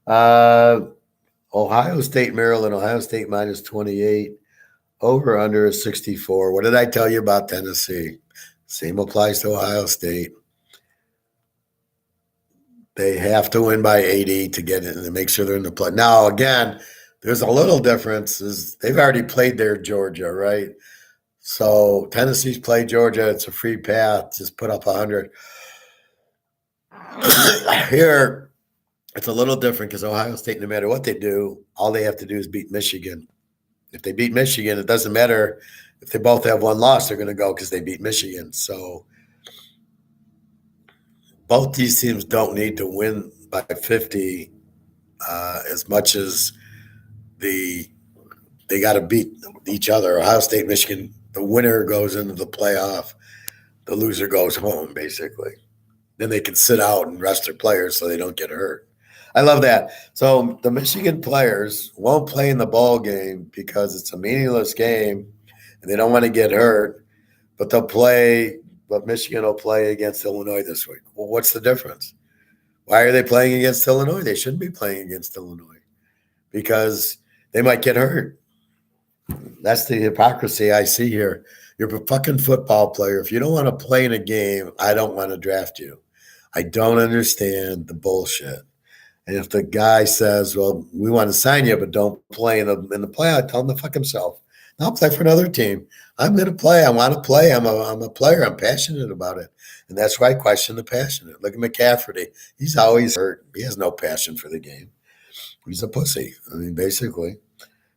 Ohio State, Maryland, Ohio State minus 28. Over under is 64. What did I tell you about Tennessee? Same applies to Ohio State. They have to win by 80 to get in and make sure they're in the play. Now, again, there's a little difference. They've already played their Georgia, right? So Tennessee's played Georgia. It's a free path. Just put up 100. Here, it's a little different because Ohio State, no matter what they do, all they have to do is beat Michigan. If they beat Michigan, it doesn't matter if they both have one loss, they're going to go because they beat Michigan. So both these teams don't need to win by 50 as much as they got to beat each other. Ohio State, Michigan, the winner goes into the playoff. The loser goes home, basically. Then they can sit out and rest their players so they don't get hurt. I love that. So the Michigan players won't play in the ball game because it's a meaningless game and they don't want to get hurt, but Michigan will play against Illinois this week. Well, what's the difference? Why are they playing against Illinois? They shouldn't be playing against Illinois because they might get hurt. That's the hypocrisy I see here. You're a fucking football player. If you don't want to play in a game, I don't want to draft you. I don't understand the bullshit. And if the guy says, well, we want to sign you, but don't play in the playoff, tell him to fuck himself. I'll play for another team. I'm going to play. I want to play. I'm a player. I'm passionate about it. And that's why I question the passionate. Look at McCafferty. He's always hurt. He has no passion for the game. He's a pussy. I mean, basically.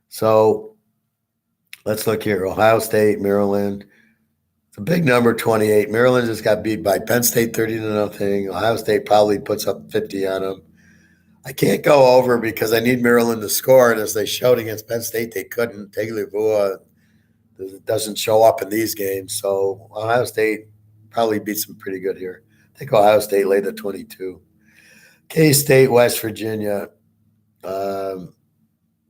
So let's look here. Ohio State, Maryland. It's a big number, 28. Maryland just got beat by Penn State 30-0. Ohio State probably puts up 50 on them. I can't go over because I need Maryland to score. And as they showed against Penn State, they couldn't. Tagovailoa doesn't show up in these games. So Ohio State probably beats them pretty good here. I think Ohio State laid the 22. K-State, West Virginia.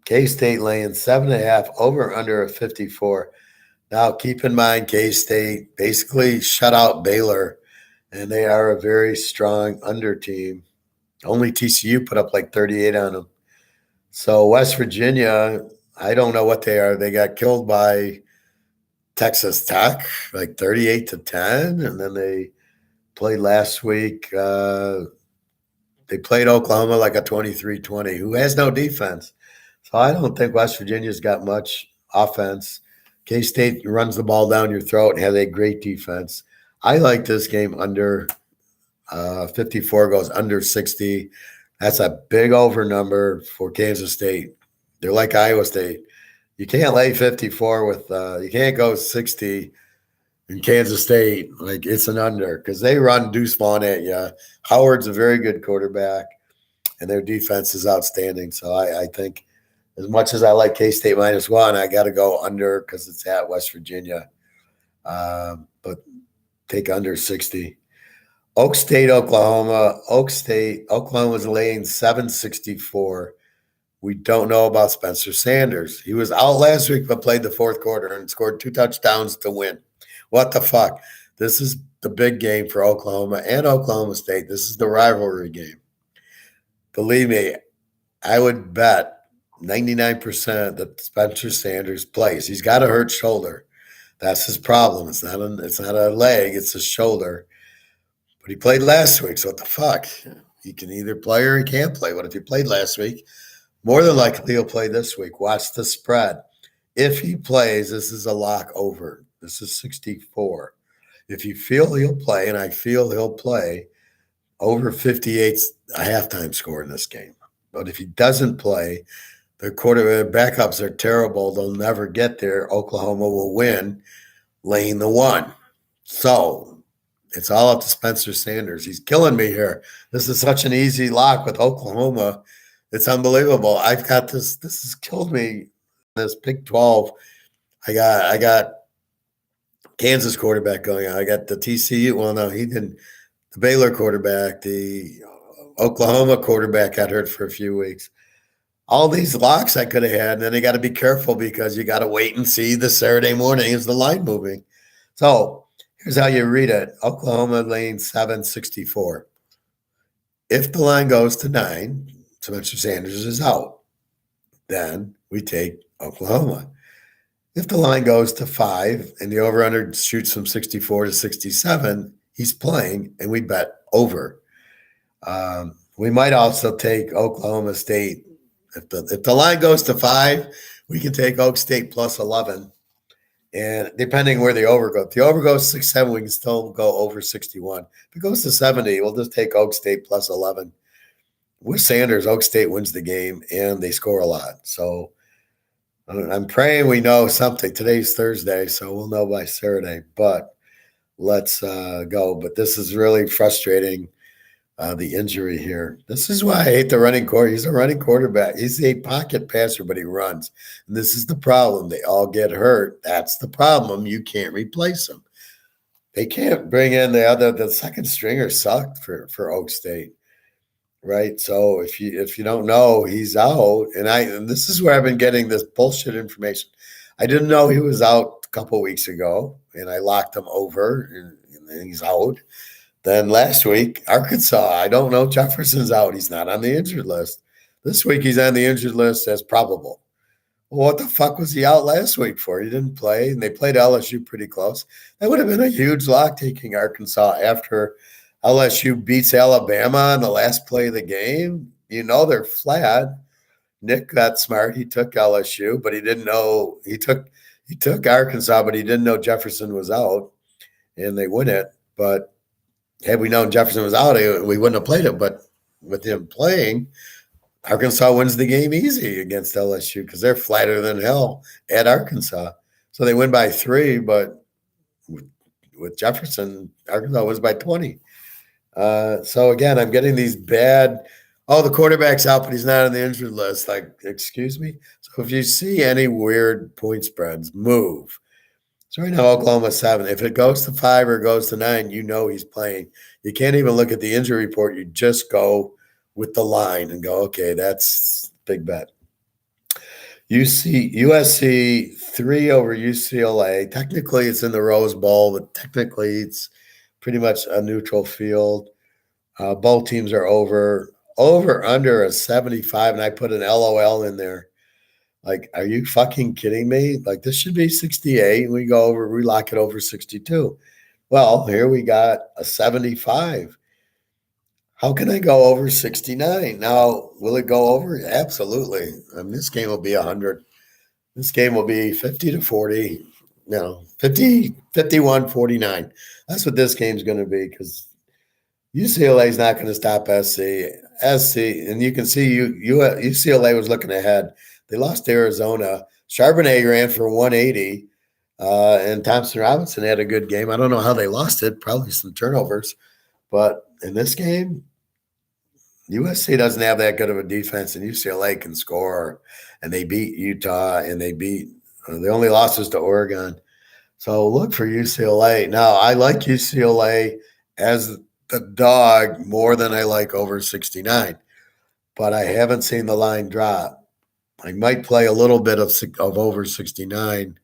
K-State laying 7.5 over under a 54. Now, keep in mind, K-State basically shut out Baylor, and they are a very strong under team. Only TCU put up like 38 on them. So West Virginia, I don't know what they are. They got killed by Texas Tech, like 38-10, and then they played last week. They played Oklahoma like a 23-20, who has no defense. So I don't think West Virginia's got much offense. K-State runs the ball down your throat and has a great defense. I like this game under 54 goes under 60. That's a big over number for Kansas State. They're like Iowa State. You can't lay 54 with you can't go 60 in Kansas State. Like it's an under because they run Deuce Vaughn at you. Howard's a very good quarterback, and their defense is outstanding. So I think as much as I like K-State -1, I got to go under because it's at West Virginia. But take under 60. Oak State, Oklahoma. Oklahoma's laying 764. We don't know about Spencer Sanders. He was out last week but played the fourth quarter and scored 2 touchdowns to win. What the fuck? This is the big game for Oklahoma and Oklahoma State. This is the rivalry game. Believe me, I would bet 99% that Spencer Sanders plays. He's got a hurt shoulder. That's his problem. It's not a leg, it's a shoulder. But he played last week, so what the fuck? He can either play or he can't play. What if he played last week? More than likely he'll play this week. Watch the spread. If he plays, this is a lock over. This is 64. If you feel he'll play, and I feel he'll play, over 58's a halftime score in this game. But if he doesn't play, their backups are terrible. They'll never get there. Oklahoma will win, laying the 1. So it's all up to Spencer Sanders. He's killing me here. This is such an easy lock with Oklahoma. It's unbelievable. I've got this. This has killed me. This Big 12. I got Kansas quarterback going on. I got the TCU. Well, no, he didn't. The Baylor quarterback, the Oklahoma quarterback got hurt for a few weeks. All these locks I could have had, and then you got to be careful because you got to wait and see the Saturday morning is the line moving. So here's how you read it. Oklahoma laying 764. If the line goes to 9, Spencer Sanders is out. Then we take Oklahoma. If the line goes to 5 and the over-under shoots from 64 to 67, he's playing, and we bet over. We might also take Oklahoma State. If the line goes to 5, we can take Oak State plus 11. And depending where the over goes, if the over goes 6-7, we can still go over 61. If it goes to 70, we'll just take Oak State plus 11. With Sanders, Oak State wins the game, and they score a lot. So I'm praying we know something. Today's Thursday, so we'll know by Saturday. But let's go. But this is really frustrating, the injury here. This is why I hate the running quarterback. He's a running quarterback. He's a pocket passer, but he runs. And this is the problem. They all get hurt. That's the problem. You can't replace them. They can't bring in the second stringer sucked for Oak State. Right. So if you don't know, he's out. And this is where I've been getting this bullshit information. I didn't know he was out a couple of weeks ago, and I locked him over, and he's out. Then last week, Arkansas, I don't know. Jefferson's out. He's not on the injured list. This week, he's on the injured list as probable. Well, what the fuck was he out last week for? He didn't play, and they played LSU pretty close. That would have been a huge lock taking Arkansas after LSU beats Alabama in the last play of the game. You know they're flat. Nick got smart. He took LSU, but he didn't know he He took Arkansas, but he didn't know Jefferson was out, and they win it. But had we known Jefferson was out, we wouldn't have played it. But with him playing, Arkansas wins the game easy against LSU because they're flatter than hell at Arkansas. So they win by 3, but with Jefferson, Arkansas wins by 20. So again, I'm getting these bad. Oh, the quarterback's out, but he's not on the injured list. Like, excuse me. So if you see any weird point spreads, move. So right now, Oklahoma 7. If it goes to 5 or goes to 9, you know he's playing. You can't even look at the injury report. You just go with the line and go, okay, that's big bet. USC 3 over UCLA. Technically, it's in the Rose Bowl, but technically, it's pretty much a neutral field. Both teams are over under a 75, and I put an LOL in there. Like, are you fucking kidding me? Like, this should be 68. We go over, we lock it over 62. Well, here we got a 75. How can I go over 69? Now, will it go over? Absolutely. I mean, this game will be 100. This game will be 50 to 40. No, 50, 51, 49. That's what this game's going to be because UCLA is not going to stop SC. And you can see UCLA was looking ahead. They lost to Arizona. Charbonnet ran for 180, and Thompson Robinson had a good game. I don't know how they lost it, probably some turnovers. But in this game, USC doesn't have that good of a defense, and UCLA can score. And they beat Utah, and they beat the only losses to Oregon. So look for UCLA. Now, I like UCLA as the dog more than I like over 69, but I haven't seen the line drop. I might play a little bit of over 69,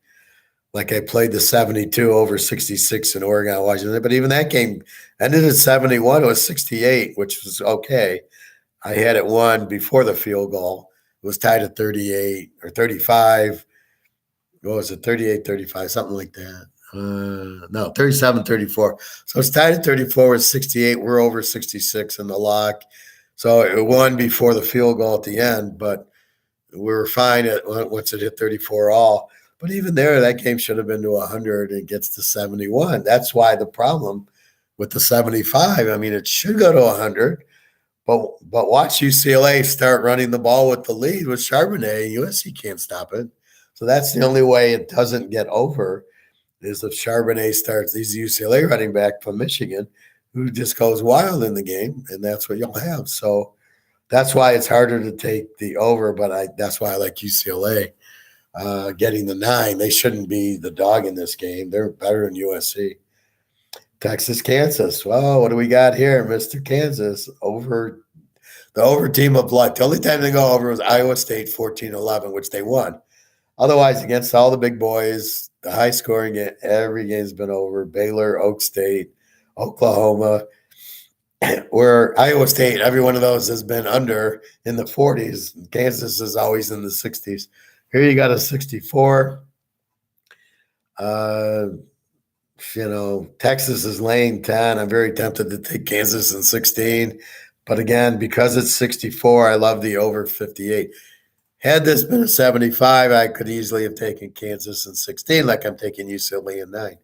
like I played the 72 over 66 in Oregon, Washington. But even that game ended at 71. It was 68, which was okay. I had it won before the field goal. It was tied at 38 or 35. What was it, 38, 35, something like that. No, 37, 34. So it's tied at 34 with 68. We're over 66 in the lock. So it won before the field goal at the end, but we were fine once it hit 34 all. But even there, that game should have been to 100. It gets to 71. That's why the problem with the 75. I mean, it should go to 100. But watch UCLA start running the ball with the lead with Charbonnet. USC can't stop it. So that's the only way it doesn't get over is if Charbonnet starts. These UCLA running back from Michigan who just goes wild in the game, and that's what you'll have. So that's why it's harder to take the over, but that's why I like UCLA getting the 9. They shouldn't be the dog in this game. They're better than USC. Texas, Kansas. Well, what do we got here, Mr. Kansas? Over the over team of luck. The only time they go over was Iowa State 14-11, which they won. Otherwise, against all the big boys, the high scoring game, every game's been over. Baylor, Oak State, Oklahoma, where Iowa State, every one of those has been under in the 40s. Kansas is always in the 60s. Here you got a 64. Texas is laying 10. I'm very tempted to take Kansas in 16. But again, because it's 64, I love the over 58. Had this been a 75, I could easily have taken Kansas in 16, like I'm taking UCLA in 9.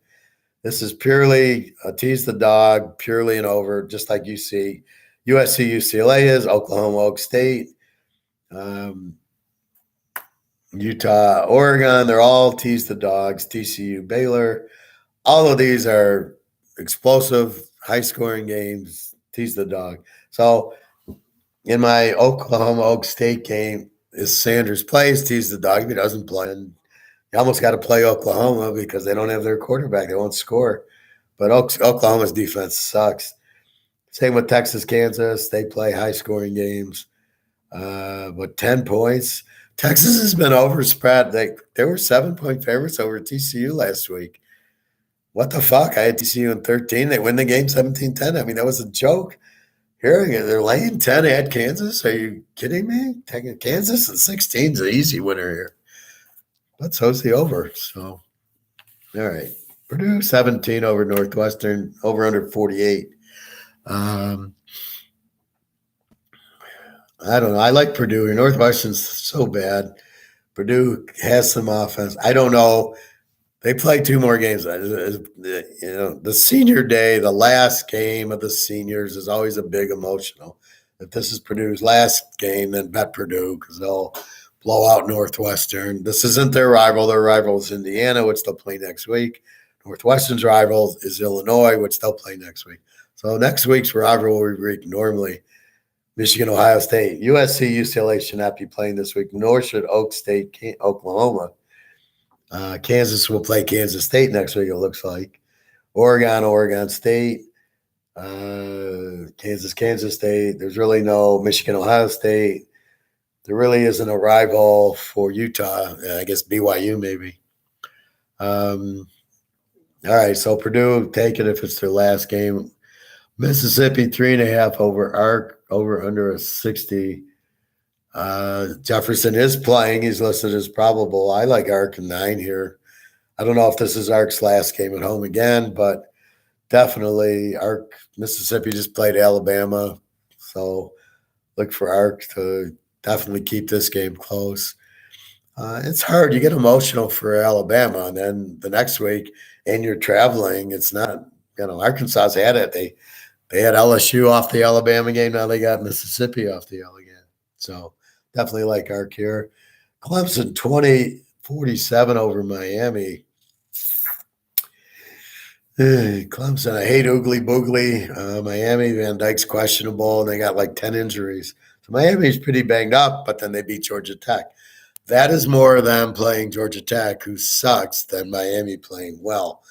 This is purely a tease the dog, purely an over, just like USC, UCLA is, Oklahoma, Oak State, Utah, Oregon. They're all tease the dogs, TCU, Baylor. All of these are explosive, high-scoring games, tease the dog. So in my Oklahoma Oak State game, is Sanders plays, tease the dog. If he doesn't play, and you almost got to play Oklahoma because they don't have their quarterback. They won't score. But Oklahoma's defense sucks. Same with Texas, Kansas. They play high-scoring games. But 10 points. Texas has been overspread. They were 7-point favorites over TCU last week. What the fuck? I had TCU in 13. They win the game 17-10. I mean, that was a joke. Here, they're laying 10 at Kansas. Are you kidding me? Taking Kansas and 16 is an easy winner here. But so's the over. So, all right. Purdue 17 over Northwestern, over under 48. I don't know. I like Purdue. Northwestern's so bad. Purdue has some offense. I don't know. They play 2 more games. The senior day, the last game of the seniors is always a big emotional. If this is Purdue's last game, then bet Purdue because they'll blow out Northwestern. This isn't their rival. Their rival is Indiana, which they'll play next week. Northwestern's rival is Illinois, which they'll play next week. So next week's rivalry week normally Michigan, Ohio State, USC, UCLA should not be playing this week, nor should Oak State, Oklahoma. Kansas will play Kansas State next week, it looks like. Oregon State, Kansas State. There's really no Michigan, Ohio State. There really isn't a rival for Utah. I guess BYU maybe. All right, so Purdue, take it if it's their last game. Mississippi, 3.5 over Arc, over under a 60. Jefferson is playing. He's listed as probable. I like Arc 9 here. I don't know if this is Arc's last game at home again, but definitely Arc. Mississippi just played Alabama, so look for Arc to definitely keep this game close. It's hard. You get emotional for Alabama, and then the next week, and you're traveling. It's not, Arkansas's had it. They had LSU off the Alabama game. Now they got Mississippi off the Alabama game. So definitely like Arc here. Clemson 20-47 over Miami. Clemson, I hate Oogly Boogly. Miami, Van Dyke's questionable, and they got like 10 injuries. So Miami's pretty banged up, but then they beat Georgia Tech. That is more of them playing Georgia Tech, who sucks, than Miami playing well.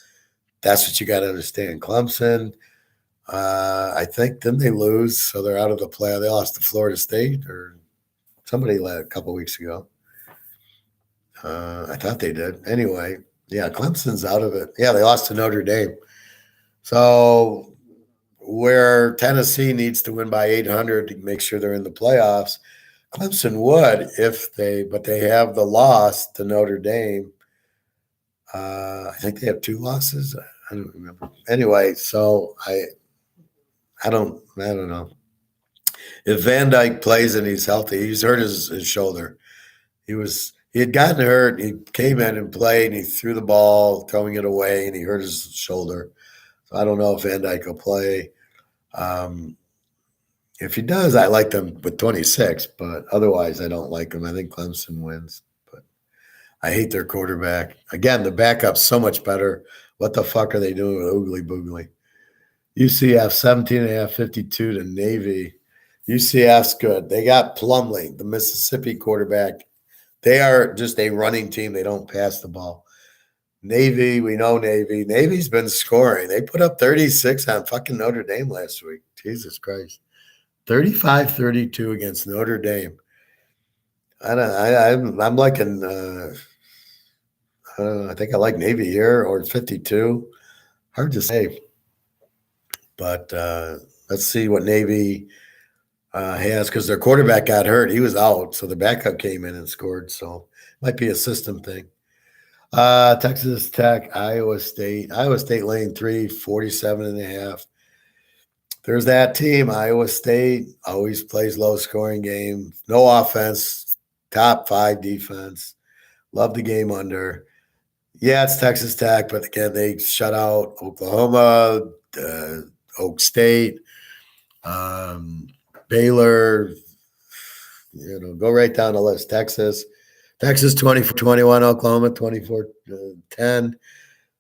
That's what you got to understand. Clemson, I think, didn't they lose? So they're out of the play. They lost to Florida State or somebody a couple weeks ago. I thought they did. Anyway, yeah, Clemson's out of it. Yeah, they lost to Notre Dame. So where Tennessee needs to win by 800 to make sure they're in the playoffs, Clemson would but they have the loss to Notre Dame. I think they have 2 losses. I don't remember. Anyway, so I don't know. If Van Dyke plays and he's healthy, he's hurt his shoulder. He had gotten hurt. He came in and played, and he threw the ball, throwing it away, and he hurt his shoulder. So I don't know if Van Dyke will play. If he does, I like them with 26, but otherwise I don't like them. I think Clemson wins, but I hate their quarterback. Again, the backup's so much better. What the fuck are they doing with Oogly Boogly? UCF 17.5, 52 to Navy. UCF's good. They got Plumlee, the Mississippi quarterback. They are just a running team. They don't pass the ball. Navy, we know Navy. Navy's been scoring. They put up 36 on fucking Notre Dame last week. Jesus Christ. 35-32 against Notre Dame. I'm liking, I think I like Navy here, or 52. Hard to say. But let's see what Navy has, because their quarterback got hurt. He was out, so the backup came in and scored. So it might be a system thing. Texas Tech, Iowa State. Iowa State laying 3, 47.5. There's that team. Iowa State always plays low-scoring game. No offense, top 5 defense. Love the game under. Yeah, it's Texas Tech, but again, they shut out Oklahoma, Oak State, Baylor. Go right down the list. Texas 24-21, Oklahoma 24-10.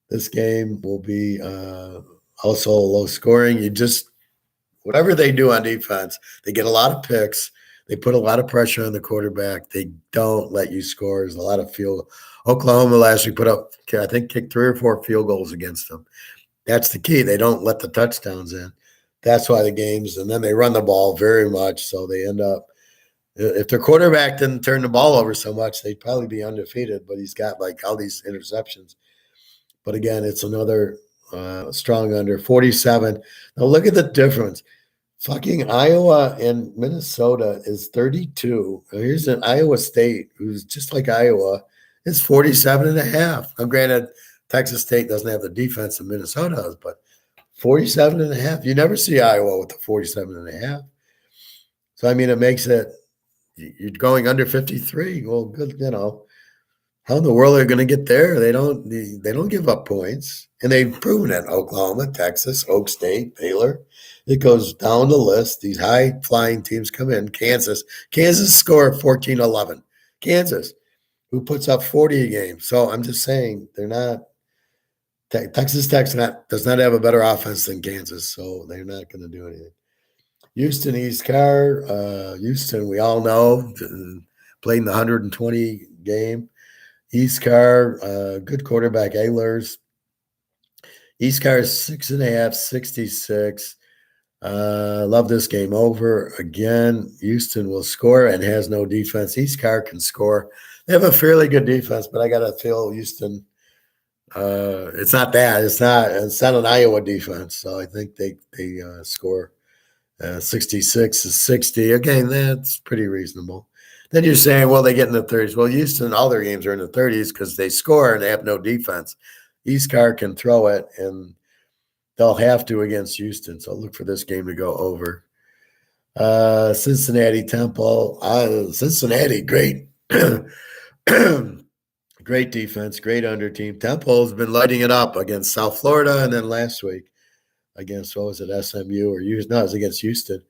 This game will be also low scoring. Whatever they do on defense, they get a lot of picks. They put a lot of pressure on the quarterback. They don't let you score. There's a lot of field. Oklahoma last week kicked 3 or 4 field goals against them. That's the key. They don't let the touchdowns in. That's why the games, and then they run the ball very much. So they end up, if their quarterback didn't turn the ball over so much, they'd probably be undefeated, but he's got like all these interceptions. But again, it's another strong under 47. Now look at the difference. Fucking Iowa and Minnesota is 32. Here's an Iowa State who's just like Iowa. It's 47.5. Now, granted, Texas State doesn't have the defense that Minnesota does, but 47.5. You never see Iowa with the 47.5. So, I mean, it makes it, you're going under 53. Well, good, How in the world are they going to get there? They don't give up points, and they've proven it. Oklahoma, Texas, Oak State, Baylor. It goes down the list. These high flying teams come in. Kansas score 14-11. Kansas, who puts up 40 a game. So I'm just saying they're not. Texas Tech does not have a better offense than Kansas, so they're not going to do anything. Houston East Car. Houston, we all know, played in the 120 game. East Car, good quarterback, Ehlers. East Car is 6.5, 66. Love this game over. Again, Houston will score and has no defense. East Car can score. They have a fairly good defense, but I got to feel Houston. It's not that. It's not an Iowa defense. So I think they score 66 is 60. Again, that's pretty reasonable. Then you're saying, well, they get in the 30s. Well, Houston, all their games are in the 30s because they score and they have no defense. East Car can throw it, and they'll have to against Houston. So look for this game to go over. Cincinnati Temple. Cincinnati, great. Great defense, great under team. Temple's been lighting it up against South Florida, and then last week against, what was it, SMU or Houston? No, it was against Houston.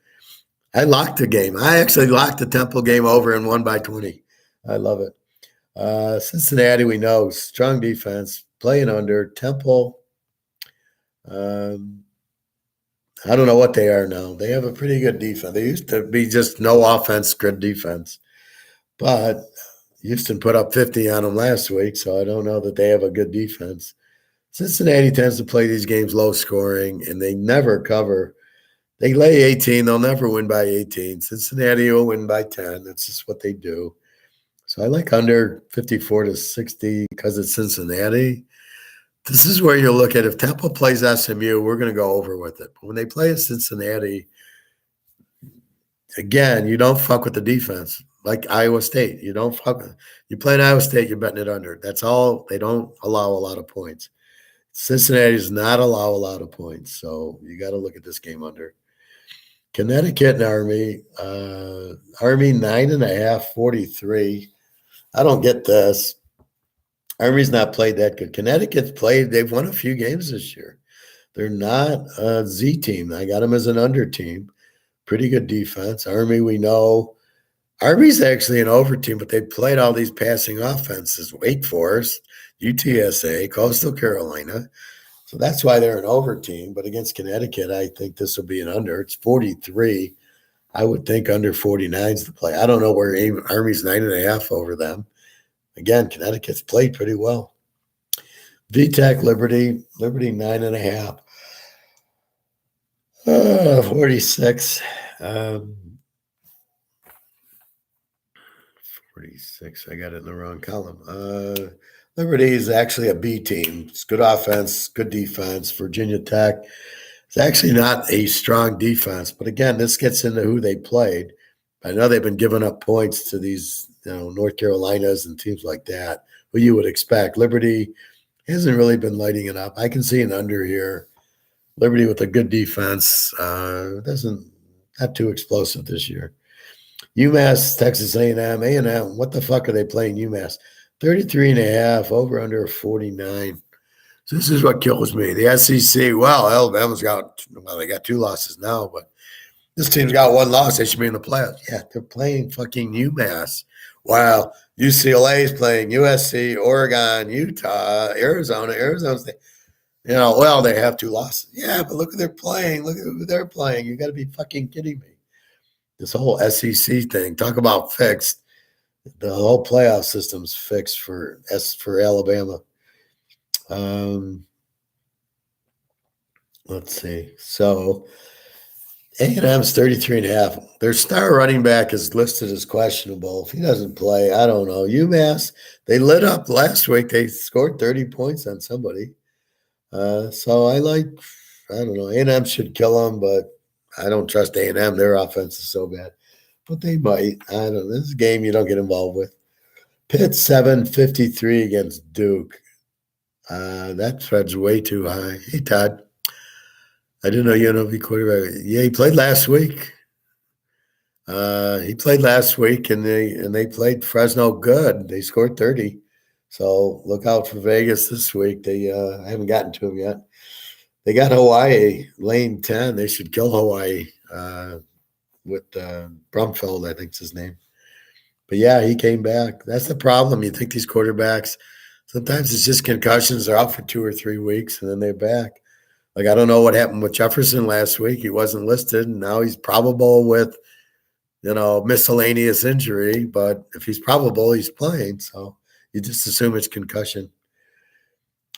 I locked the game. I actually locked the Temple game over and won by 20. I love it. Cincinnati, we know, strong defense, playing under. Temple, I don't know what they are now. They have a pretty good defense. They used to be just no offense, good defense. But Houston put up 50 on them last week, so I don't know that they have a good defense. Cincinnati tends to play these games low scoring, and they never cover. They lay 18. They'll never win by 18. Cincinnati will win by 10. That's just what they do. So I like under 54 to 60 because it's Cincinnati. This is where you look at if Temple plays SMU, we're going to go over with it. But when they play at Cincinnati, again, you don't fuck with the defense like Iowa State. You don't fuck. You play in Iowa State, you're betting it under. That's all. They don't allow a lot of points. Cincinnati does not allow a lot of points, so you got to look at this game under. Connecticut and Army. Army 9.5, 43. I don't get this. Army's not played that good. Connecticut's played. They've won a few games this year. They're not a Z team. I got them as an under team. Pretty good defense. Army, we know. Army's actually an over team, but they played all these passing offenses. Wake Forest, UTSA, Coastal Carolina. So that's why they're an over team. But against Connecticut, I think this will be an under. It's 43. I would think under 49 is the play. I don't know where Army's 9.5 over them. Again, Connecticut's played pretty well. VTech, Liberty 9.5. 46. 46. I got it in the wrong column. Liberty is actually a B team. It's good offense, good defense. Virginia Tech is actually not a strong defense. But again, this gets into who they played. I know they've been giving up points to these, North Carolinas and teams like that, who you would expect. Liberty hasn't really been lighting it up. I can see an under here. Liberty with a good defense not too explosive this year. UMass, Texas A&M. A&M, what the fuck are they playing UMass? 33.5, over under 49. So this is what kills me. The SEC, well, they got 2 losses now, but this team's got 1 loss. They should be in the playoffs. Yeah, they're playing fucking UMass. Wow. UCLA is playing USC, Oregon, Utah, Arizona State. Well, they have 2 losses. Yeah, but look who they're playing. Look at who they're playing. You got to be fucking kidding me. This whole SEC thing, talk about fixed. The whole playoff system's fixed for Alabama. Let's see. So A&M's 33.5. Their star running back is listed as questionable. If he doesn't play, I don't know. UMass, they lit up last week. They scored 30 points on somebody. So I don't know. A&M should kill them, but I don't trust A&M. Their offense is so bad. But they might. I don't know. This is a game you don't get involved with. Pitt 7-53 against Duke. That spread's way too high. Hey, Todd. I didn't know UNLV quarterback. Yeah, he played last week. And they played Fresno good. They scored 30. So look out for Vegas this week. I haven't gotten to them yet. They got Hawaii, lane 10. They should kill Hawaii with Brumfeld, I think's his name. But yeah, he came back. That's the problem. You think these quarterbacks, sometimes it's just concussions. They're out for 2 or 3 weeks and then they're back. Like, I don't know what happened with Jefferson last week. He wasn't listed. And now he's probable with, miscellaneous injury. But if he's probable, he's playing. So you just assume it's concussion.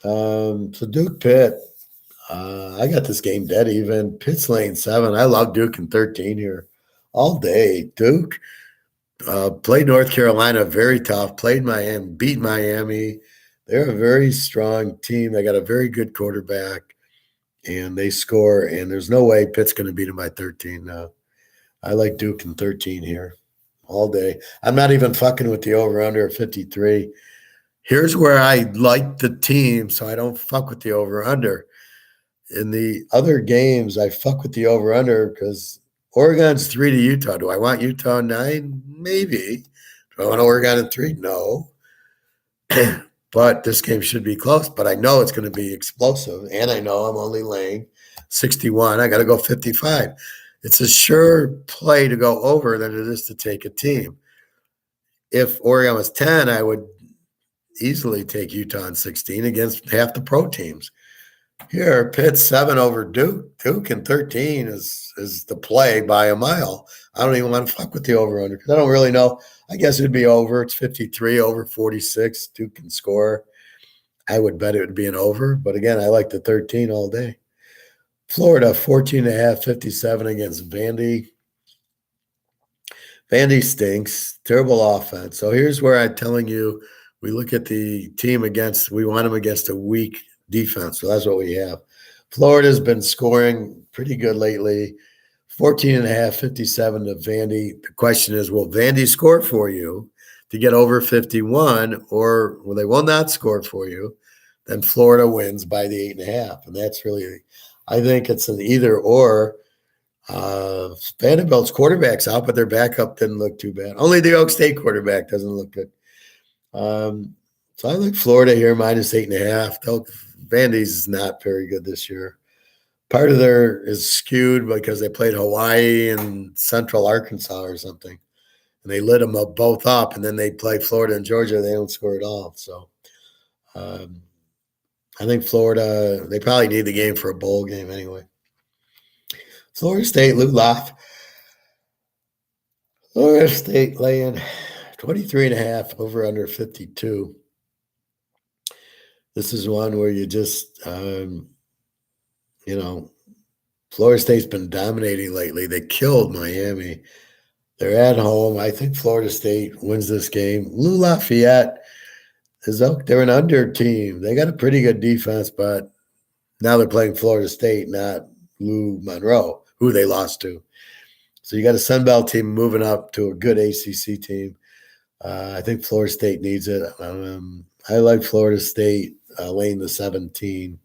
So Duke Pitt, I got this game dead even. Pitt's lane 7. I love Duke in 13 here all day. Duke played North Carolina very tough, played Miami, beat Miami. They're a very strong team. They got a very good quarterback, and they score, and there's no way Pitt's going to beat them by 13 now. I like Duke in 13 here all day. I'm not even fucking with the over-under of 53. Here's where I like the team, so I don't fuck with the over-under. In the other games, I fuck with the over-under because Oregon's 3 to Utah. Do I want Utah 9? Maybe. Do I want Oregon in 3? No. But this game should be close. But I know it's going to be explosive, and I know I'm only laying 61. I got to go 55. It's a sure play to go over than it is to take a team. If Oregon was 10, I would easily take Utah in 16 against half the pro teams. Here, Pitt 7 over Duke. Duke in 13 is the play by a mile. I don't even want to fuck with the over-under because I don't really know. I guess it'd be over. It's 53 over 46. Duke can score. I would bet it would be an over. But again, I like the 13 all day. Florida, 14.5, 57 against Vandy. Vandy stinks. Terrible offense. So here's where I'm telling you, we look at the team we want them against a weak defense. So that's what we have. Florida's been scoring pretty good lately. 14.5, 57 to Vandy. The question is, will Vandy score for you to get over 51, or will they will not score for you? Then Florida wins by the 8.5. And that's really, I think it's an either or. Vanderbilt's quarterback's out, but their backup didn't look too bad. Only the Oak State quarterback doesn't look good. So I like Florida here, minus 8.5. Vandy's not very good this year. Part of their is skewed because they played Hawaii and Central Arkansas or something. And they lit them up both up, and then they played Florida and Georgia. They don't score at all. So I think Florida, they probably need the game for a bowl game anyway. Florida State, Lou Loft. Florida State laying 23.5 over under 52. This is one where you just, Florida State's been dominating lately. They killed Miami. They're at home. I think Florida State wins this game. Lou Lafayette they're an under team. They got a pretty good defense, but now they're playing Florida State, not Lou Monroe, who they lost to. So you got a Sun Belt team moving up to a good ACC team. I think Florida State needs it. I like Florida State laying the 17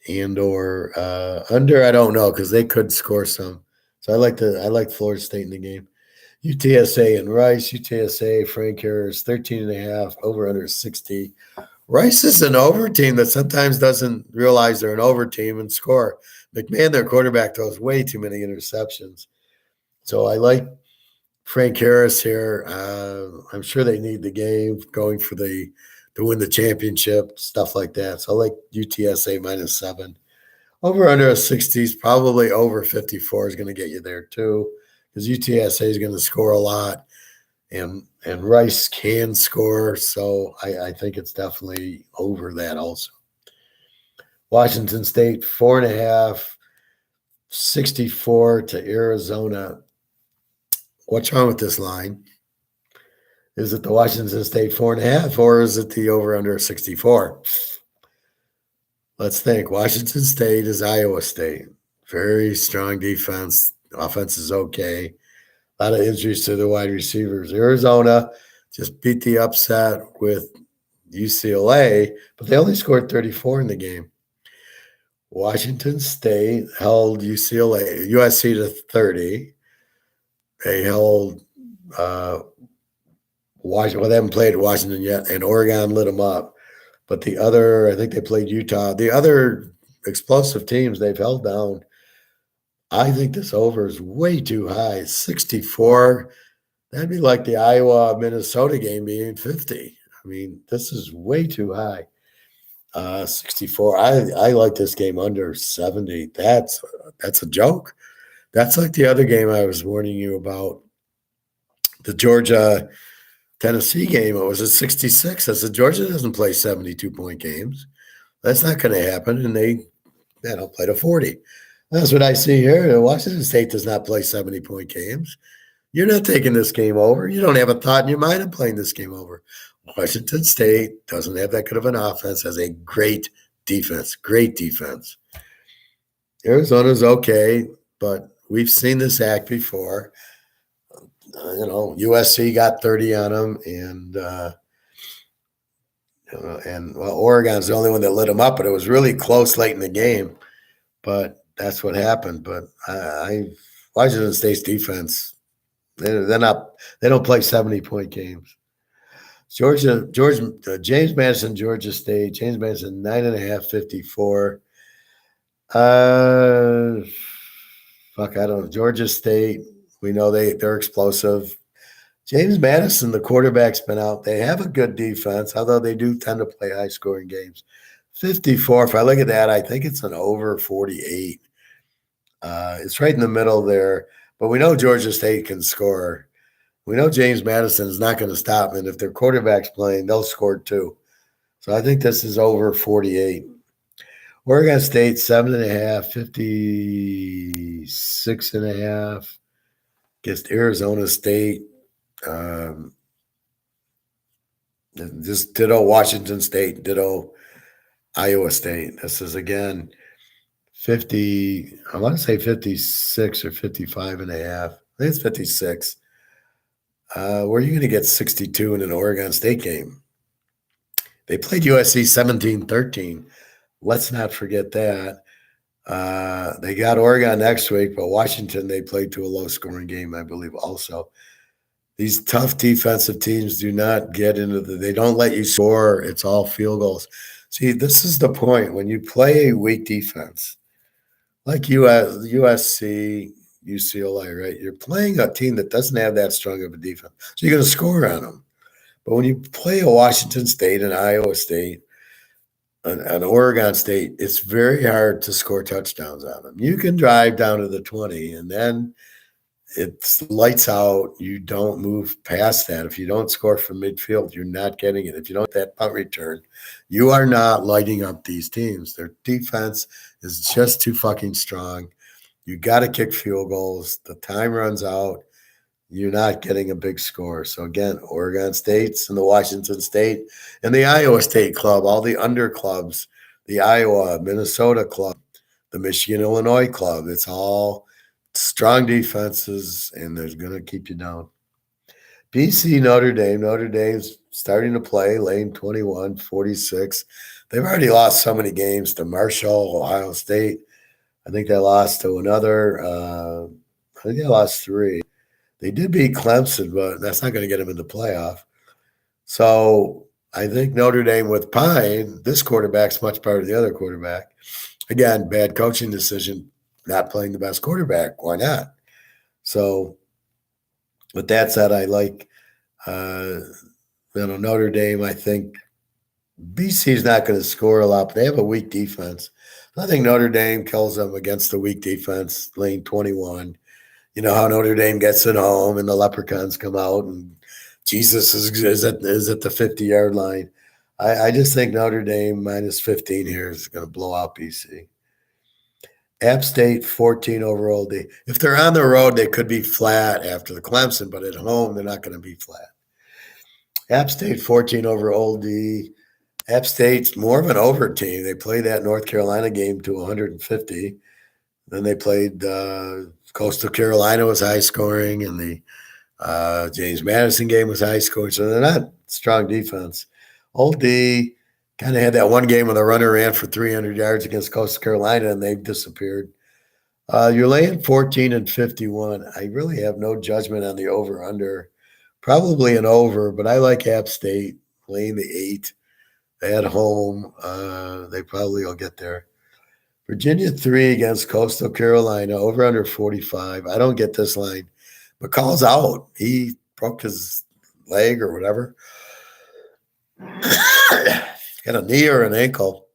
and or under. I don't know because they could score some. So I like Florida State in the game. UTSA and Rice. UTSA, Frank Harris, 13.5, over under 60. Rice is an over team that sometimes doesn't realize they're an over team and score. McMahon, their quarterback, throws way too many interceptions. So I like Frank Harris here. I'm sure they need the game going to win the championship, stuff like that. So I like UTSA minus 7. Over under a 60 is probably over 54 is going to get you there too, because UTSA is going to score a lot, and Rice can score. So I think it's definitely over that also. Washington State, 4.5, 64 to Arizona. What's wrong with this line? Is it the Washington State 4.5, or is it the over under 64? Let's think. Washington State is Iowa State. Very strong defense. Offense is okay. A lot of injuries to the wide receivers. Arizona just beat the upset with UCLA, but they only scored 34 in the game. Washington State held USC to 30. They held Washington, well, they haven't played Washington yet, and Oregon lit them up. But the other, I think they played Utah. The other explosive teams they've held down. I think this over is way too high. 64. That'd be like the Iowa Minnesota game being 50. I mean, this is way too high. 64. I like this game under 70. That's a joke. That's like the other game I was warning you about, the Georgia Tennessee game. It was at 66. I said Georgia doesn't play 72-point games. That's not going to happen, and they play to 40. That's what I see here. Washington State does not play 70-point games. You're not taking this game over. You don't have a thought in your mind of playing this game over. Washington State doesn't have that good of an offense, has a great defense. Arizona's okay, but we've seen this act before. USC got 30 on them, and Oregon's the only one that lit them up, but it was really close late in the game. But that's what happened. But Washington State's defense, they don't play 70-point games. James Madison, Georgia State. James Madison 9.5, 54. I don't know. Georgia State, we know they're explosive. James Madison, the quarterback's been out. They have a good defense, although they do tend to play high-scoring games. 54. If I look at that, I think it's an over 48. It's right in the middle there. But we know Georgia State can score. We know James Madison is not going to stop, and if their quarterback's playing, they'll score too. So I think this is over 48. Oregon State, 7.5, 56.5 against Arizona State. Just ditto Washington State, ditto Iowa State. This is, again, 50, I want to say 56 or 55.5. I think it's 56. Where are you going to get 62 in an Oregon State game? They played USC 17-13. Let's not forget that. They got Oregon next week, but Washington, they played to a low-scoring game, I believe, also. These tough defensive teams do not get into they don't let you score. It's all field goals. See, this is the point. When you play a weak defense, like USC, UCLA, right? You're playing a team that doesn't have that strong of a defense. So you're going to score on them. But when you play a Washington State, an Iowa State, an Oregon State, it's very hard to score touchdowns on them. You can drive down to the 20, and then it's lights out. You don't move past that. If you don't score from midfield, you're not getting it. If you don't get that punt return, you are not lighting up these teams. Their defense is just too fucking strong. You got to kick field goals. The time runs out. You're not getting a big score. So, again, Oregon State's and the Washington State and the Iowa State club, all the under clubs, the Iowa, Minnesota club, the Michigan, Illinois club. It's all strong defenses, and they're going to keep you down. BC, Notre Dame. Notre Dame's starting to play, lane 21, 46. They've already lost so many games to Marshall, Ohio State. I think they lost to another. I think they lost 3. They did beat Clemson, but that's not going to get them in the playoff. So I think Notre Dame with Pine, this quarterback's much better than the other quarterback. Again, bad coaching decision, not playing the best quarterback. Why not? So with that said, I like Notre Dame. I think BC's not going to score a lot, but they have a weak defense. I think Notre Dame kills them against the weak defense, lane 21. You know how Notre Dame gets it home and the Leprechauns come out and Jesus is at the 50-yard line. I just think Notre Dame minus 15 here is going to blow out BC. App State 14 over Old D. If they're on the road, they could be flat after the Clemson, but at home, they're not going to be flat. App State 14 over Old D. App State's more of an over team. They played that North Carolina game to 150. Then they played Coastal Carolina was high scoring, and the James Madison game was high scoring. So they're not strong defense. Old D kind of had that one game where the runner ran for 300 yards against Coastal Carolina, and they've disappeared. You're laying 14 and 51. I really have no judgment on the over-under Probably an over, but I like App State laying the 8 at home. They probably will get there. Virginia 3 against Coastal Carolina, over under 45. I don't get this line. McCall's out. He broke his leg or whatever. Got a knee or an ankle.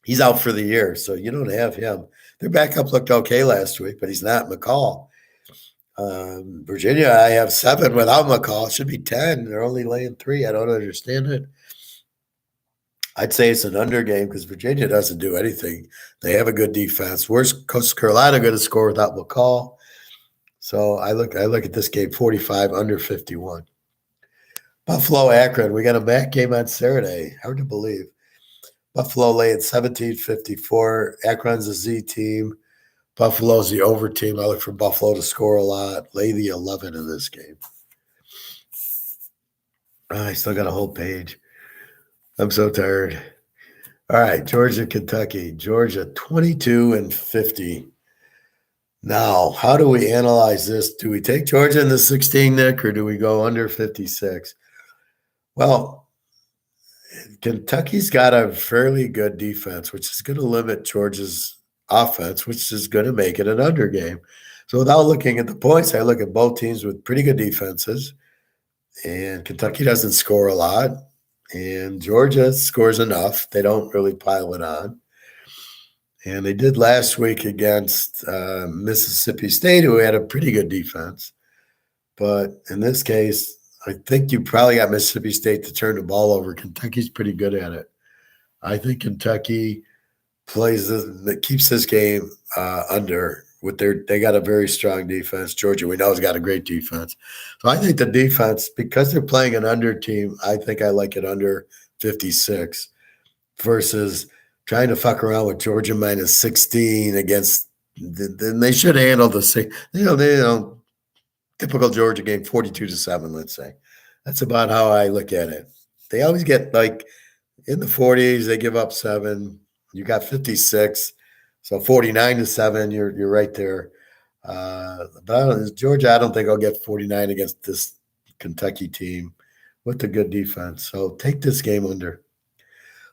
He's out for the year, so you don't have him. Their backup looked okay last week, but he's not McCall. Virginia, I have 7 without McCall. It should be 10. They're only laying 3. I don't understand it. I'd say it's an under game because Virginia doesn't do anything. They have a good defense. Where's Coastal Carolina going to score without McCall? So I look at this game 45 under 51. Buffalo Akron. We got a MAC game on Saturday. Hard to believe. Buffalo laying 17-54. Akron's a Z team. Buffalo's the over team. I look for Buffalo to score a lot. Lay the 11 in this game. I still got a whole page. I'm so tired. All right, Georgia, Kentucky. Georgia 22-50. Now, how do we analyze this? Do we take Georgia in the 16, Nick, or do we go under 56? Well, Kentucky's got a fairly good defense, which is going to limit Georgia's offense, which is going to make it an under game. So without looking at the points, I look at both teams with pretty good defenses. And Kentucky doesn't score a lot. And Georgia scores enough. They don't really pile it on. And they did last week against Mississippi State, who had a pretty good defense. But in this case, I think you probably got Mississippi State to turn the ball over. Kentucky's pretty good at it. I think Kentucky keeps this game under with they got a very strong defense. Georgia, we know, has got a great defense. So I think the defense, because they're playing an under team, I think I like it under 56 versus trying to fuck around with Georgia minus 16 against. Then they should handle the same. Typical Georgia game, 42-7, let's say. That's about how I look at it. They always get like in the 40s, they give up 7. You got 56. So 49-7, you're right there. But Georgia, I don't think I'll get 49 against this Kentucky team with a good defense. So take this game under.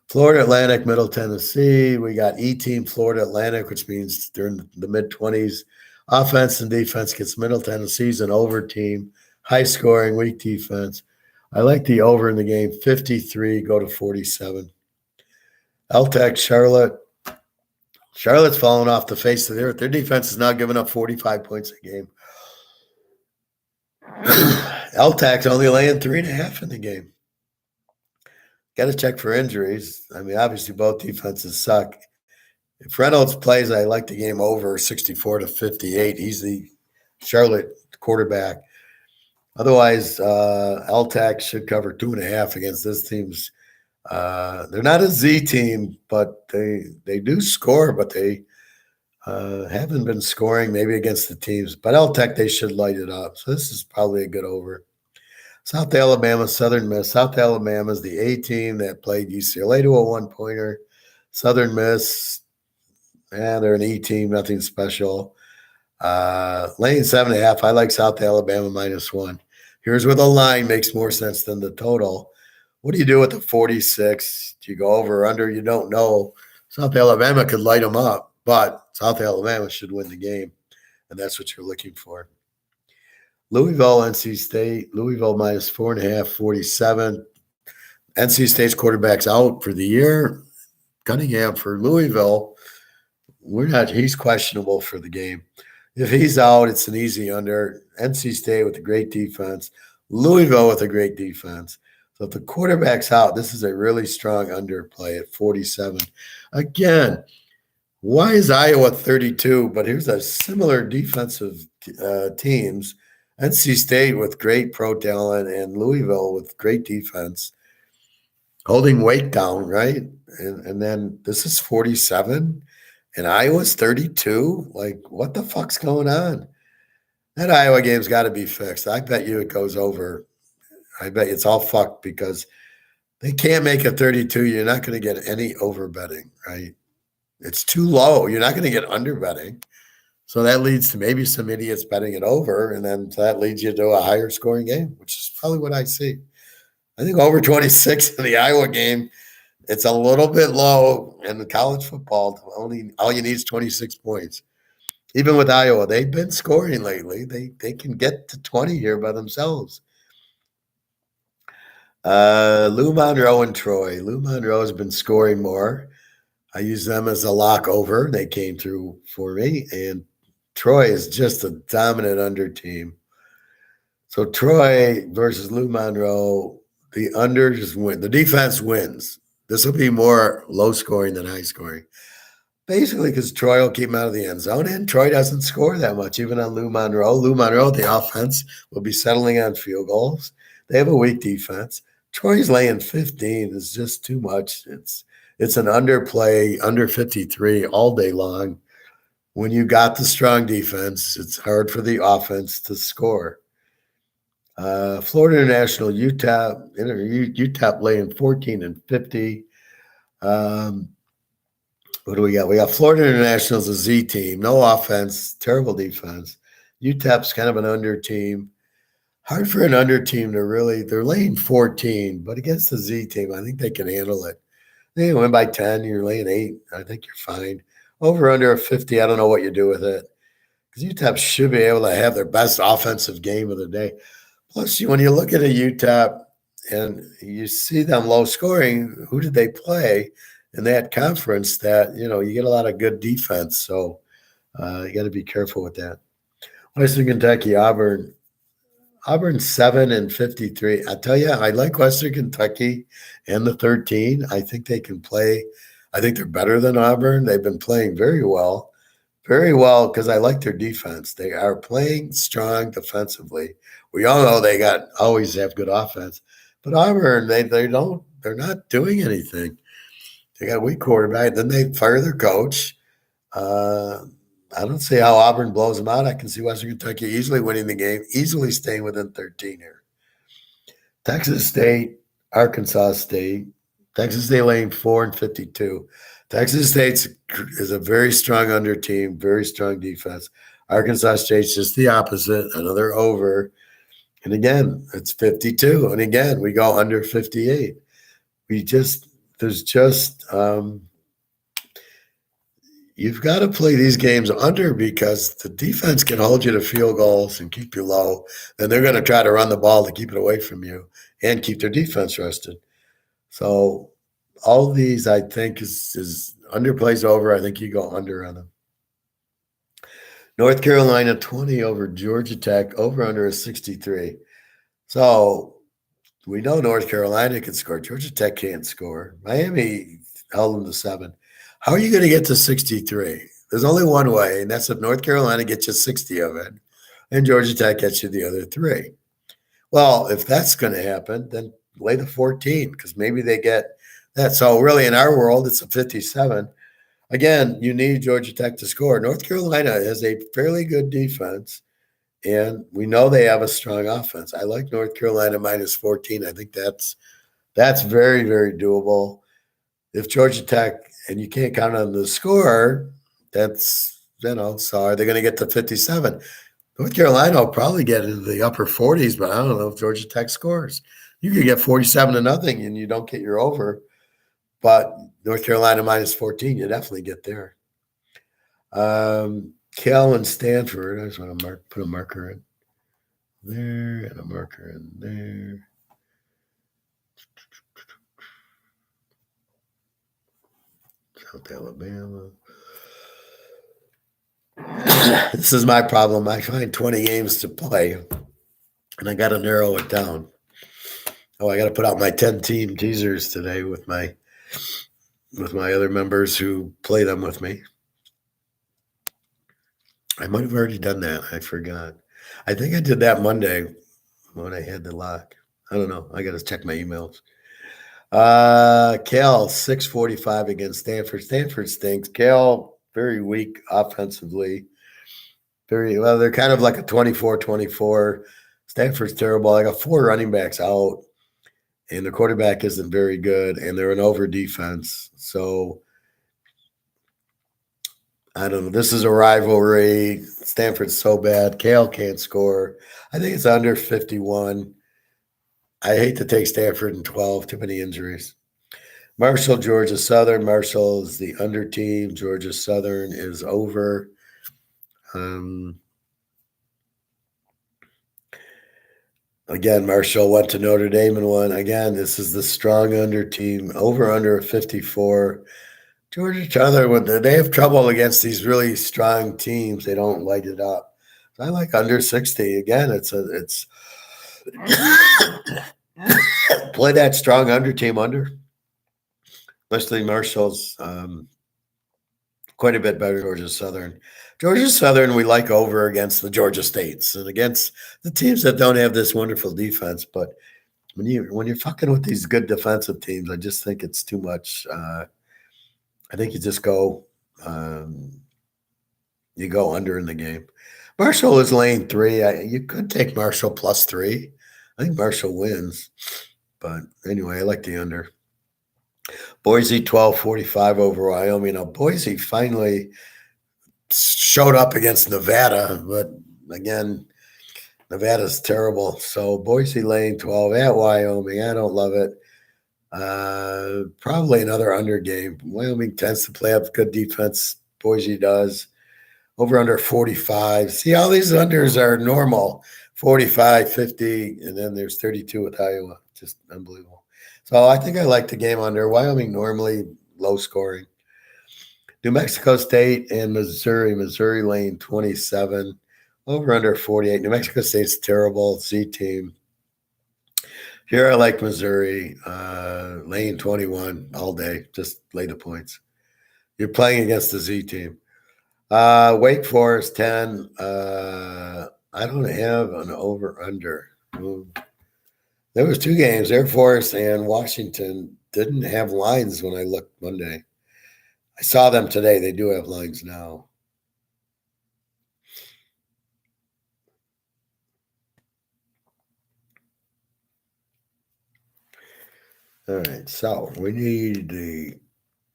Florida Atlantic, Middle Tennessee. We got E-team Florida Atlantic, which means they're in the mid-20s. Offense and defense gets Middle Tennessee's an over team. High scoring, weak defense. I like the over in the game. 53, go to 47. LTech, Charlotte. Charlotte's fallen off the face of the earth. Their defense is now giving up 45 points a game. LTAC's only laying 3.5 in the game. Got to check for injuries. I mean, obviously both defenses suck. If Reynolds plays, I like the game over 64-58. He's the Charlotte quarterback. Otherwise, LTAC should cover 2.5 against this team's. They're not a Z team, but they do score, but they haven't been scoring maybe against the teams. But LTech, they should light it up. So this is probably a good over. South Alabama, Southern Miss. South Alabama is the A team that played UCLA to a 1-pointer. Southern Miss, they're an E team, nothing special. Laying 7.5. I like South Alabama -1. Here's where the line makes more sense than the total. What do you do with the 46? Do you go over or under? You don't know. South Alabama could light them up, but South Alabama should win the game, and that's what you're looking for. Louisville, NC State. Louisville -4.5, 47. NC State's quarterback's out for the year. Cunningham for Louisville. He's questionable for the game. If he's out, it's an easy under. NC State with a great defense. Louisville with a great defense. So if the quarterback's out, this is a really strong underplay at 47. Again, why is Iowa 32? But here's a similar defensive teams. NC State with great pro talent and Louisville with great defense. Holding weight down, right? And then this is 47 and Iowa's 32. Like, what the fuck's going on? That Iowa game's got to be fixed. I bet you it goes over. I bet it's all fucked because they can't make a 32. You're not going to get any over betting, right? It's too low. You're not going to get under betting. So that leads to maybe some idiots betting it over, and then that leads you to a higher scoring game, which is probably what I see. I think over 26 in the Iowa game, it's a little bit low. In the college football, only all you need is 26 points. Even with Iowa, they've been scoring lately. They can get to 20 here by themselves. Lou Monroe and Troy. Lou Monroe has been scoring more. I use them as a lock over. They came through for me, and Troy is just a dominant under team. So Troy versus Lou Monroe, the under just win. The defense wins. This will be more low scoring than high scoring. Basically, because Troy will keep him out of the end zone, and Troy doesn't score that much, even on Lou Monroe. Lou Monroe, the offense, will be settling on field goals. They have a weak defense. Troy's laying 15 is just too much. It's an underplay, under 53 all day long. When you got the strong defense, it's hard for the offense to score. Florida International, UTEP laying 14 and 50. What do we got? We got Florida International as a Z team. No offense, terrible defense. UTEP's kind of an under team. Hard for an under team to really, they're laying 14, but against the Z team, I think they can handle it. They win by 10, you're laying 8. I think you're fine. Over under a 50, I don't know what you do with it. Because UTEP should be able to have their best offensive game of the day. Plus, when you look at a UTEP and you see them low scoring, who did they play in that conference that, you get a lot of good defense. So you got to be careful with that. Western Kentucky, Auburn. Auburn 7 and 53. I tell you, I like Western Kentucky and the 13. I think they can play. I think they're better than Auburn. They've been playing very well because I like their defense. They are playing strong defensively. We all know they always have good offense, but Auburn they're not doing anything. They got a weak quarterback. Then they fire their coach. I don't see how Auburn blows them out. I can see Western Kentucky easily winning the game, easily staying within 13 here. Texas State, Arkansas State. Texas State laying 4 and 52. Texas State is a very strong under team, very strong defense. Arkansas State's just the opposite, another over. And again, it's 52. And again, we go under 58. You've got to play these games under because the defense can hold you to field goals and keep you low. Then they're going to try to run the ball to keep it away from you and keep their defense rested. So all of these, I think, is underplays over. I think you go under on them. North Carolina 20 over Georgia Tech, over under a 63. So we know North Carolina can score. Georgia Tech can't score. Miami held them to 7. How are you going to get to 63? There's only one way, and that's if North Carolina gets you 60 of it and Georgia Tech gets you the other 3. Well, if that's going to happen, then lay the 14 because maybe they get that. So really in our world, it's a 57. Again, you need Georgia Tech to score. North Carolina has a fairly good defense, and we know they have a strong offense. I like North Carolina minus 14. I think that's very, very doable. If Georgia Tech, and you can't count on the score, that's, so are they going to get to 57? North Carolina will probably get into the upper 40s, but I don't know if Georgia Tech scores. You could get 47-0 and you don't get your over. But North Carolina minus 14, you definitely get there. Cal and Stanford, I just want to put a marker in there and a marker in there. South Alabama. This is my problem. I find 20 games to play, and I got to narrow it down. Oh, I got to put out my 10-team teasers today with my other members who play them with me. I might have already done that. I forgot. I think I did that Monday when I had the lock. I don't know. I got to check my emails. Cal 645 against Stanford. Stanford stinks. Cal very weak offensively. Very well. They're kind of like a 24-24. Stanford's terrible. I got 4 running backs out, and the quarterback isn't very good, and they're an over defense. So I don't know. This is a rivalry. Stanford's so bad. Kale can't score. I think it's under 51. I hate to take Stanford in 12. Too many injuries. Marshall, Georgia Southern. Marshall is the under team. Georgia Southern is over. Um, Again, Marshall went to Notre Dame and won. Again, this is the strong under team. Over under 54. Georgia Southern, when they have trouble against these really strong teams, they don't light it up. So I like under 60. Again, it's play that strong under team under. Especially Marshall's quite a bit better than Georgia Southern. Georgia Southern, we like over against the Georgia States and against the teams that don't have this wonderful defense. But when you're fucking with these good defensive teams, I just think it's too much. I think you just go you go under in the game. Marshall is lane 3. You could take Marshall plus 3. I think Marshall wins. But anyway, I like the under. Boise 12-45 over Wyoming. Now, Boise finally showed up against Nevada, but again, Nevada's terrible. So Boise lane 12 at Wyoming. I don't love it. Probably another under game. Wyoming tends to play up good defense. Boise does. Over under 45. See, all these unders are normal. 45, 50, and then there's 32 with Iowa. Just unbelievable. So I think I like the game under. Wyoming normally low scoring. New Mexico State and Missouri. Missouri lane 27. Over under 48. New Mexico State's terrible. Z team. Here I like Missouri. Lane 21 all day. Just lay the points. You're playing against the Z team. Wake Forest 10. I don't have an over under. There was 2 games. Air Force and Washington didn't have lines when I looked Monday. I saw them today. They do have lines now. All right. So we need the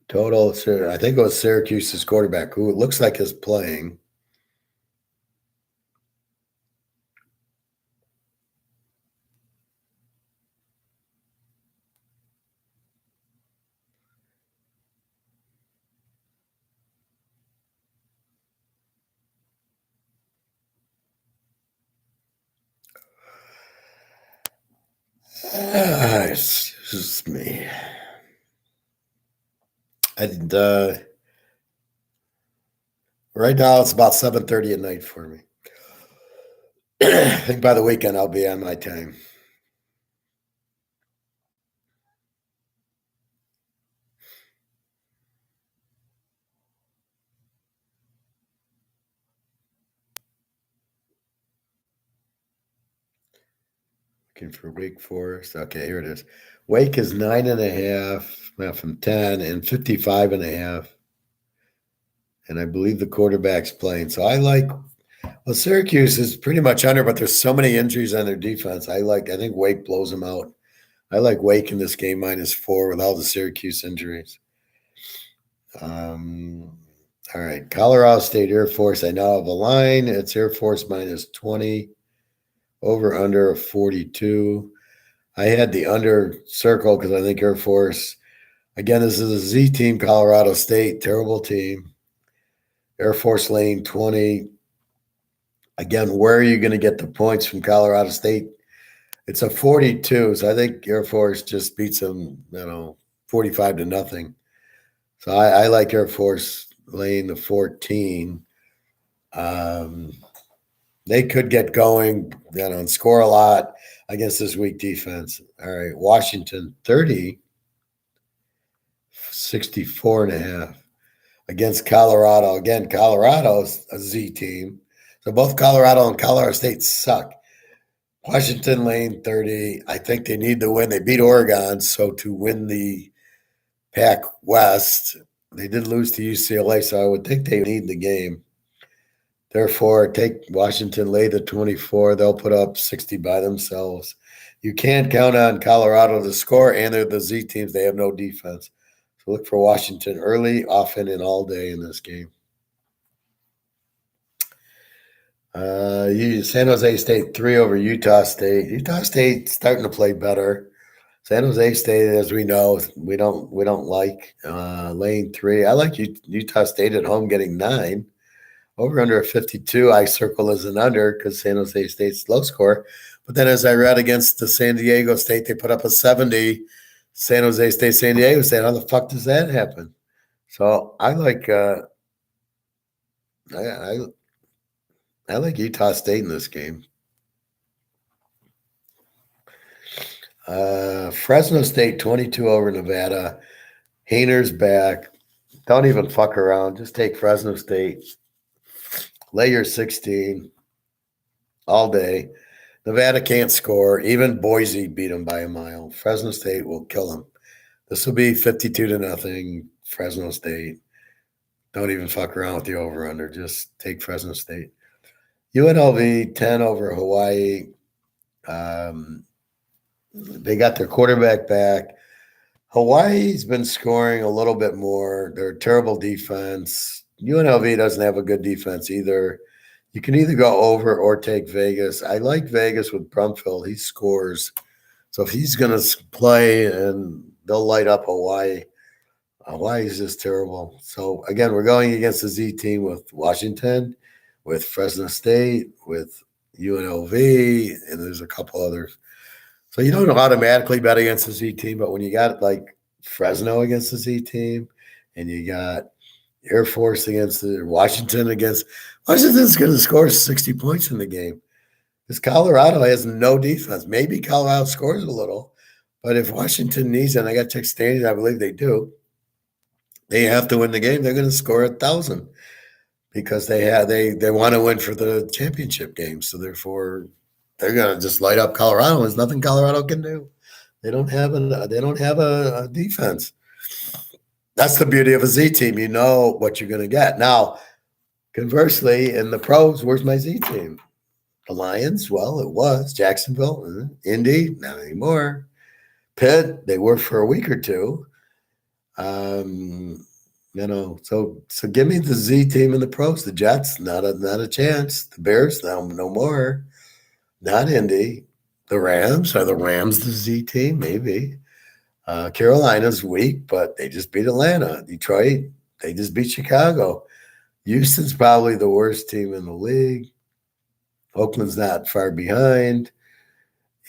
total. I think it was Syracuse's quarterback, who it looks like is playing. Excuse me. And right now it's about 7:30 at night for me. I think by the weekend I'll be on my time. Looking for Wake Forest. Okay, here it is. Wake is 9.5 from 10 and 55.5. And I believe the quarterback's playing. So I like, well, Syracuse is pretty much under, but there's so many injuries on their defense. I think Wake blows them out. I like Wake in this game -4 with all the Syracuse injuries. All right. Colorado State Air Force. I now have a line. It's Air Force -20. Over under 42. I had the under circle because I think Air Force, again, this is a Z team, Colorado State, terrible team. Air Force lane 20. Again, where are you going to get the points from Colorado State? It's a 42. So I think Air Force just beats them, 45-0. So I like Air Force lane the 14. They could get going, and score a lot against this weak defense. All right, Washington 30, 64.5 against Colorado. Again, Colorado's a Z team. So both Colorado and Colorado State suck. Washington lane 30. I think they need to win. They beat Oregon, so to win the Pac West, they did lose to UCLA, so I would think they need the game. Therefore, take Washington, lay the 24. They'll put up 60 by themselves. You can't count on Colorado to score, and they're the Z teams. They have no defense. So look for Washington early, often, and all day in this game. San Jose State 3 over Utah State. Utah State starting to play better. San Jose State, as we know, we don't like laying 3. I like Utah State at home getting 9. Over under a 52, I circle as an under because San Jose State's low score. But then as I read against the San Diego State, they put up a 70. San Jose State, San Diego State. How the fuck does that happen? So I like I like Utah State in this game. Fresno State 22 over Nevada. Hayner's back. Don't even fuck around. Just take Fresno State. Lay your 16 all day. Nevada can't score. Even Boise beat them by a mile. Fresno State will kill them. This will be 52-0. Fresno State. Don't even fuck around with the over-under. Just take Fresno State. UNLV 10 over Hawaii. They got their quarterback back. Hawaii's been scoring a little bit more. They're a terrible defense. UNLV doesn't have a good defense either. You can either go over or take Vegas. I like Vegas with Brumfield. He scores. So if he's going to play and they'll light up Hawaii, Hawaii's just terrible. So, again, we're going against the Z team with Washington, with Fresno State, with UNLV, and there's a couple others. So you don't automatically bet against the Z team, but when you got like Fresno against the Z team and you got Air Force against the Washington's going to score 60 points in the game. Because Colorado has no defense. Maybe Colorado scores a little, but if Washington needs it, and I got to check standings, I believe they do, they have to win the game. They're going to score 1,000 because they want to win for the championship game. So therefore, they're going to just light up Colorado. There's nothing Colorado can do. They don't have a defense. That's the beauty of a Z team. You know what you're going to get. Now, conversely, in the pros, where's my Z team? The Lions, well, it was. Jacksonville, Indy, not anymore. Pitt, they were for a week or two. So give me the Z team in the pros. The Jets, not a chance. The Bears, no more. Not Indy. The Rams, are the Rams the Z team? Maybe. Carolina's weak, but they just beat Atlanta. Detroit, they just beat Chicago. Houston's probably the worst team in the league. Oakland's not far behind.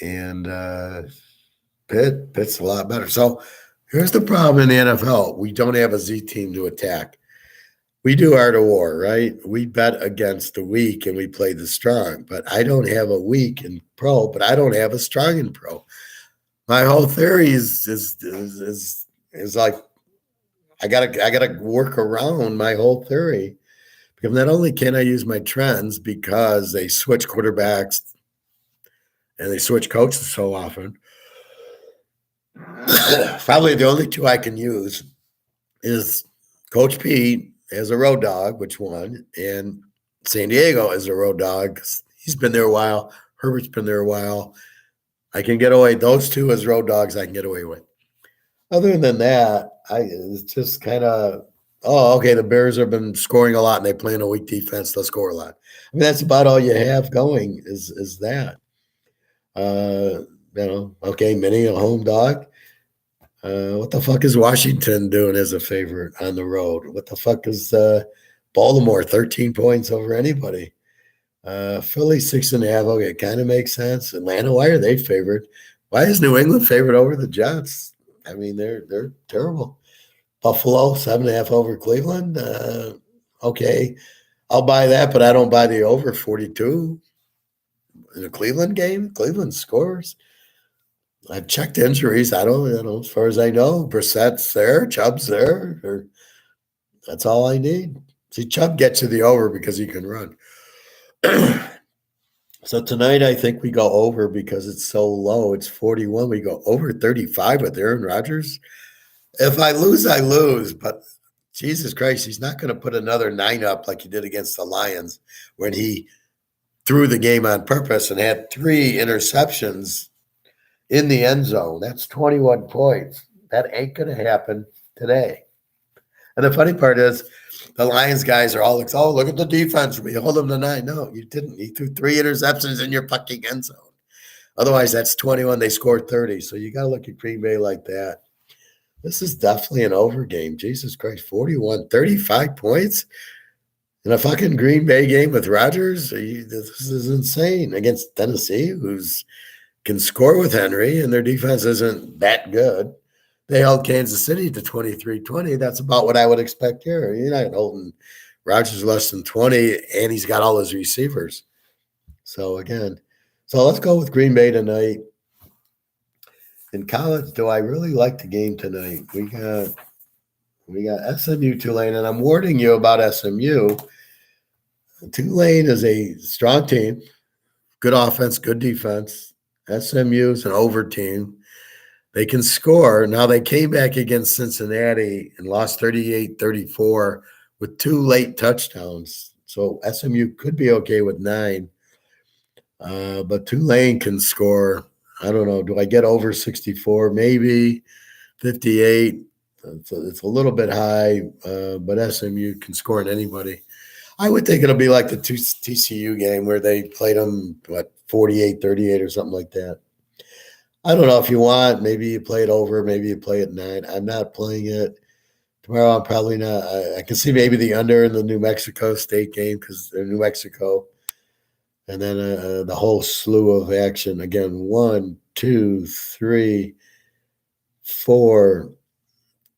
And Pitt's a lot better. So here's the problem in the NFL. We don't have a Z team to attack. We do Art of War, right? We bet against the weak and we play the strong. But I don't have a weak in pro, but I don't have a strong in pro. My whole theory is like I gotta work around my whole theory. Because not only can I use my trends because they switch quarterbacks and they switch coaches so often, probably the only two I can use is Coach Pete as a road dog, which won, and San Diego as a road dog because he's been there a while. Herbert's been there a while. I can get away. Those two as road dogs I can get away with. Other than that, it's just kind of, okay, the Bears have been scoring a lot and they play in a weak defense. They'll score a lot. I mean, that's about all you have going is that. Okay, Minnie, a home dog. What the fuck is Washington doing as a favorite on the road? What the fuck is Baltimore, 13 points over anybody? Philly, 6.5. Okay, it kind of makes sense. Atlanta, why are they favored? Why is New England favored over the Jets? I mean, they're terrible. Buffalo, 7.5 over Cleveland. Okay, I'll buy that, but I don't buy the over 42 in a Cleveland game. Cleveland scores. I've checked injuries. I don't, as far as I know, Brissett's there, Chubb's there. That's all I need. See, Chubb gets you the over because he can run. So tonight I think we go over because it's so low. It's 41. We go over 35 with Aaron Rodgers. If I lose, I lose. But Jesus Christ, he's not going to put another 9 up like he did against the Lions when he threw the game on purpose and had 3 interceptions in the end zone. That's 21 points. That ain't going to happen today. And the funny part is the Lions guys are all like, oh, look at the defense. We hold them to 9. No, you didn't. You threw 3 interceptions in your fucking end zone. Otherwise, that's 21. They scored 30. So you got to look at Green Bay like that. This is definitely an over game. Jesus Christ, 41, 35 points in a fucking Green Bay game with Rodgers. This is insane against Tennessee, who's can score with Henry, and their defense isn't that good. They held Kansas City to 23-20. That's about what I would expect here. You're not holding Rodgers less than 20, and he's got all his receivers. So, again, let's go with Green Bay tonight. In college, do I really like the game tonight? We got SMU Tulane, and I'm warning you about SMU. Tulane is a strong team, good offense, good defense. SMU is an over team. They can score. Now they came back against Cincinnati and lost 38-34 with 2 late touchdowns. So SMU could be okay with 9. But Tulane can score. I don't know. Do I get over 64? Maybe 58. It's a little bit high, but SMU can score on anybody. I would think it'll be like the TCU game where they played them, 48-38 or something like that. I don't know if you want. Maybe you play it over. Maybe you play it 9. I'm not playing it. Tomorrow I'm probably not. I can see maybe the under in the New Mexico State game because they're New Mexico. And then the whole slew of action. Again, 1, 2, 3, 4,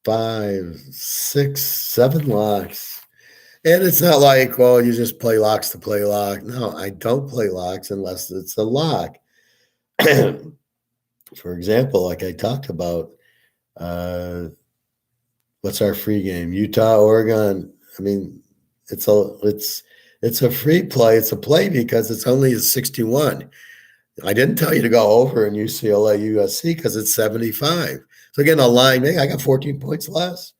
5, 6, 7 locks. And it's not like, well, you just play locks to play lock. No, I don't play locks unless it's a lock. For example, like I talked about, what's our free game? Utah, Oregon. I mean, it's a free play. It's a play because it's only a 61. I didn't tell you to go over in UCLA, USC because it's 75. So again, a line, I got 14 points less.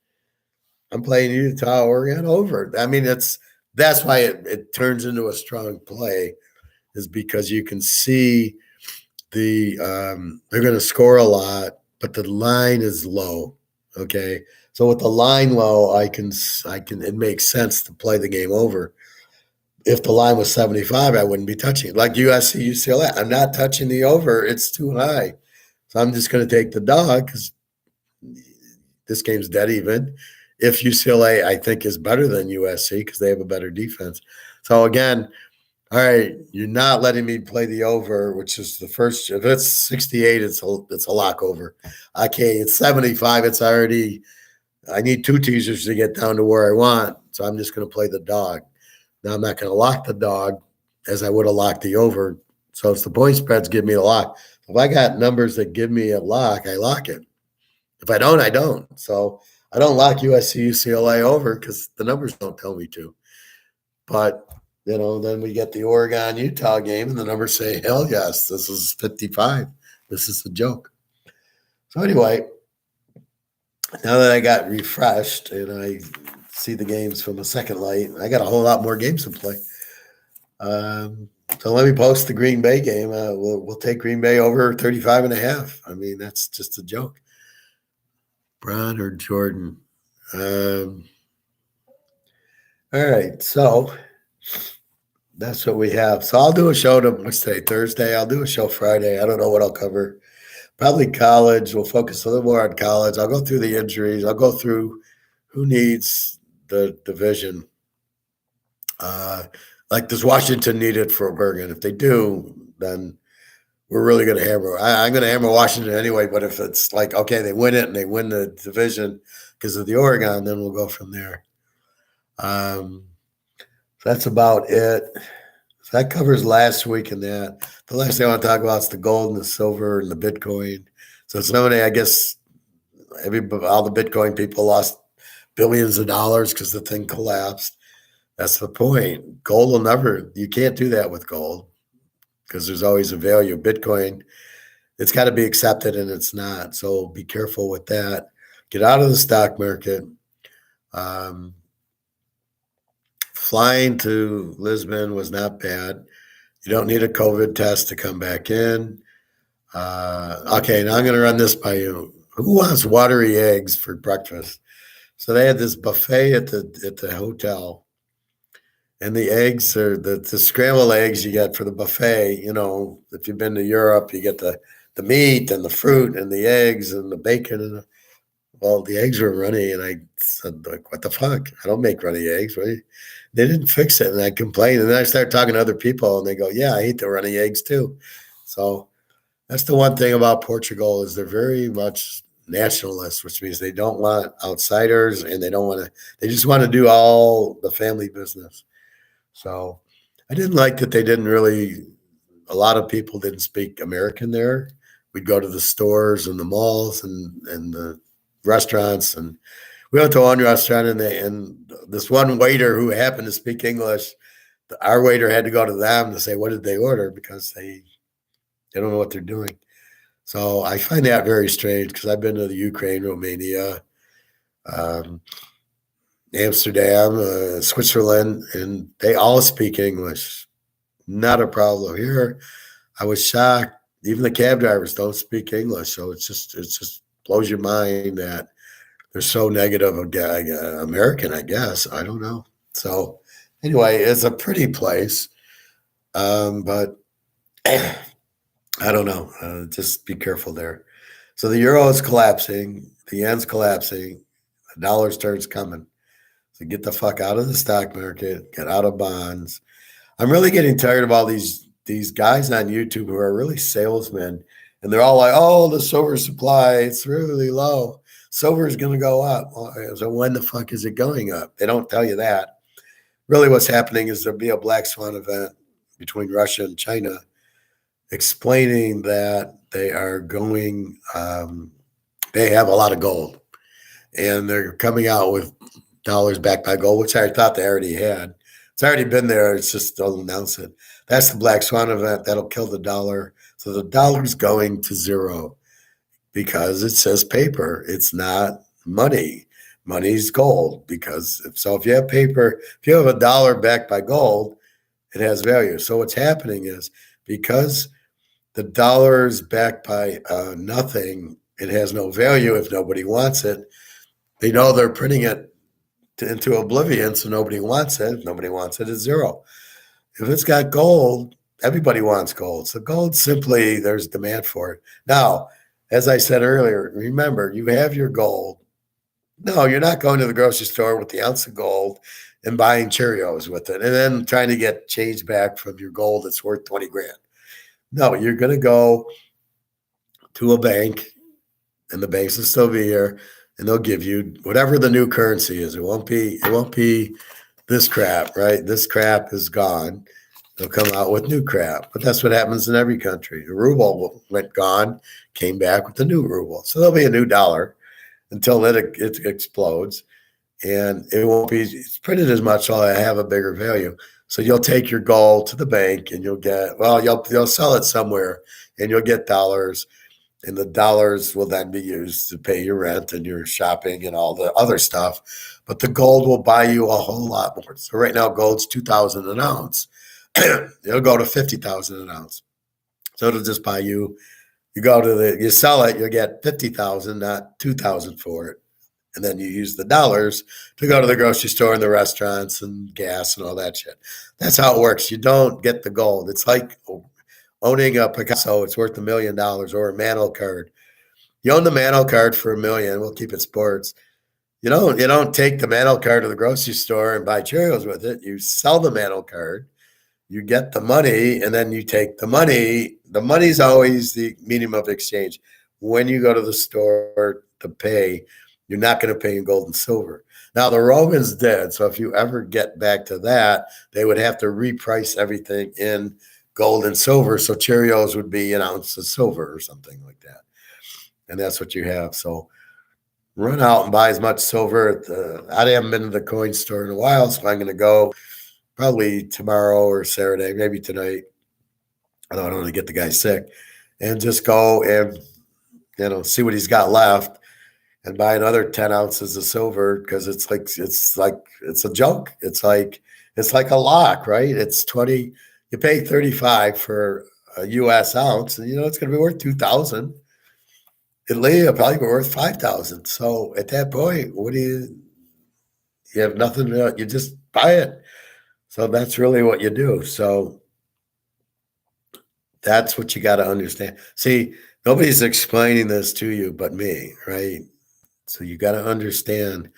I'm playing Utah, Oregon over. I mean, that's why it turns into a strong play, is because you can see they're going to score a lot, but the line is low. Okay, so with the line low, it makes sense to play the game over. If the line was 75, I wouldn't be touching it. Like USC, UCLA, I'm not touching the over. It's too high. So I'm just going to take the dog because this game's dead even. If UCLA, I think, is better than USC because they have a better defense. So again, all right, you're not letting me play the over, which is the first. If it's 68, it's a lock over. Okay, it's 75. It's already. I need 2 teasers to get down to where I want, so I'm just going to play the dog. Now I'm not going to lock the dog as I would have locked the over. So if the point spreads give me a lock, if I got numbers that give me a lock, I lock it. If I don't, I don't. So I don't lock USC, UCLA over because the numbers don't tell me to. But, then we get the Oregon, Utah game, and the numbers say, hell yes, this is 55. This is a joke. So anyway, now that I got refreshed and I see the games from a second light, I got a whole lot more games to play. So let me post the Green Bay game. We'll take Green Bay over 35.5. I mean, that's just a joke. Bron or Jordan. All right, so that's what we have. So I'll do a show what's today, Thursday. I'll do a show Friday. I don't know what I'll cover. Probably college. We'll focus a little more on college. I'll go through the injuries. I'll go through who needs the division. Like, does Washington need it for Oregon? If they do, then we're really going to hammer. I'm going to hammer Washington anyway, but if it's like, okay, they win it and they win the division because of the Oregon, then we'll go from there. So that's about it. So that covers last week and that. The last thing I want to talk about is the gold and the silver and the Bitcoin. So somebody, I guess, all the Bitcoin people lost billions of dollars because the thing collapsed. That's the point. Gold will never, you can't do that with gold because there's always a value. Bitcoin, it's got to be accepted and it's not. So be careful with that. Get out of the stock market. Flying to Lisbon was not bad. You don't need a COVID test to come back in. Okay, now I'm going to run this by you. Who wants watery eggs for breakfast? So they had this buffet at the hotel, and the eggs are the scrambled eggs you get for the buffet. You know, if you've been to Europe, you get the meat and the fruit and the eggs and the bacon. And well, the eggs were runny, and I said, like, what the fuck? I don't make runny eggs. Right? They didn't fix it, and I complained. And then I started talking to other people, and they go, yeah, I hate the runny eggs too. So that's the one thing about Portugal is they're very much nationalists, which means they don't want outsiders, and they don't want to. They just want to do all the family business. So I didn't like that they didn't really. A lot of people didn't speak American there. We'd go to the stores and the malls and the restaurants, and we went to one restaurant, and this one waiter who happened to speak English, our waiter had to go to them to say what did they order because they don't know what they're doing. So I find that very strange because I've been to the Ukraine, Romania, um, Amsterdam, Switzerland, and they all speak English. Not a problem here. I was shocked. Even the cab drivers don't speak English, so it just blows your mind that they're so negative of American. I guess I don't know. So anyway, it's a pretty place, but I don't know. Just be careful there. So the euro is collapsing, the yen's collapsing, the dollar starts coming. So get the fuck out of the stock market, get out of bonds. I'm really getting tired of all these guys on YouTube who are really salesmen, and they're all like, "Oh, the silver supply, it's really low. Silver is going to go up." So when the fuck is it going up? They don't tell you that. Really, what's happening is there'll be a black swan event between Russia and China, explaining that they are going. They have a lot of gold, and they're coming out with dollars backed by gold, which I thought they already had. It's already been there. It's just don't announce it. That's the black swan event. That'll kill the dollar. So the dollar's going to zero because it says paper. It's not money. Money's gold because if you have paper, if you have a dollar backed by gold, it has value. So what's happening is because the dollar is backed by nothing, it has no value if nobody wants it. They know they're printing it into oblivion, so nobody wants it. If nobody wants it, it's zero. If it's got gold, everybody wants gold. So gold simply, there's demand for it. Now, as I said earlier, remember, you have your gold. No, you're not going to the grocery store with the ounce of gold and buying Cheerios with it and then trying to get change back from your gold that's worth 20 grand. No, you're going to go to a bank, and the banks will still be here, and they'll give you whatever the new currency is. It won't be this crap, right? This crap is gone. They'll come out with new crap. But that's what happens in every country. The ruble went gone, came back with the new ruble. So there'll be a new dollar until it explodes. And it won't be it's printed as much, so I have a bigger value. So you'll take your gold to the bank and you'll sell it somewhere and you'll get dollars. And the dollars will then be used to pay your rent and your shopping and all the other stuff. But the gold will buy you a whole lot more. So right now, gold's 2,000 an ounce. It'll go to 50,000 an ounce. So it'll just buy you. You sell it, you'll get 50,000, not 2,000 for it. And then you use the dollars to go to the grocery store and the restaurants and gas and all that shit. That's how it works. You don't get the gold. It's like owning a Picasso. It's worth $1 million, or a Mantle card. You own the Mantle card for $1 million. We'll keep it sports. You don't take the Mantle card to the grocery store and buy Cheerios with it. You sell the Mantle card. You get the money, and then you take the money. The money's always the medium of exchange. When you go to the store to pay, you're not going to pay in gold and silver. Now, the Romans did. So if you ever get back to that, they would have to reprice everything in gold and silver. So Cheerios would be an ounce of silver or something like that. And that's what you have. So run out and buy as much silver. I haven't been to the coin store in a while, so I'm going to go probably tomorrow or Saturday, maybe tonight. I don't want to get the guy sick. And just go and, see what he's got left and buy another 10 ounces of silver because it's a joke. It's like a lock, right? It's 20. You pay 35 for a U.S. ounce, and it's going to be worth 2,000. It'll probably be worth 5,000. So at that point, what do you? You have nothing to, you just buy it. So that's really what you do. So that's what you got to understand. See, nobody's explaining this to you but me, right? So you got to understand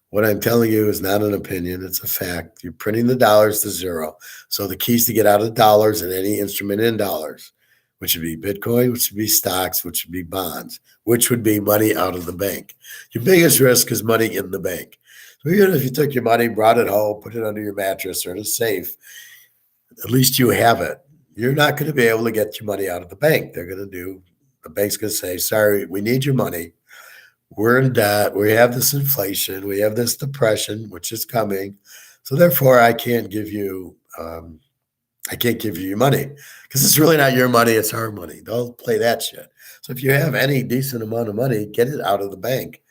what I'm telling you is not an opinion, it's a fact. You're printing the dollars to zero. So the keys to get out of dollars and any instrument in dollars, which would be Bitcoin, which would be stocks, which would be bonds, which would be money out of the bank. Your biggest risk is money in the bank. So even if you took your money, brought it home, put it under your mattress or in a safe, at least you have it. You're not going to be able to get your money out of the bank. The bank's going to say, sorry, we need your money. We're in debt. We have this inflation. We have this depression, which is coming. So therefore, I can't give you your money because it's really not your money. It's our money. Don't play that shit. So if you have any decent amount of money, get it out of the bank.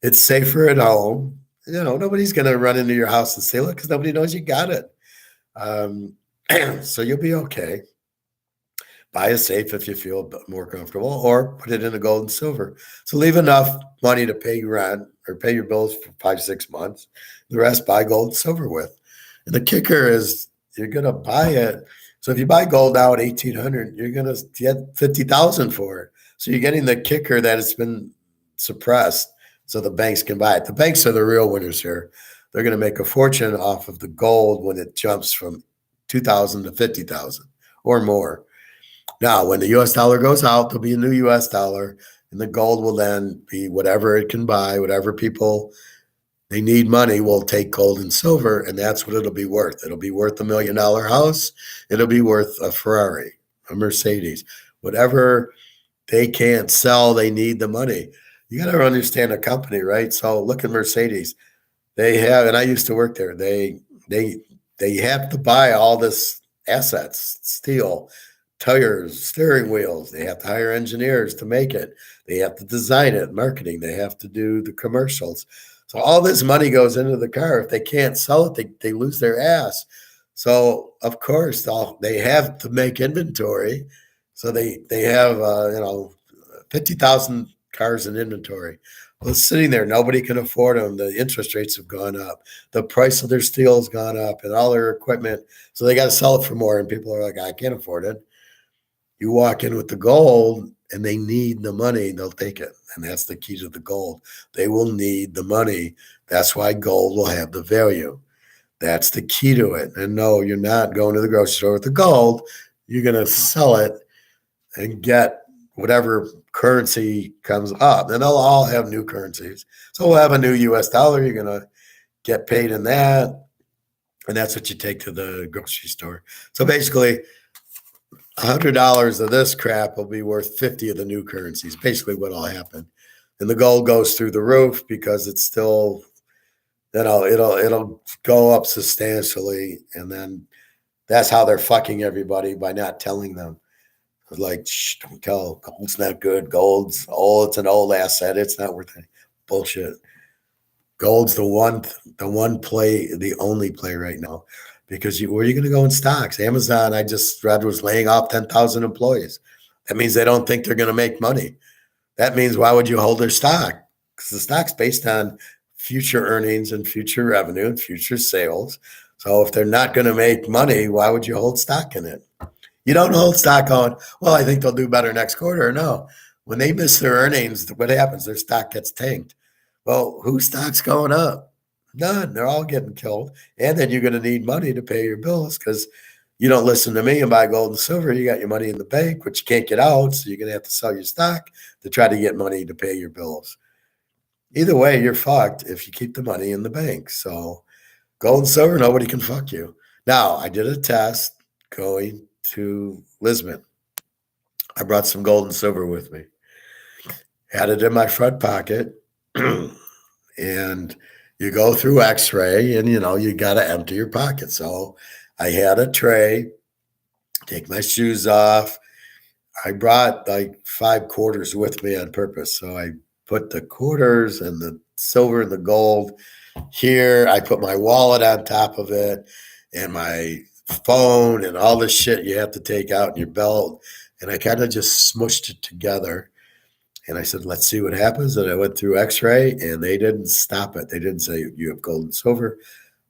It's safer at home. Nobody's going to run into your house and steal it because nobody knows you got it. So you'll be okay. Buy a safe if you feel more comfortable, or put it in a gold and silver. So leave enough money to pay your rent or pay your bills for 5-6 months. The rest buy gold and silver with. And the kicker is you're gonna buy it. So if you buy gold now at 1,800, you're gonna get 50,000 for it. So you're getting the kicker that it's been suppressed, so the banks can buy it. The banks are the real winners here. They're gonna make a fortune off of the gold when it jumps from 2,000 to 50,000 or more. Now, when the US dollar goes out, there'll be a new US dollar, and the gold will then be whatever it can buy, whatever people they need money will take gold and silver, and that's what it'll be worth. It'll be worth $1 million house. It'll be worth a Ferrari, a Mercedes, whatever they can't sell, they need the money. You got to understand a company, right? So look at Mercedes. They have, and I used to work there. They have to buy all this assets, steel, tires, steering wheels. They have to hire engineers to make it. They have to design it, marketing. They have to do the commercials. So all this money goes into the car. If they can't sell it, they lose their ass. So of course they have to make inventory. So they have 50,000 cars in inventory. Well, it's sitting there. Nobody can afford them. The interest rates have gone up. The price of their steel has gone up, and all their equipment. So they got to sell it for more. And people are like, I can't afford it. You walk in with the gold and they need the money, they'll take it. And that's the key to the gold. They will need the money. That's why gold will have the value. That's the key to it. And no, you're not going to the grocery store with the gold. You're going to sell it and get whatever currency comes up. And they'll all have new currencies. So we'll have a new US dollar. You're going to get paid in that. And that's what you take to the grocery store. So basically, $100 of this crap will be worth 50 of the new currencies. Basically, what'll happen, and the gold goes through the roof because it's still, it'll go up substantially, and then that's how they're fucking everybody by not telling them. Like, shh, don't tell. Gold's not good. Gold's it's an old asset. It's not worth any bullshit. Gold's the one play, the only play right now. Because where are you going to go in stocks? Amazon, I just read, was laying off 10,000 employees. That means they don't think they're going to make money. That means why would you hold their stock? Because the stock's based on future earnings and future revenue and future sales. So if they're not going to make money, why would you hold stock in it? You don't hold stock on, well, I think they'll do better next quarter. No. When they miss their earnings, what happens? Their stock gets tanked. Well, whose stock's going up? None. They're all getting killed. And then you're going to need money to pay your bills because you don't listen to me and buy gold and silver. You got your money in the bank, which you can't get out. So you're going to have to sell your stock to try to get money to pay your bills. Either way, you're fucked if you keep the money in the bank. So gold and silver, nobody can fuck you. Now, I did a test going to Lisbon. I brought some gold and silver with me. Had it in my front pocket. And you go through x-ray and, you got to empty your pocket. So I had a tray, take my shoes off. I brought like 5 quarters with me on purpose. So I put the quarters and the silver and the gold here. I put my wallet on top of it and my phone and all the shit you have to take out in your belt. And I kind of just smushed it together. And I said, let's see what happens. And I went through X-ray, and they didn't stop it. They didn't say you have gold and silver.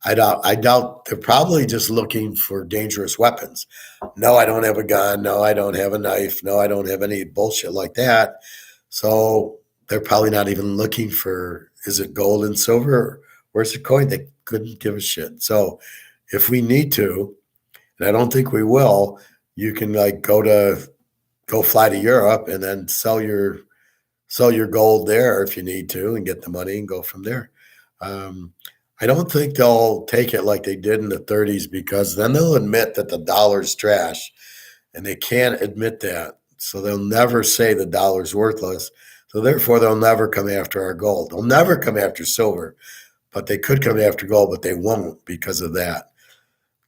I doubt they're probably just looking for dangerous weapons. No, I don't have a gun. No, I don't have a knife. No, I don't have any bullshit like that. So they're probably not even looking for, is it gold and silver? Where's the coin? They couldn't give a shit. So if we need to, and I don't think we will, you can like go fly to Europe and then sell your gold there if you need to and get the money and go from there. Um, I don't think they'll take it like they did in the 30s, because then they'll admit that the dollar's trash, and they can't admit that. So they'll never say the dollar's worthless. So therefore, they'll never come after our gold. They'll never come after silver, but they could come after gold, but they won't because of that.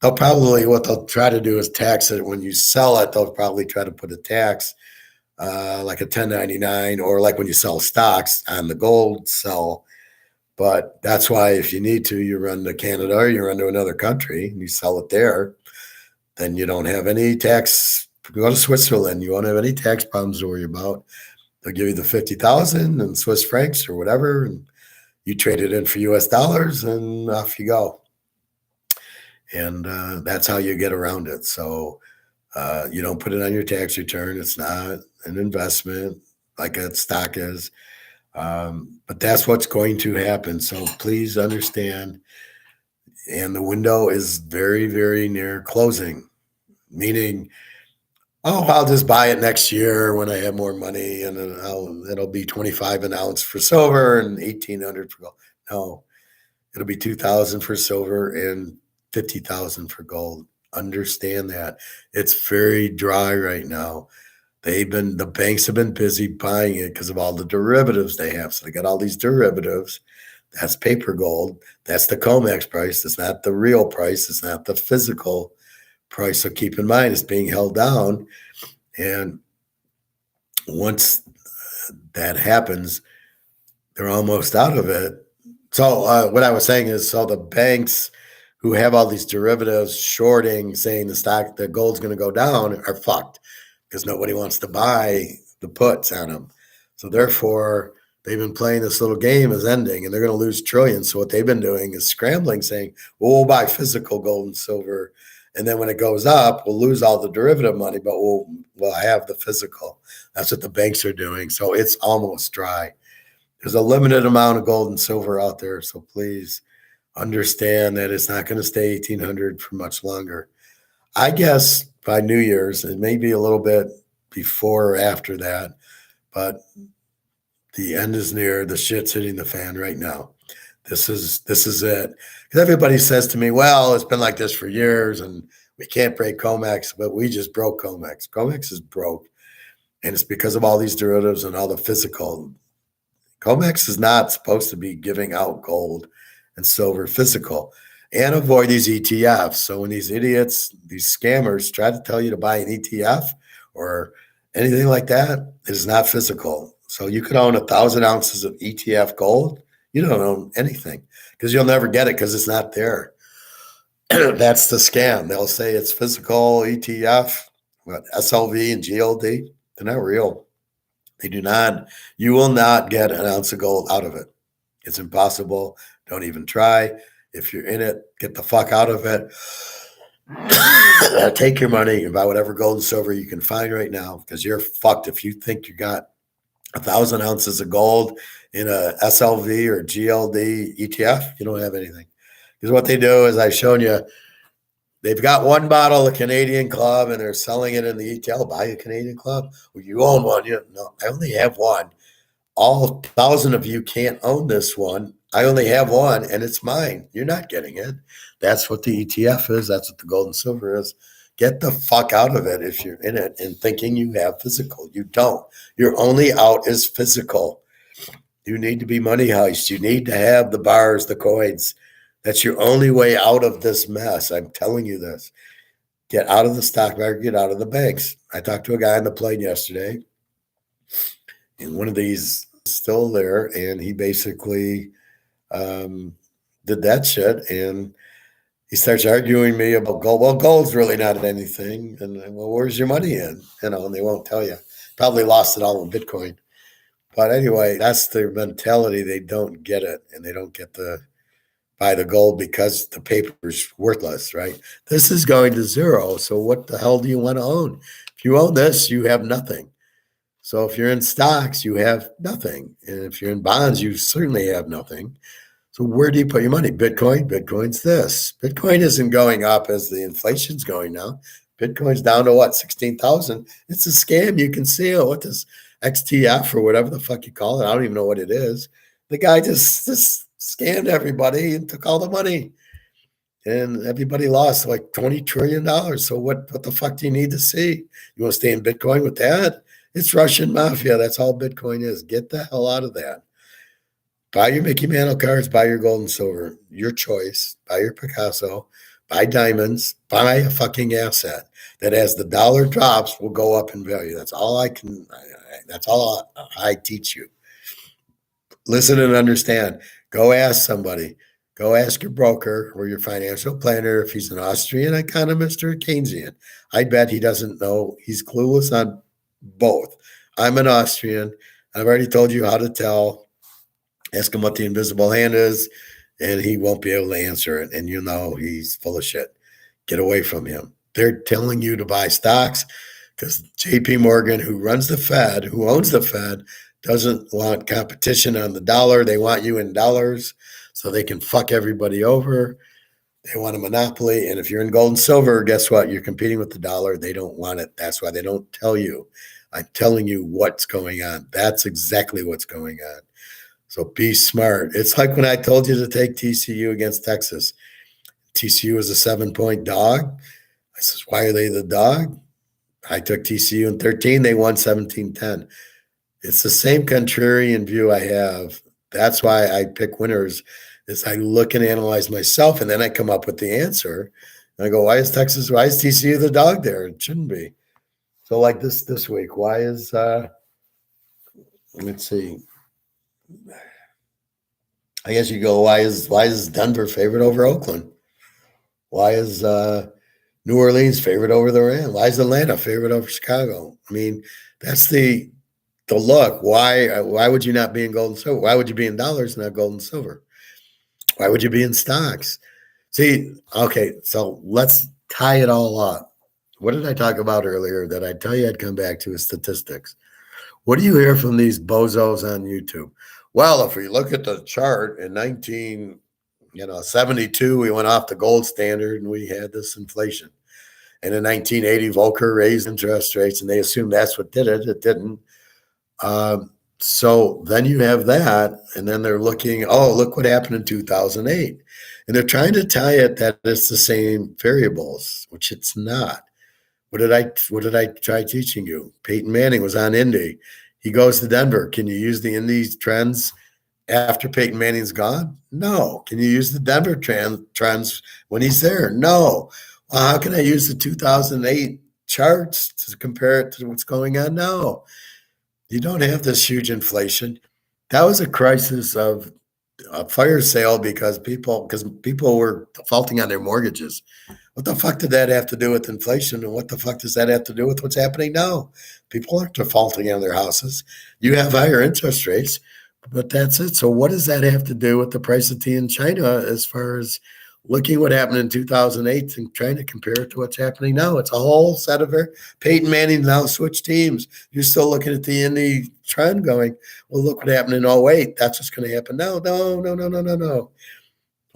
What they'll try to do is tax it. When you sell it, they'll probably try to put a tax, like a 1099, or like when you sell stocks on the gold sell. But that's why if you need to, you run to Canada or you run to another country and you sell it there, then you don't have any tax. Go to Switzerland, you won't have any tax problems to worry about. They'll give you the 50,000 in Swiss francs or whatever, and you trade it in for US dollars, and off you go. And that's how you get around it. So you don't put it on your tax return. It's not an investment like a stock is. But that's what's going to happen. So please understand. And the window is very, very near closing, meaning, oh, I'll just buy it next year when I have more money, and it'll be 25 an ounce for silver and 1,800 for gold. No, it'll be 2,000 for silver and 50,000 for gold. Understand that. It's very dry right now. The banks have been busy buying it because of all the derivatives they have. So they got all these derivatives. That's paper gold. That's the COMEX price. It's not the real price. It's not the physical price. So keep in mind, it's being held down. And once that happens, they're almost out of it. So what I was saying is, so the banks who have all these derivatives shorting, saying the gold's going to go down, are fucked, because nobody wants to buy the puts on them. So therefore, they've been playing this little game is ending, and they're going to lose trillions. So what they've been doing is scrambling, saying, well, we'll buy physical gold and silver, and then when it goes up, we'll lose all the derivative money, but we'll have the physical. That's what the banks are doing. So it's almost dry. There's a limited amount of gold and silver out there. So please understand that it's not going to stay 1,800 for much longer. I guess by New Year's, it may be a little bit before or after that, but the end is near. The shit's hitting the fan right now. This is it. Because everybody says to me, well, it's been like this for years and we can't break COMEX, but we just broke COMEX. COMEX is broke, and it's because of all these derivatives and all the physical. COMEX is not supposed to be giving out gold and silver physical, and avoid these ETFs. So when these idiots, these scammers try to tell you to buy an ETF or anything like that, it is not physical. So you could own 1,000 ounces of ETF gold. You don't own anything because you'll never get it because it's not there. That's the scam. They'll say it's physical ETF, SLV and GLD. They're not real. They do not. You will not get an ounce of gold out of it. It's impossible. Don't even try. If you're in it, get the fuck out of it. Take your money and buy whatever gold and silver you can find right now, because you're fucked if you think you got 1,000 ounces of gold in a SLV or GLD ETF. You don't have anything. Because what they do is, I've shown you, they've got one bottle of Canadian Club and they're selling it in the ETF. Buy a Canadian Club. Well, you own one. No, I only have one. All 1,000 of you can't own this one. I only have one, and it's mine. You're not getting it. That's what the ETF is. That's what the gold and silver is. Get the fuck out of it if you're in it and thinking you have physical. You don't. Your only out is physical. You need to be money heist. You need to have the bars, the coins. That's your only way out of this mess. I'm telling you this. Get out of the stock market. Get out of the banks. I talked to a guy on the plane yesterday, and one of these is still there, and he basically did that shit, and he starts arguing me about gold. Well, gold's really not anything. And well, where's your money in? And they won't tell you. Probably lost it all in Bitcoin. But anyway, that's their mentality. They don't get it, and they don't get the buy the gold because the paper's worthless, right? This is going to zero. So what the hell do you want to own? If you own this, you have nothing. So if you're in stocks, you have nothing. And if you're in bonds, you certainly have nothing. So where do you put your money? Bitcoin? Bitcoin's this. Bitcoin isn't going up as the inflation's going now. Bitcoin's down to what, 16,000? It's a scam. You can see it. What this XTF or whatever the fuck you call it? I don't even know what it is. The guy just scammed everybody and took all the money. And everybody lost like $20 trillion. So what the fuck do you need to see? You want to stay in Bitcoin with that? It's Russian mafia. That's all Bitcoin is. Get the hell out of that. Buy your Mickey Mantle cards, buy your gold and silver, your choice, buy your Picasso, buy diamonds, buy a fucking asset that as the dollar drops will go up in value. That's all that's all I teach you. Listen and understand. Go ask somebody. Go ask your broker or your financial planner if he's an Austrian economist or a Keynesian. I bet he doesn't know. He's clueless on both. I'm an Austrian. I've already told you how to tell. Ask him what the invisible hand is, and he won't be able to answer it. And you know he's full of shit. Get away from him. They're telling you to buy stocks because JP Morgan, who runs the Fed, who owns the Fed, doesn't want competition on the dollar. They want you in dollars so they can fuck everybody over. They want a monopoly. And if you're in gold and silver, guess what? You're competing with the dollar. They don't want it. That's why they don't tell you. I'm telling you what's going on. That's exactly what's going on. So be smart. It's like when I told you to take TCU against Texas. TCU is a 7-point dog. I says, why are they the dog? I took TCU in 13. They won 17-10. It's the same contrarian view I have. That's why I pick winners is I look and analyze myself, and then I come up with the answer. And I go, why is TCU the dog there? It shouldn't be. So like this week, why is let's see. I guess you go, why is Denver favorite over Oakland? Why is New Orleans favorite over the Rams? Why is Atlanta favorite over Chicago? I mean, that's the look. Why would you not be in gold and silver? Why would you be in dollars, not gold and silver? Why would you be in stocks? See, okay, so let's tie it all up. What did I talk about earlier that I tell you I'd come back to is statistics. What do you hear from these bozos on YouTube? Well, if we look at the chart in 1972, we went off the gold standard and we had this inflation. And in 1980, Volcker raised interest rates and they assumed that's what did it. It didn't. So then you have that, and then they're looking, oh, look what happened in 2008. And they're trying to tie it that it's the same variables, which it's not. What did I try teaching you? Peyton Manning was on Indy. He goes to Denver. Can you use the Indy trends after Peyton Manning's gone? No. Can you use the Denver trends when he's there? No. Well, how can I use the 2008 charts to compare it to what's going on now? You don't have this huge inflation. That was a crisis of a fire sale because people were defaulting on their mortgages. What the fuck did that have to do with inflation? And what the fuck does that have to do with what's happening now? People aren't defaulting on their houses. You have higher interest rates, but that's it. So what does that have to do with the price of tea in China as far as looking what happened in 2008 and trying to compare it to what's happening now? It's a whole set of it. Peyton Manning now switched teams. You're still looking at the Indy trend going, well, look what happened in 08. That's what's going to happen now. No.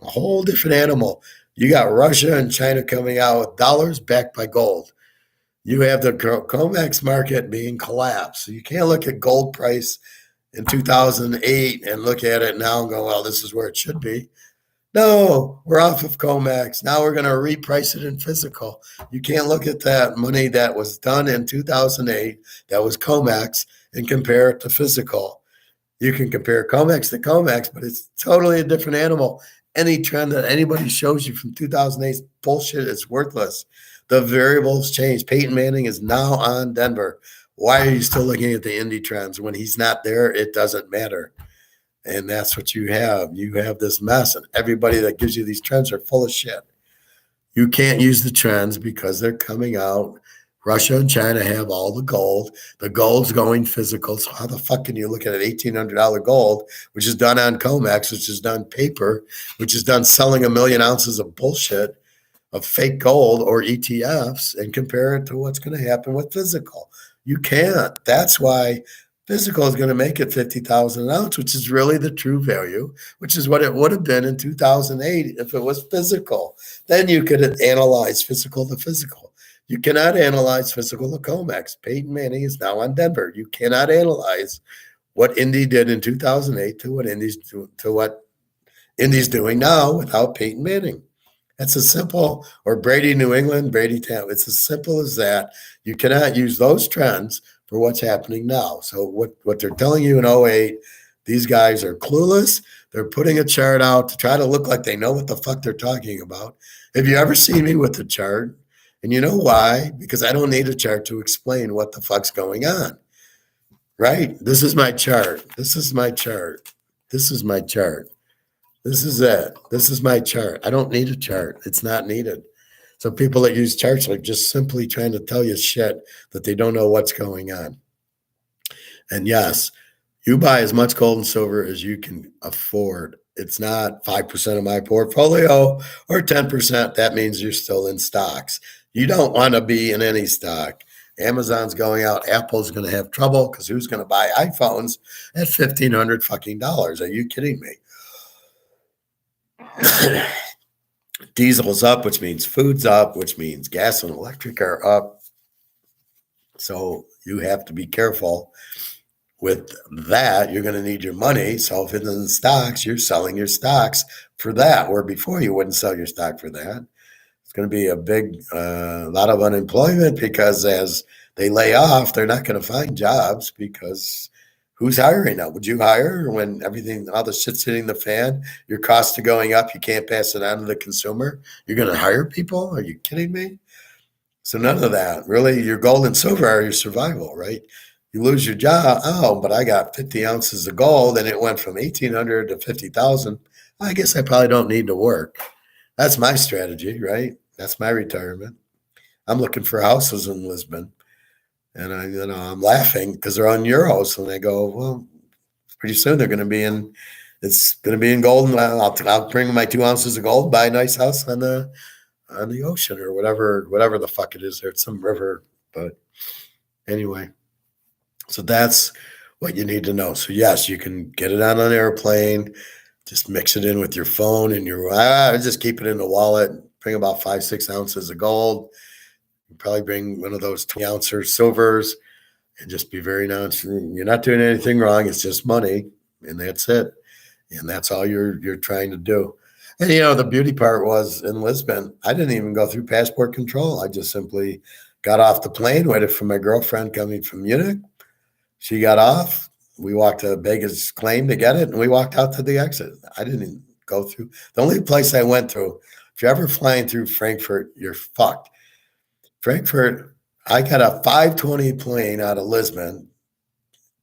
A whole different animal. You got Russia and China coming out with dollars backed by gold. You have the COMEX market being collapsed. So you can't look at gold price in 2008 and look at it now and go, well, this is where it should be. No, we're off of COMEX. Now we're going to reprice it in physical. You can't look at that money that was done in 2008, that was COMEX, and compare it to physical. You can compare COMEX to COMEX, but it's totally a different animal. Any trend that anybody shows you from 2008 is bullshit. It's worthless. The variables change. Peyton Manning is now on Denver. Why are you still looking at the Indy trends? When he's not there, it doesn't matter. And that's what you have. You have this mess, and everybody that gives you these trends are full of shit. You can't use the trends because they're coming out Russia and China have all the gold. The gold's going physical. So how the fuck can you look at an $1,800 gold, which is done on COMEX, which is done paper, which is done selling 1 million ounces of bullshit, of fake gold or ETFs, and compare it to what's going to happen with physical? You can't. That's why physical is going to make it 50,000 an ounce, which is really the true value, which is what it would have been in 2008 if it was physical. Then you could analyze physical to physical. You cannot analyze physical to COMEX. Peyton Manning is now on Denver. You cannot analyze what Indy did in 2008 to what Indy's doing now without Peyton Manning. That's as simple, or Brady, New England, Brady, Tampa. It's as simple as that. You cannot use those trends for what's happening now. So what they're telling you in 08, these guys are clueless. They're putting a chart out to try to look like they know what the fuck they're talking about. Have you ever seen me with a chart? And you know why? Because I don't need a chart to explain what the fuck's going on, right? This is my chart. This is my chart. This is my chart. This is it. This is my chart. I don't need a chart. It's not needed. So people that use charts are just simply trying to tell you shit that they don't know what's going on. And yes, you buy as much gold and silver as you can afford. It's not 5% of my portfolio or 10%. That means you're still in stocks. You don't want to be in any stock. Amazon's going out. Apple's going to have trouble because who's going to buy iPhones at $1,500 fucking dollars? Are you kidding me? Diesel's up, which means food's up, which means gas and electric are up. So you have to be careful with that. You're going to need your money. So if it's in stocks, you're selling your stocks for that, where before you wouldn't sell your stock for that. It's going to be a big lot of unemployment because as they lay off, they're not going to find jobs because who's hiring now? Would you hire when all the shit's hitting the fan? Your costs are going up. You can't pass it on to the consumer. You're going to hire people? Are you kidding me? So none of that. Really, your gold and silver are your survival, right? You lose your job. Oh, but I got 50 ounces of gold and it went from 1,800 to 50,000. I guess I probably don't need to work. That's my strategy, right? That's my retirement. I'm looking for houses in Lisbon. And I'm laughing because they're on euros, and I go, well, pretty soon they're going to be in. It's going to be in gold, and I'll bring my 2 ounces of gold, buy a nice house on the ocean or whatever the fuck it is there. It's some river, but anyway. So that's what you need to know. So yes, you can get it on an airplane, just mix it in with your phone and just keep it in the wallet. Bring about 5-6 ounces of gold. You probably bring one of those 20-ounce silvers and just be very nice. You're not doing anything wrong. It's just money, and that's it. And that's all you're trying to do. And, the beauty part was in Lisbon, I didn't even go through passport control. I just simply got off the plane, waited for my girlfriend coming from Munich. She got off. We walked to Vegas Claim to get it, and we walked out to the exit. I didn't even go through. The only place I went through, if you're ever flying through Frankfurt, you're fucked. Frankfurt, I got a 5:20 plane out of Lisbon,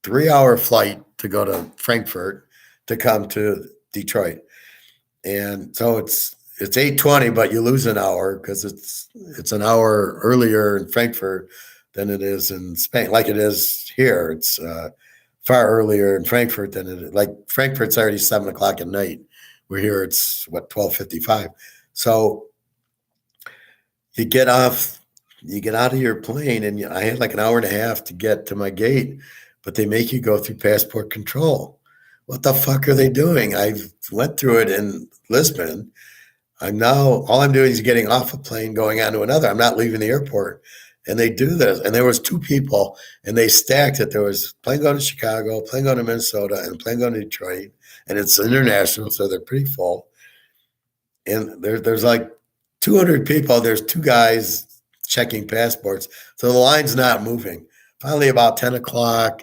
3-hour flight to go to Frankfurt to come to Detroit. And so it's 8:20, but you lose an hour because it's an hour earlier in Frankfurt than it is in Spain, like it is here. It's far earlier in Frankfurt than it is. Like Frankfurt's already 7:00 at night. We're here, it's 12:55. So you get off. You get out of your plane, and I had like an hour and a half to get to my gate, but they make you go through passport control. What the fuck are they doing? I went through it in Lisbon. All I'm doing is getting off a plane, going on to another. I'm not leaving the airport. And they do this. And there was 2 people, and they stacked it. There was plane going to Chicago, plane going to Minnesota, and plane going to Detroit. And it's international, so they're pretty full. And there's like 200 people. There's 2 guys checking passports. So the line's not moving. Finally, about 10 o'clock,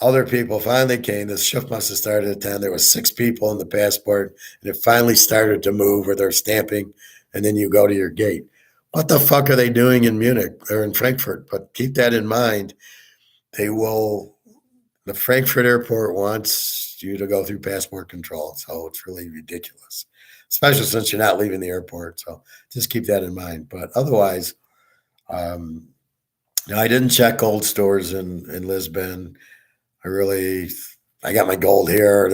other people finally came. The shift must have started at 10. There was 6 people in the passport, and it finally started to move where they're stamping, and then you go to your gate. What the fuck are they doing in Munich or in Frankfurt? But keep that in mind. The Frankfurt airport wants you to go through passport control. So it's really ridiculous, especially since you're not leaving the airport. So just keep that in mind. But otherwise, No, I didn't check gold stores in Lisbon. I got my gold here.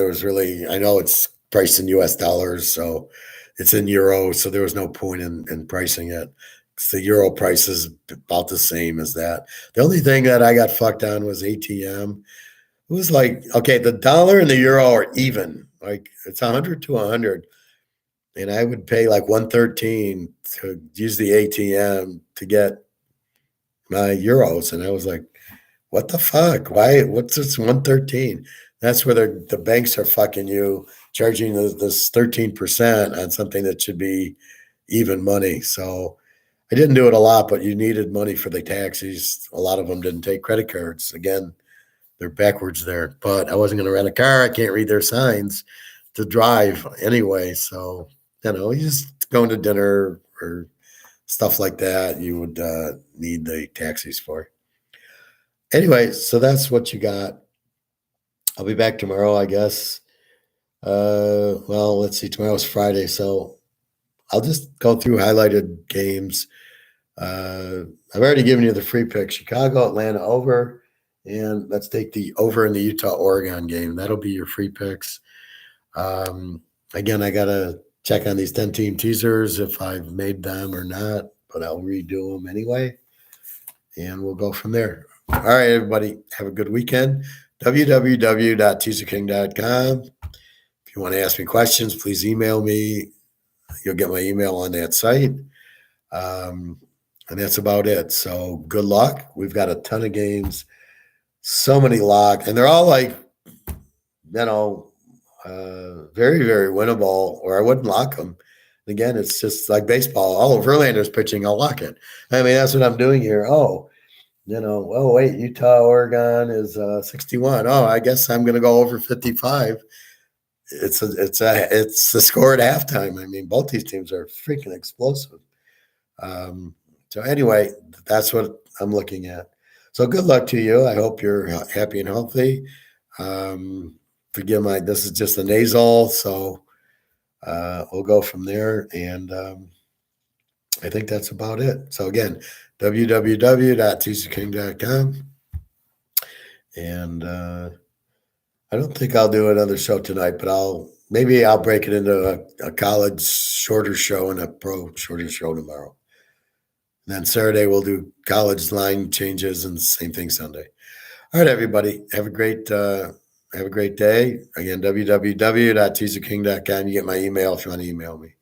I know it's priced in US dollars, so it's in euros, so there was no point in pricing it. 'Cause the euro price is about the same as that. The only thing that I got fucked on was ATM. It was like, okay, the dollar and the euro are even. Like it's 100 to 100. And I would pay like 113 to use the ATM to get my euros. And I was like, what the fuck? Why? What's this 113? That's where the banks are fucking you, charging this 13% on something that should be even money. So I didn't do it a lot, but you needed money for the taxis. A lot of them didn't take credit cards. Again, they're backwards there. But I wasn't going to rent a car. I can't read their signs to drive anyway. So, you just going to dinner or stuff like that, you would need the taxis for. Anyway, so that's what you got. I'll be back tomorrow, I guess. Well, let's see. Tomorrow's Friday, so I'll just go through highlighted games. I've already given you the free pick: Chicago, Atlanta over, and let's take the over in the Utah Oregon game. That'll be your free picks. Again, I gotta check on these 10-team teasers if I've made them or not, but I'll redo them anyway, and we'll go from there. All right, everybody, have a good weekend. www.teaserking.com. If you want to ask me questions, please email me. You'll get my email on that site. And that's about it. So good luck. We've got a ton of games, so many lock, and they're all like, very, very winnable, or I wouldn't lock them. Again, it's just like baseball. Oh, if Verlander's pitching, I'll lock it. I mean, that's what I'm doing here. Oh, wait, Utah, Oregon is 61. Oh, I guess I'm going to go over 55. It's the score at halftime. I mean, both these teams are freaking explosive. So anyway, that's what I'm looking at. So good luck to you. I hope you're happy and healthy. Forgive this is just a nasal, so we'll go from there. And I think that's about it. So again, www.teaserking.com. And I don't think I'll do another show tonight, but I'll break it into a college shorter show and a pro shorter show tomorrow. And then Saturday we'll do college line changes and same thing Sunday. All right, everybody, have a great day. Again, www.teaserking.com. You get my email if you want to email me.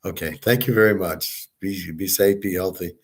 Okay, thank you very much. Be safe, be healthy.